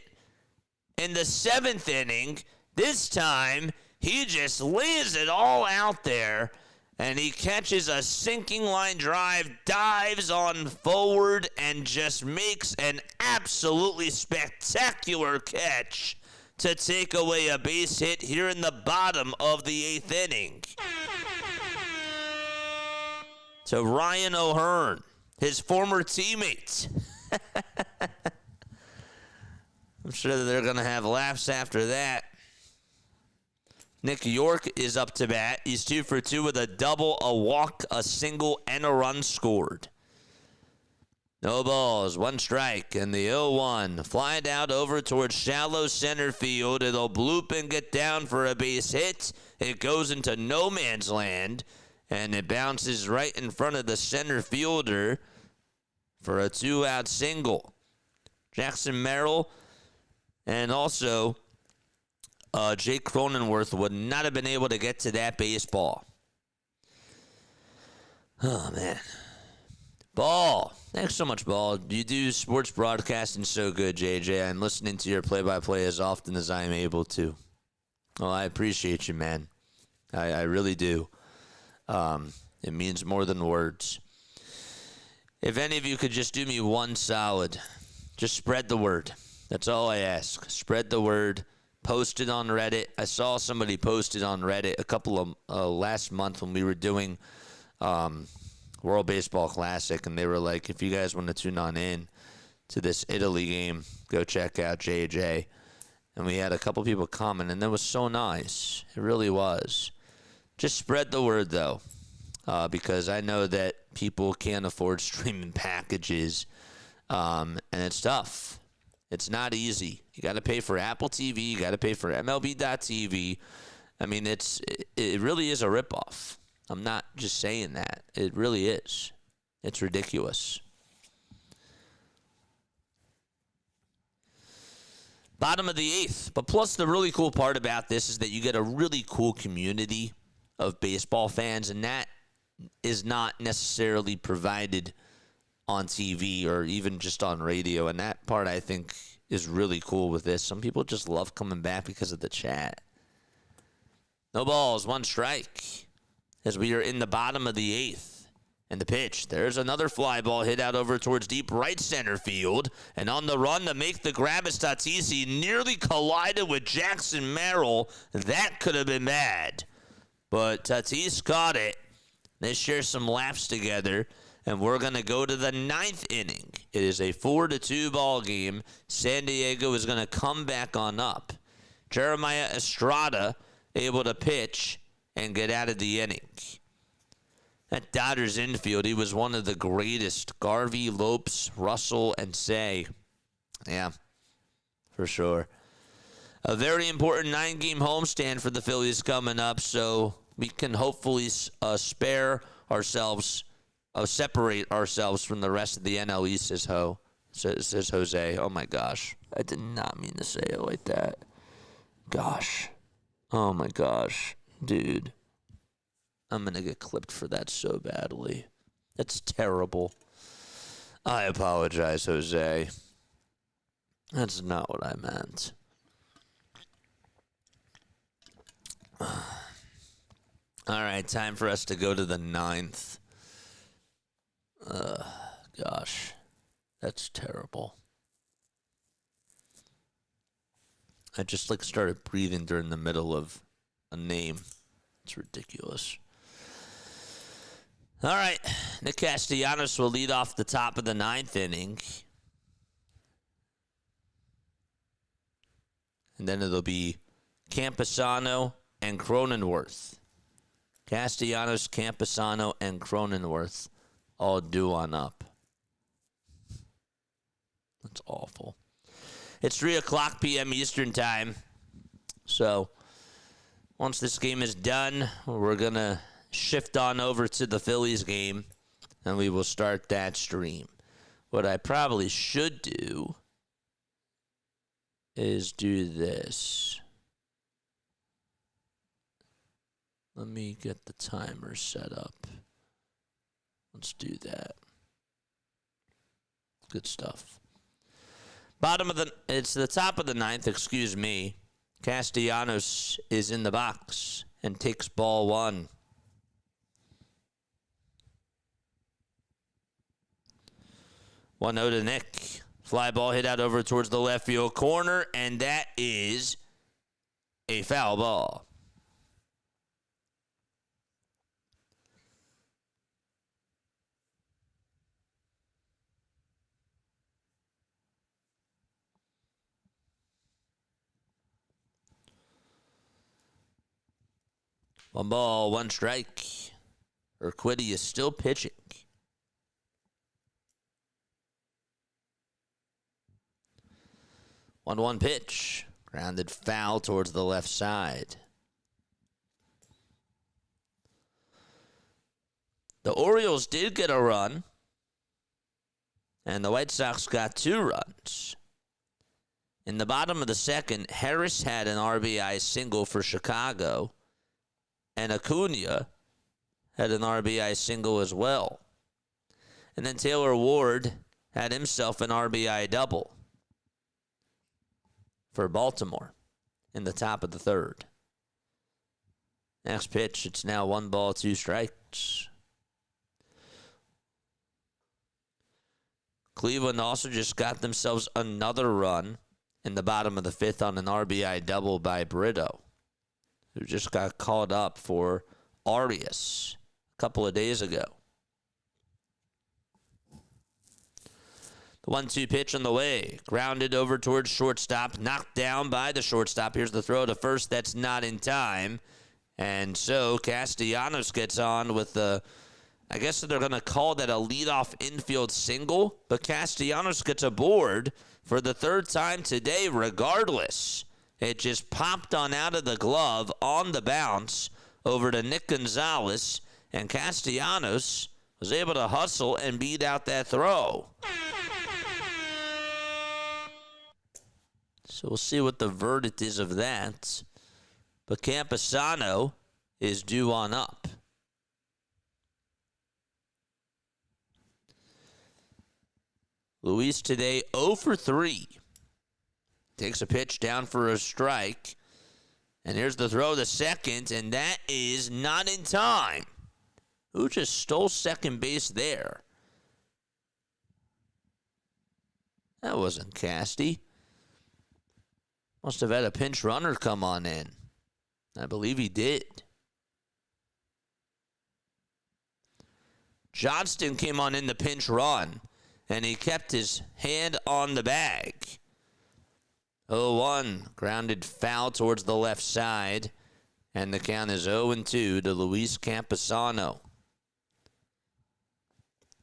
in the 7th inning. This time, he just lays it all out there, and he catches a sinking line drive, dives on forward, and just makes an absolutely spectacular catch to take away a base hit here in the bottom of the 8th inning. To Ryan O'Hearn, his former teammate. I'm sure that they're going to have laughs after that. Nick York is up to bat. He's 2 for 2 with a double, a walk, a single, and a run scored. No balls, 1 strike, and the 0-1. Flying out over towards shallow center field. It'll bloop and get down for a base hit. It goes into no man's land, and it bounces right in front of the center fielder for a 2-out single. Jackson Merrill and also Jake Cronenworth would not have been able to get to that baseball. Oh, man. Ball. Thanks so much, Ball. You do sports broadcasting so good, JJ. I'm listening to your play-by-play as often as I'm able to. Well, I appreciate you, man. I really do. It means more than words. If any of you could just do me one solid, just spread the word. That's all I ask. Spread the word. Post it on Reddit. I saw somebody post it on Reddit a couple of last month when we were doing World Baseball Classic, and they were like, if you guys want to tune on in to this Italy game, go check out JJ. And we had a couple people comment, and that was so nice. It really was. Just spread the word, though, because I know that people can't afford streaming packages, and it's tough. It's not easy. You got to pay for Apple TV. You got to pay for MLB.TV. I mean, it really is a ripoff. I'm not just saying that. It really is. It's ridiculous. Bottom of the 8th. But plus the really cool part about this is that you get a really cool community of baseball fans, and that is not necessarily provided on TV or even just on radio. And that part, I think, is really cool with this. Some people just love coming back because of the chat. No balls, 1 strike. As we are in the bottom of the 8th. And the pitch. There's another fly ball hit out over towards deep right center field. And on the run to make the grab is Tatis. He nearly collided with Jackson Merrill. That could have been bad. But Tatis caught it. They share some laps together. And we're going to go to the 9th inning. It is a 4-2 ball game. San Diego is going to come back on up. Jeremiah Estrada able to pitch and get out of the inning. That Dodgers infield, he was one of the greatest. Garvey, Lopes, Russell, and Say. Yeah, for sure. A very important 9-game homestand for the Phillies coming up, so we can hopefully separate ourselves from the rest of the NL East, says Jose. Oh, my gosh. I did not mean to say it like that. Gosh. Oh, my gosh. Dude, I'm going to get clipped for that so badly. That's terrible. I apologize, Jose. That's not what I meant. All right, time for us to go to the 9th. Gosh, that's terrible. I just started breathing during the middle of a name. It's ridiculous. All right. Nick Castellanos will lead off the top of the 9th inning. And then it'll be Campusano and Cronenworth. Castellanos, Campusano, and Cronenworth all due on up. That's awful. It's 3 o'clock p.m. Eastern time. So once this game is done, we're going to shift on over to the Phillies game, and we will start that stream. What I probably should do is do this. Let me get the timer set up. Let's do that. Good stuff. It's the top of the 9th, excuse me. Castellanos is in the box and takes ball 1. One 0 to Nick. Fly ball hit out over towards the left field corner, and that is a foul ball. One ball, 1 strike. Urquidy is still pitching. One pitch. Grounded foul towards the left side. The Orioles did get a run. And the White Sox got 2 runs. In the bottom of the 2nd, Harris had an RBI single for Chicago. And Acuna had an RBI single as well. And then Taylor Ward had himself an RBI double for Baltimore in the top of the third. Next pitch, it's now 1 ball, 2 strikes. Cleveland also just got themselves another run in the bottom of the fifth on an RBI double by Brito, who just got called up for Arias a couple of days ago. The 1-2 pitch on the way. Grounded over towards shortstop. Knocked down by the shortstop. Here's the throw to first. That's not in time. And so Castellanos gets on with the, I guess they're going to call that a leadoff infield single. But Castellanos gets aboard for the third time today regardless. It just popped on out of the glove on the bounce over to Nick Gonzalez. And Castellanos was able to hustle and beat out that throw. So we'll see what the verdict is of that. But Campusano is due on up. Luis today 0 for 3. Takes a pitch down for a strike. And here's the throw to second, and that is not in time. Who just stole second base there? That wasn't Casty. Must have had a pinch runner come on in. I believe he did. Johnston came on in the pinch run, and he kept his hand on the bag. 0-1, grounded foul towards the left side, and the count is 0-2 to Luis Campusano,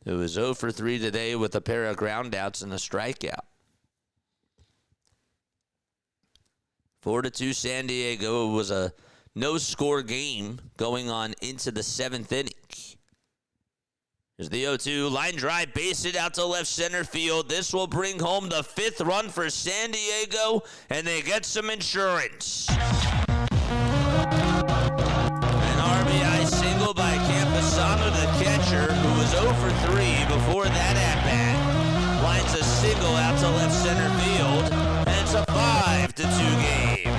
who is 0 for 3 today with a pair of groundouts and a strikeout. 4-2 San Diego. It was a no-score game going on into the 7th inning. Here's the 0-2. Line drive, base hit out to left center field. This will bring home the 5th run for San Diego, and they get some insurance. An RBI single by Campusano, the catcher, who was 0 for 3 before that at-bat. Lines a single out to left center field, and it's a 5-2 game.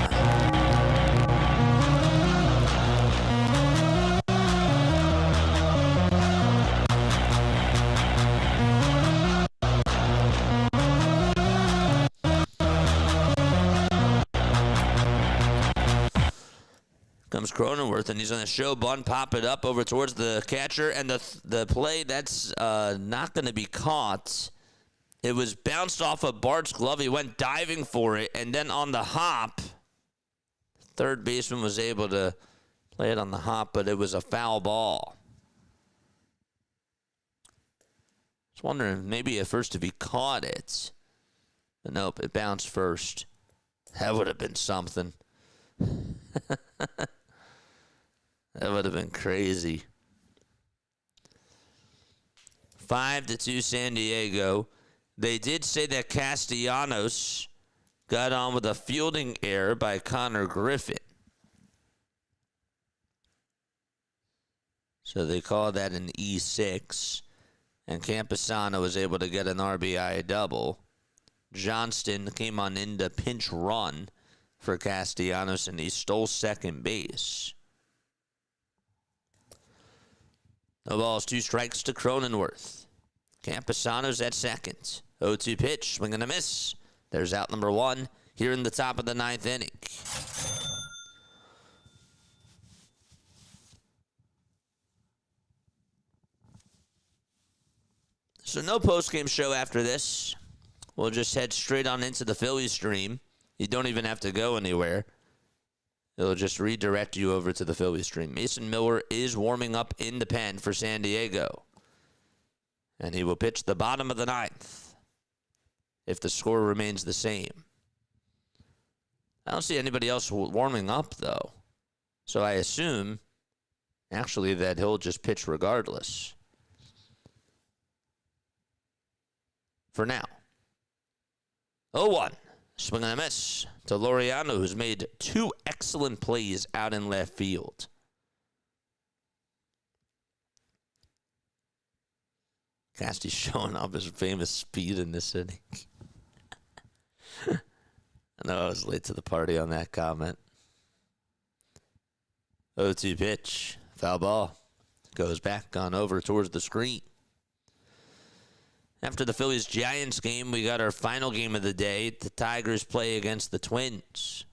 Comes Cronenworth, and he's going to show bunt, pop it up over towards the catcher, and the play, that's not going to be caught. It was bounced off of Bart's glove. He went diving for it, and then on the hop, third baseman was able to play it on the hop, but it was a foul ball. I was wondering maybe at first if he caught it. But nope, it bounced first. That would have been something. That would have been crazy. 5-2 San Diego. They did say that Castellanos got on with a fielding error by Connor Griffin. So they call that an E6. And Campusano was able to get an RBI double. Johnston came on in to pinch run for Castellanos, and he stole second base. No balls, 2 strikes to Cronenworth. Campusano's at second. 0-2 pitch, swing and a miss. There's out number 1 here in the top of the 9th inning. So no post-game show after this. We'll just head straight on into the Phillies stream. You don't even have to go anywhere. It'll just redirect you over to the Phillies stream. Mason Miller is warming up in the pen for San Diego. And he will pitch the bottom of the 9th if the score remains the same. I don't see anybody else warming up, though. So I assume, actually, that he'll just pitch regardless. For now. 0-1. Swing and a miss to Laureano, who's made 2 excellent plays out in left field. Casty's showing off his famous speed in this inning. I know I was late to the party on that comment. 0-2 pitch. Foul ball. Goes back on over towards the screen. After the Phillies-Giants game, we got our final game of the day. The Tigers play against the Twins.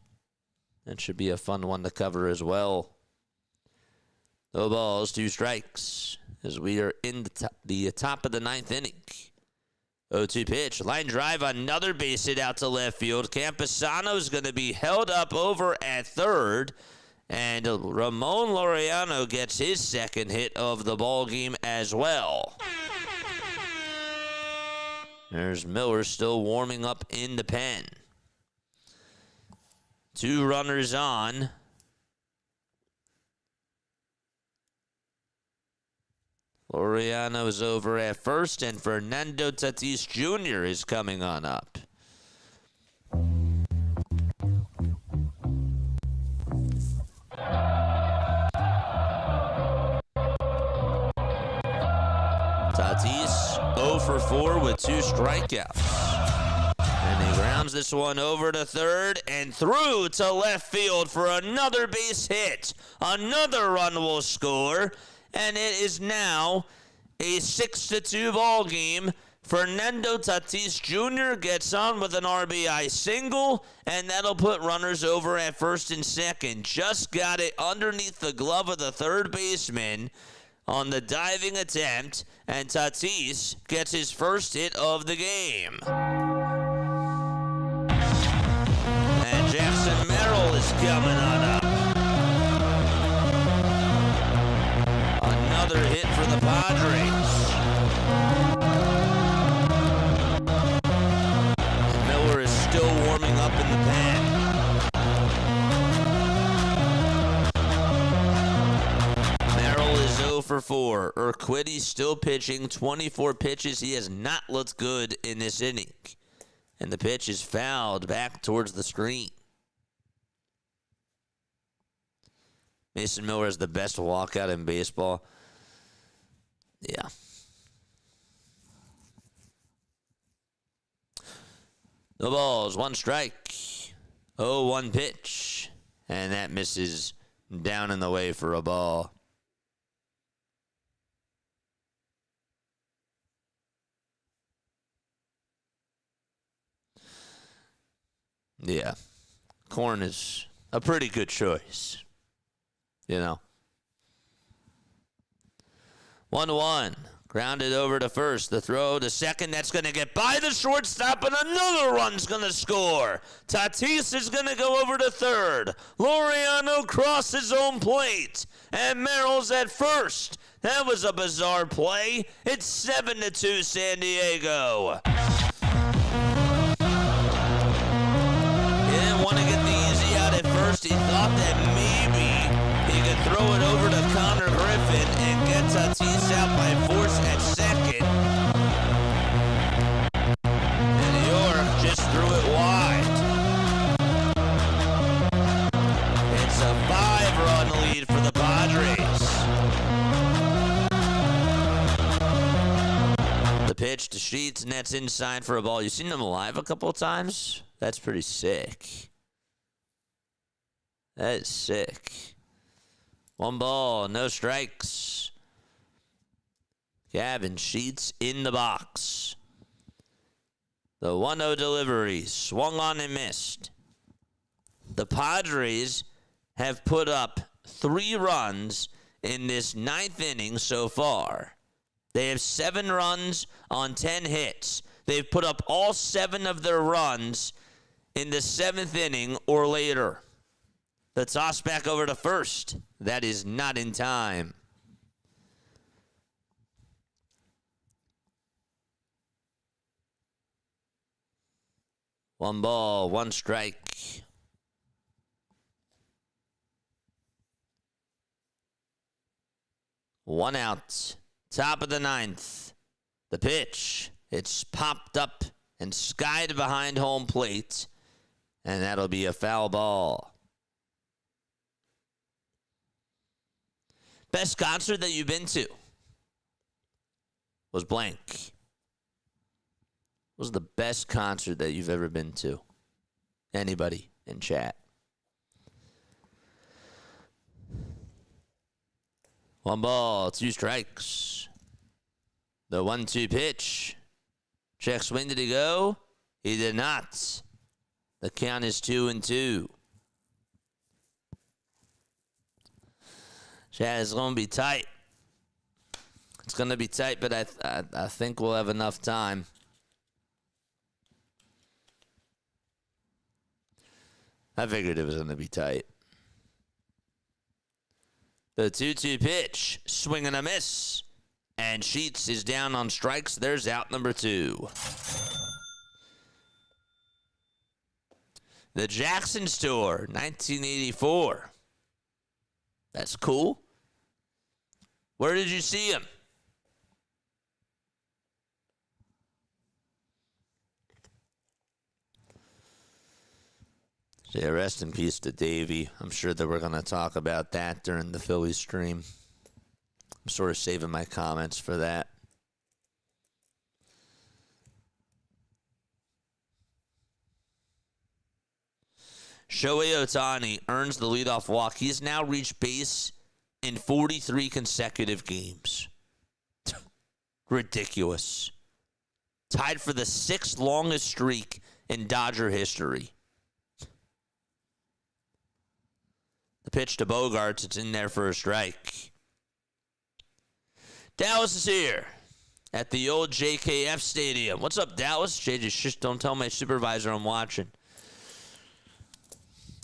That should be a fun one to cover as well. No balls, 2 strikes, as we are in the top of the 9th inning. 0-2 pitch. Line drive, another base hit out to left field. Campusano's going to be held up over at third. And Ramon Laureano gets his second hit of the ball game as well. There's Miller still warming up in the pen. 2 runners on. Laureano is over at first, and Fernando Tatis Jr. is coming on up. Tatis 0 for 4 with 2 strikeouts. And he grounds this one over to third and through to left field for another base hit. Another run will score, and it is now a 6-2 ball game. Fernando Tatis Jr. gets on with an RBI single, and that'll put runners over at first and second. Just got it underneath the glove of the third baseman on the diving attempt, and Tatis gets his first hit of the game. And Jackson Merrill is coming on up. Another hit for the Padres. Miller is still warming up in the pen. Merrill is 0 for 4. Urquidy's still pitching 24 pitches. He has not looked good in this inning. And the pitch is fouled back towards the screen. Mason Miller is the best walkout in baseball. Yeah. No balls, 1 strike. 0-1 pitch. And that misses down in the way for a ball. Yeah. Corn is a pretty good choice. You know. 1-1. Grounded over to first. The throw to second. That's going to get by the shortstop, and another run's going to score. Tatis is going to go over to third. Laureano crosses home plate, and Merrill's at first. That was a bizarre play. It's 7-2 San Diego. He didn't want to get the easy out at first. He thought that maybe he could throw it over to Connor Griffin and get Tatis out by force at second. And York just threw it wide. It's a 5-run lead for the Padres. The pitch to Sheets, and that's inside for a ball. You've seen them live a couple of times? That's pretty sick. That is sick. 1 ball, no strikes. Gavin Sheets in the box. The 1-0 delivery swung on and missed. The Padres have put up 3 runs in this 9th inning so far. They have 7 runs on 10 hits. They've put up all 7 of their runs in the 7th inning or later. The toss back over to first. That is not in time. One ball, 1 strike. One out. Top of the 9th. The pitch. It's popped up and skied behind home plate. And that'll be a foul ball. Best concert that you've been to? was blank. What was the best concert that you've ever been to? Anybody in chat? One ball, two strikes. The 1-2 pitch. Check swing, did he go? He did not. The count is 2-2. Chat is going to be tight. It's going to be tight, but I think we'll have enough time. I figured it was going to be tight. The 2-2 pitch, swing and a miss. And Sheets is down on strikes. There's out number 2. The Jackson Store, 1984. That's cool. Where did you see him? Yeah, rest in peace to Davey. I'm sure that we're going to talk about that during the Phillies stream. I'm sort of saving my comments for that. Shohei Ohtani earns the leadoff walk. He's now reached base in 43 consecutive games. Ridiculous. Tied for the 6th longest streak in Dodger history. The pitch to Bogarts, it's in there for a strike. Dallas is here at the old JKF Stadium. What's up, Dallas? JJ, shush, don't tell my supervisor I'm watching.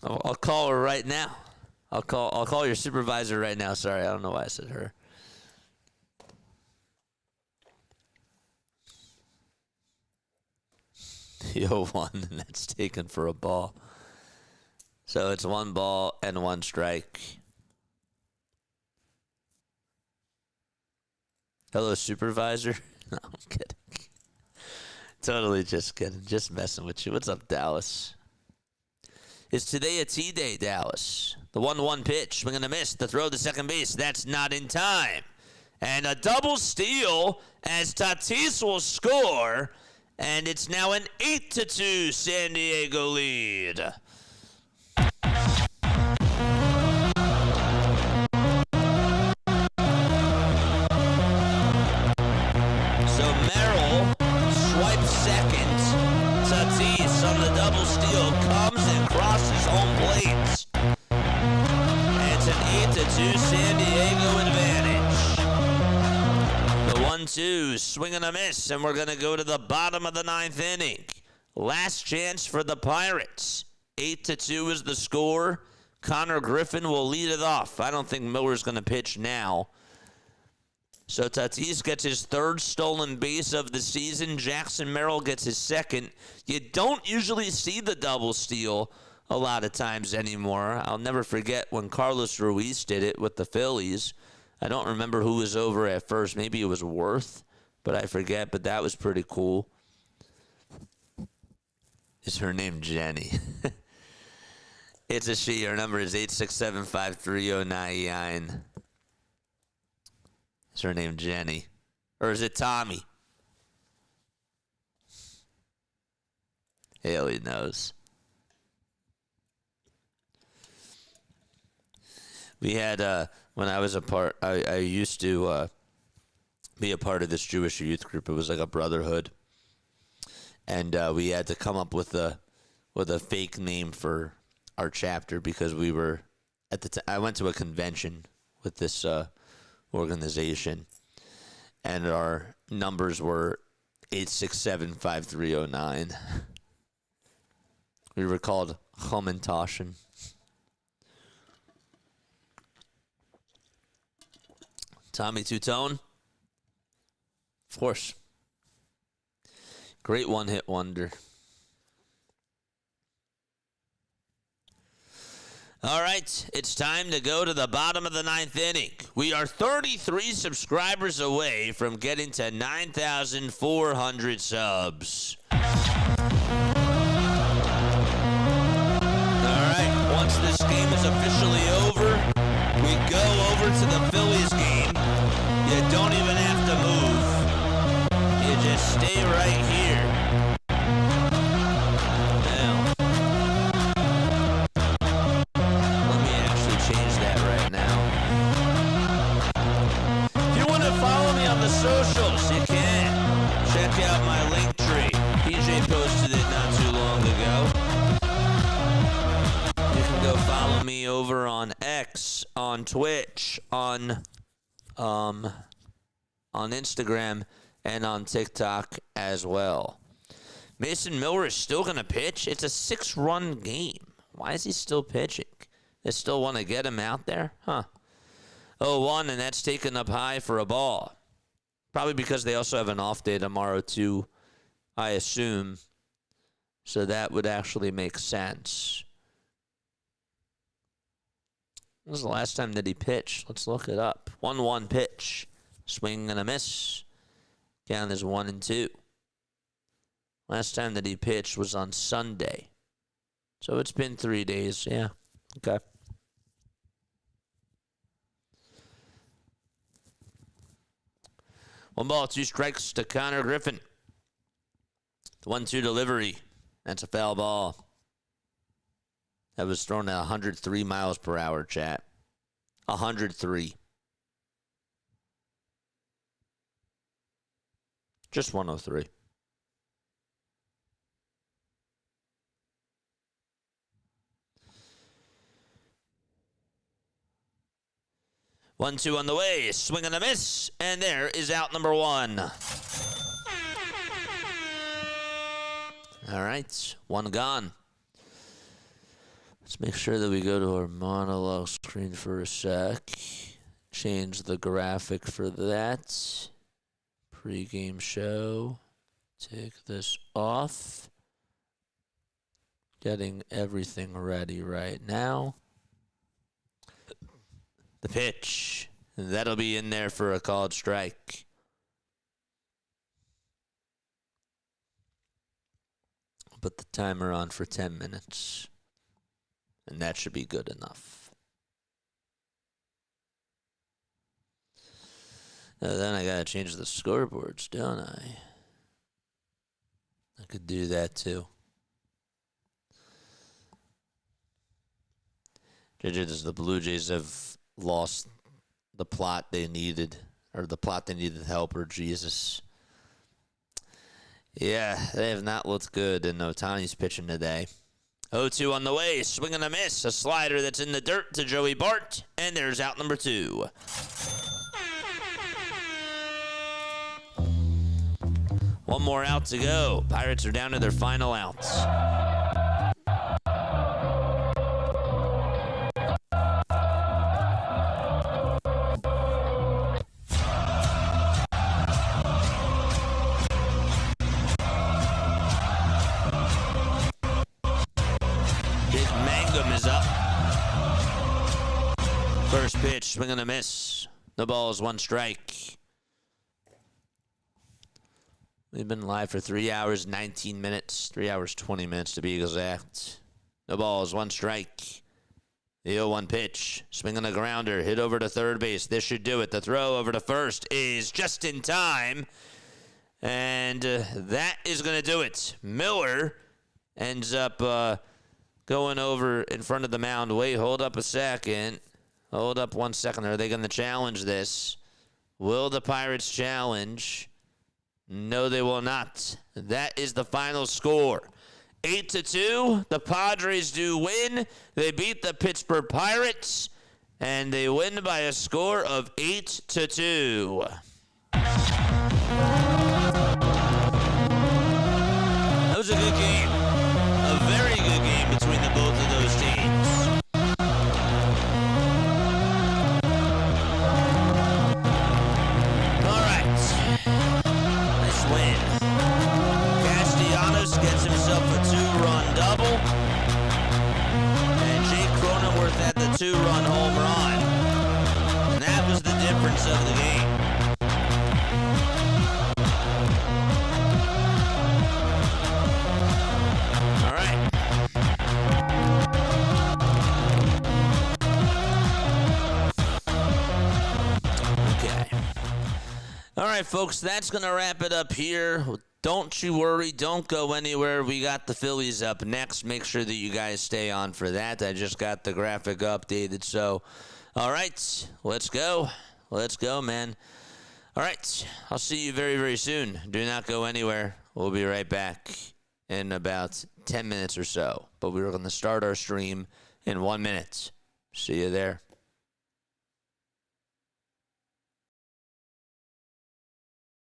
I'll call her right now. I'll call your supervisor right now. Sorry, I don't know why I said her. The 0-1, and that's taken for a ball. So it's 1 ball and 1 strike. Hello, supervisor. No, I'm kidding. Totally just kidding. Just messing with you. What's up, Dallas? Is today a T-Day, Dallas? The 1-1 pitch. Swing and a miss. The throw to second base. That's not in time. And a double steal as Tatis will score. And it's now an 8-2 San Diego lead. So Merrill swipes second. Tatis on the double steal comes and crosses home plate. And it's an 8-2 San Diego advantage. The 1-2, swing and a miss, and we're going to go to the bottom of the 9th inning. Last chance for the Pirates. 8-2 is the score. Connor Griffin will lead it off. I don't think Miller's going to pitch now. So Tatis gets his 3rd stolen base of the season. Jackson Merrill gets his 2nd. You don't usually see the double steal a lot of times anymore. I'll never forget when Carlos Ruiz did it with the Phillies. I don't remember who was over at first. Maybe it was Worth, but I forget. But that was pretty cool. Is her name Jenny? It's a she. Her number is 867-530-99. Is her name Jenny? Or is it Tommy? Haley knows. We had, when I was I used to be a part of this Jewish youth group. It was like a brotherhood. And we had to come up with a fake name for our chapter because we were, at the time, I went to a convention with this organization, and our numbers were 867-5309. We were called Chomentoshen. Tommy Two-Tone? Of course. Great one-hit wonder. All right, it's time to go to the bottom of the 9th inning. We are 33 subscribers away from getting to 9,400 subs. All right, once this game is officially over, we go over to the Phillies game. You don't even have to move. stay right here. Now, let me actually change that right now. If you want to follow me on the socials, you can. Check out my link tree. PJ posted it not too long ago. You can go follow me over on X, on Twitch, on Instagram, and on TikTok as well. Mason Miller is still going to pitch. It's a 6-run game. Why is he still pitching? They still want to get him out there? Huh. 0-1, and that's taken up high for a ball. Probably because they also have an off day tomorrow, too, I assume. So that would actually make sense. When was the last time that he pitched? Let's look it up. 1-1 pitch. Swing and a miss. Count is 1-2. Last time that he pitched was on Sunday. So it's been 3 days. Yeah. Okay. One ball, 2 strikes to Connor Griffin. 1-2 delivery. That's a foul ball. That was thrown at 103 miles per hour, chat. 103. Just 103. One, two on the way. Swing and a miss. And there is out number 1. All right. 1 gone. Let's make sure that we go to our monologue screen for a sec. Change the graphic for that. Pre-game show. Take this off. Getting everything ready right now. The pitch. That'll be in there for a called strike. Put the timer on for 10 minutes. And that should be good enough. Now then I gotta change the scoreboards, don't I? I could do that too. Judges, the Blue Jays have lost the plot they needed, or the plot they needed help, or Jesus. Yeah, they have not looked good, and Ohtani's pitching today. 0-2 on the way, swing and a miss, a slider that's in the dirt to Joey Bart, and there's out number 2. One more out to go. Pirates are down to their final outs. Is up. First pitch, swing and a miss. The ball is 1 strike. We've been live for 3 hours, 19 minutes. 3 hours, 20 minutes to be exact. The ball is 1 strike. The 0-1 pitch, swing on a grounder, hit over to third base. This should do it. The throw over to first is just in time. And that is going to do it. Miller ends up going over in front of the mound. Wait, hold up a second. Hold up 1 second. Are they going to challenge this? Will the Pirates challenge? No, they will not. That is the final score. 8-2. The Padres do win. They beat the Pittsburgh Pirates, and they win by a score of 8-2. That was a good game. A very good game between the both of those teams. All right. Nice win. Castellanos gets himself a 2-run double. And Jake Cronenworth had the 2-run home run. And that was the difference of the game. All right, folks, that's going to wrap it up here. We'll Don't you worry. Don't go anywhere. We got the Phillies up next. Make sure that you guys stay on for that. I just got the graphic updated. So, all right, let's go. Let's go, man. All right, I'll see you very, very soon. Do not go anywhere. We'll be right back in about 10 minutes or so. But we're going to start our stream in 1 minute. See you there.